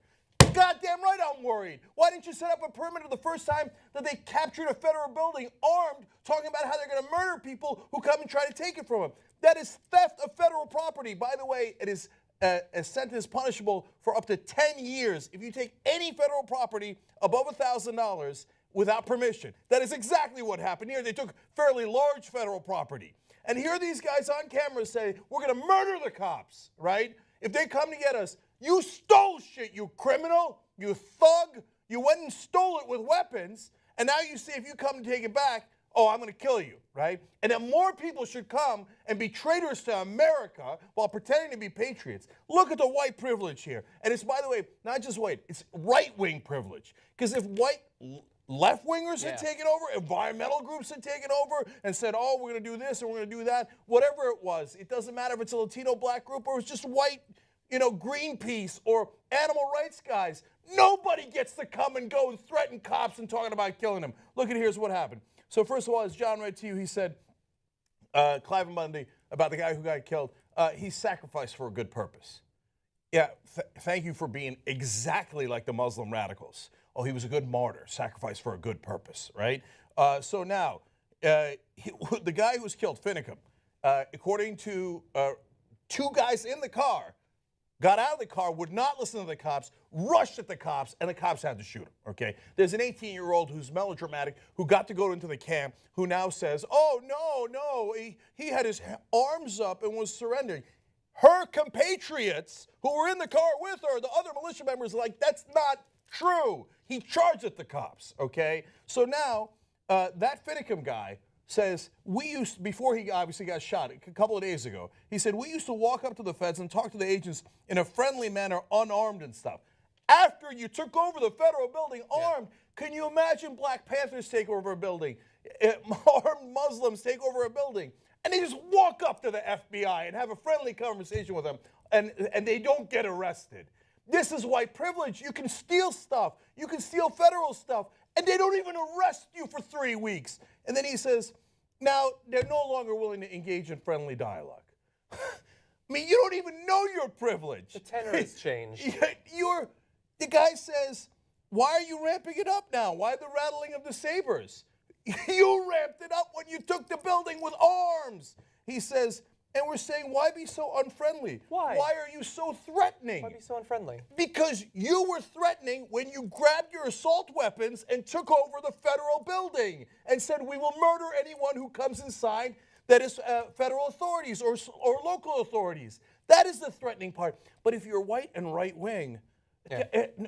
Goddamn right I'm worried. Why didn't you set up a perimeter the first time that they captured a federal building armed, talking about how they're going to murder people who come and try to take it from them? That is theft of federal property. By the way, it is a sentence punishable for up to 10 years if you take any federal property above $1,000 without permission. That is exactly what happened here. They took fairly large federal property. And here these guys on camera say, we're going to murder the cops, right? If they come to get us, you stole shit, you criminal, you thug. You went and stole it with weapons. And now you see if you come to take it back, oh, I'm going to kill you, right? And that more people should come and be traitors to America while pretending to be patriots. Look at the white privilege here. And it's, by the way, not just white, it's right-wing privilege. Because if white left-wingers had taken over, environmental groups had taken over and said, oh, we're going to do this and we're going to do that, whatever it was, it doesn't matter if it's a Latino black group or it's just white, Greenpeace or animal rights guys. Nobody gets to come and go and threaten cops and talking about killing them. Look at here's what happened. So first of all, as John read to you, he said, Clive Bundy, about the guy who got killed, he sacrificed for a good purpose. Yeah, thank you for being exactly like the Muslim radicals. Oh, he was a good martyr, sacrificed for a good purpose, right? So now, the guy who was killed, Finicum, according to two guys in the car, got out of the car, would not listen to the cops, rushed at the cops, and the cops had to shoot him, okay? There's an 18-year-old who's melodramatic, who got to go into the camp, who now says, oh, no, he had his arms up and was surrendering. Her compatriots who were in the car with her, the other militia members, are like, that's not true. He charged at the cops, okay? So now, that Finicum guy says, before he obviously got shot a couple of days ago, he said, we used to walk up to the feds and talk to the agents in a friendly manner, unarmed and stuff. After you took over the federal building armed, can you imagine Black Panthers take over a building, armed Muslims take over a building, and they just walk up to the FBI and have a friendly conversation with them, and they don't get arrested. This is white privilege. You can steal stuff. You can steal federal stuff, and they don't even arrest you for 3 weeks. And then he says, now they're no longer willing to engage in friendly dialogue. I mean, you don't even know your privilege. The tenor has changed. The guy says, why are you ramping it up now? Why the rattling of the sabers? You ramped it up when you took the building with arms. He says, and we're saying, why be so unfriendly? Why? Why are you so threatening? Why be so unfriendly? Because you were threatening when you grabbed your assault weapons and took over the federal building and said, we will murder anyone who comes inside that is federal authorities or local authorities. That is the threatening part. But if you're white and right wing,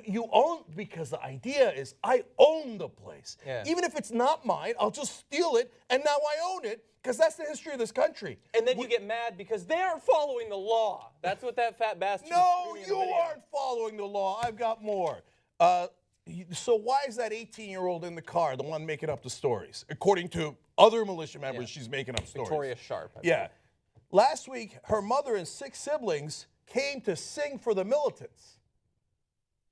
you own, because the idea is I own the place. Even if it's not mine, I'll just steal it, and now I own it, because that's the history of this country. And then you get mad because they aren't following the law. That's what that fat bastard No, you aren't following the law. I've got more. So why is that 18-year-old in the car the one making up the stories? According to other militia members, she's making up stories. Victoria Sharp. Yeah. Last week, her mother and 6 siblings came to sing for the militants.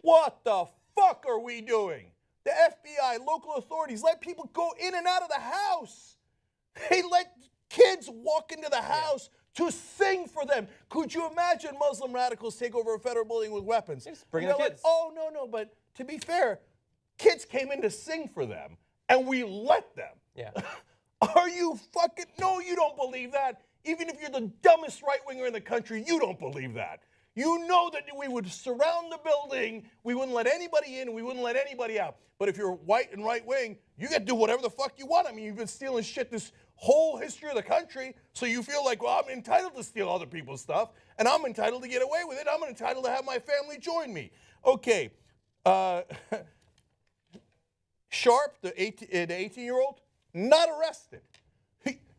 What the fuck are we doing? The FBI, local authorities, let people go in and out of the house. They let kids walk into the house to sing for them. Could you imagine Muslim radicals take over a federal building with weapons? Bring the kids. Like, oh, no, but to be fair, kids came in to sing for them, and we let them. Yeah. Are you fucking... No, you don't believe that. Even if you're the dumbest right-winger in the country, you don't believe that. You know that we would surround the building, we wouldn't let anybody in, we wouldn't let anybody out. But if you're white and right-wing, you get to do whatever the fuck you want. I mean, you've been stealing shit this whole history of the country, so you feel like, well, I'm entitled to steal other people's stuff, and I'm entitled to get away with it. I'm entitled to have my family join me. Okay. Sharp, the 18-year-old, not arrested.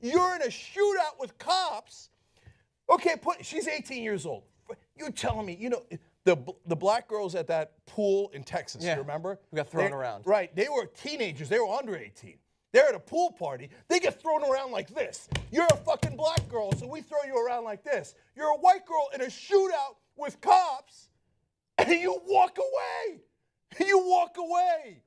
You're in a shootout with cops. Okay, she's 18 years old. You're telling me, the black girls at that pool in Texas, you remember? We got thrown around. Right. They were teenagers. They were under 18. They're at a pool party. They get thrown around like this. You're a fucking black girl, so we throw you around like this. You're a white girl in a shootout with cops, and you walk away. You walk away.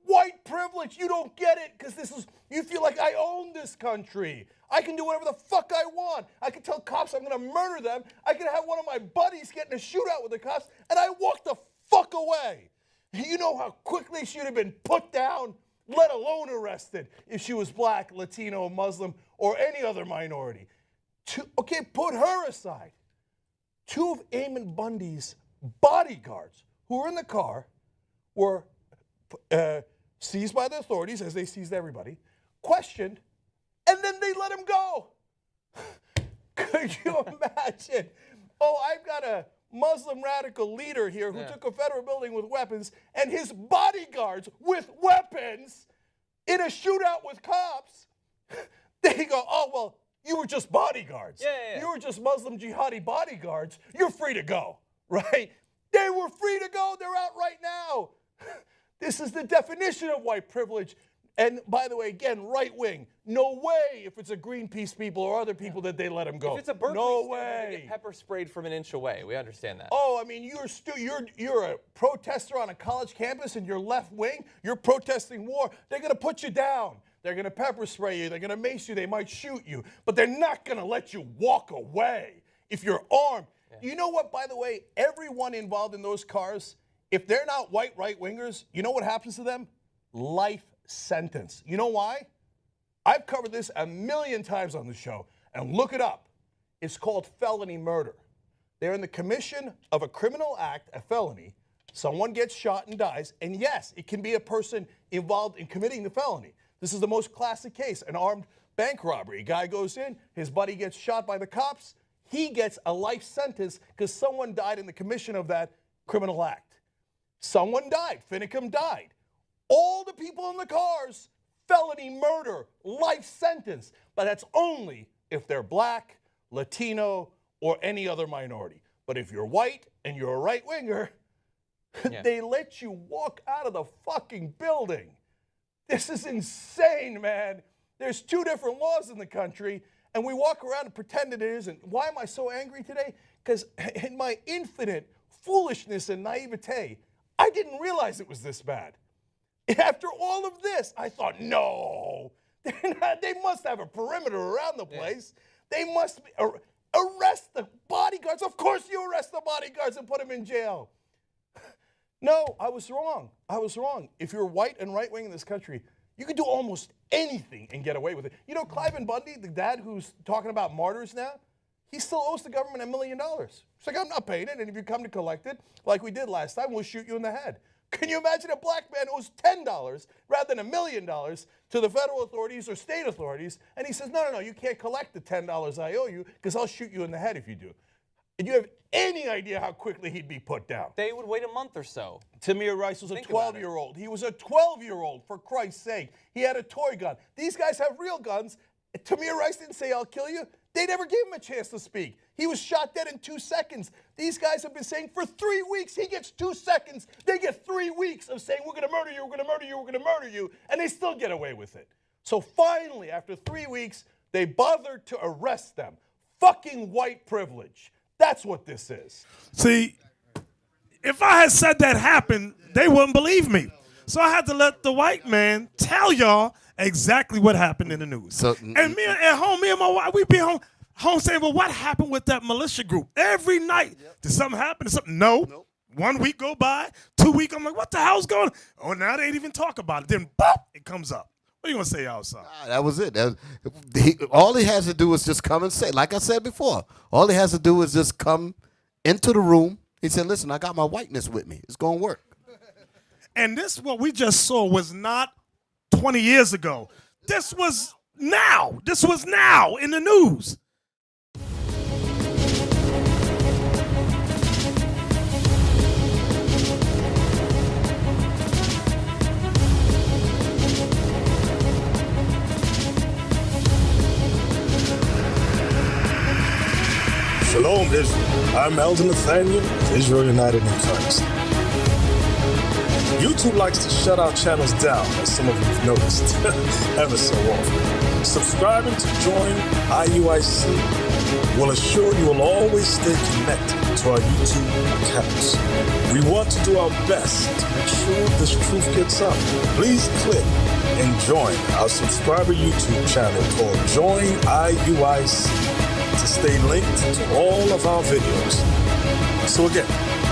White privilege, you don't get it, because you feel like I own this country. I can do whatever the fuck I want. I can tell cops I'm going to murder them. I can have one of my buddies get in a shootout with the cops, and I walk the fuck away. You know how quickly she would have been put down, let alone arrested, if she was black, Latino, Muslim, or any other minority. Okay, put her aside. 2 of Eamon Bundy's bodyguards who were in the car were seized by the authorities, as they seized everybody, questioned, and then they let him go. Could you imagine? Oh, I've got a Muslim radical leader here who took a federal building with weapons, and his bodyguards with weapons in a shootout with cops, they go, oh, well, you were just bodyguards. Yeah. You were just Muslim jihadi bodyguards. You're free to go, right? They were free to go. They're out right now. This is the definition of white privilege. And by the way, again, right wing, no way if it's a Greenpeace people or other people that they let them go. If it's a Berkeley no student, way. they get pepper sprayed from an inch away. We understand that. Oh, I mean, you're a protester on a college campus and you're left wing. You're protesting war. They're going to put you down. They're going to pepper spray you. They're going to mace you. They might shoot you. But they're not going to let you walk away if you're armed. Yeah. You know what, by the way, everyone involved in those cars, if they're not white right-wingers, you know what happens to them? Life sentence. You know why? I've covered this a million times on the show, and look it up. It's called felony murder. They're in the commission of a criminal act, a felony. Someone gets shot and dies, and yes, it can be a person involved in committing the felony. This is the most classic case, an armed bank robbery. A guy goes in, his buddy gets shot by the cops. He gets a life sentence because someone died in the commission of that criminal act. Someone died. Finicum died. All the people in the cars, felony murder, life sentence. But that's only if they're black, Latino, or any other minority. But if you're white and you're a right-winger, they let you walk out of the fucking building. This is insane, man. There's 2 different laws in the country, and we walk around and pretend it isn't. Why am I so angry today? Because in my infinite foolishness and naivete, I didn't realize it was this bad. After all of this, I thought, no, they must have a perimeter around the place. They must arrest the bodyguards. Of course you arrest the bodyguards and put them in jail. No, I was wrong. I was wrong. If you're white and right-wing in this country, you can do almost anything and get away with it. You know, Cliven Bundy, the dad who's talking about martyrs now, he still owes the government $1 million. It's like, I'm not paying it, and if you come to collect it, like we did last time, we'll shoot you in the head. Can you imagine a black man owes $10 rather than $1 million to the federal authorities or state authorities, and he says, no, you can't collect the $10 I owe you because I'll shoot you in the head if you do. And you have any idea how quickly he'd be put down? They would wait a month or so. Tamir Rice was a 12-year-old. He was a 12-year-old, for Christ's sake. He had a toy gun. These guys have real guns. Tamir Rice didn't say, I'll kill you. They never gave him a chance to speak. He was shot dead in 2 seconds. These guys have been saying for 3 weeks, he gets 2 seconds. They get 3 weeks of saying, we're going to murder you, we're going to murder you, we're going to murder you, and they still get away with it. So finally, after 3 weeks, they bothered to arrest them. Fucking white privilege. That's what this is. See, if I had said that happened, they wouldn't believe me. So I had to let the white man tell y'all exactly what happened in the news. And me at home, me and my wife, we'd be home saying, well, what happened with that militia group? Every night, did something happen? Did something? No. 1 week go by, 2 weeks, I'm like, what the hell's going on? Oh, now they ain't even talk about it. Then, boop, it comes up. What are you going to say, outside? That was it. All he has to do is just come and say, like I said before, all he has to do is just come into the room. He said, listen, I got my whiteness with me. It's going to work. And this, what we just saw, was not 20 years ago. This was now. This was now in the news. Shalom, Israel. I'm Elder Nathanyel, Israel United in Christ. YouTube likes to shut our channels down, as some of you have noticed, ever so often. Subscribing to join IUIC will assure you will always stay connected to our YouTube accounts. We want to do our best to make sure this truth gets out. Please click and join our subscriber YouTube channel called Join IUIC to stay linked to all of our videos. So again,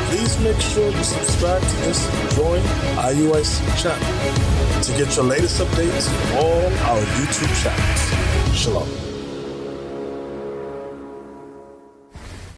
please make sure you subscribe to this Join IUIC channel to get your latest updates from all our YouTube channels. Shalom.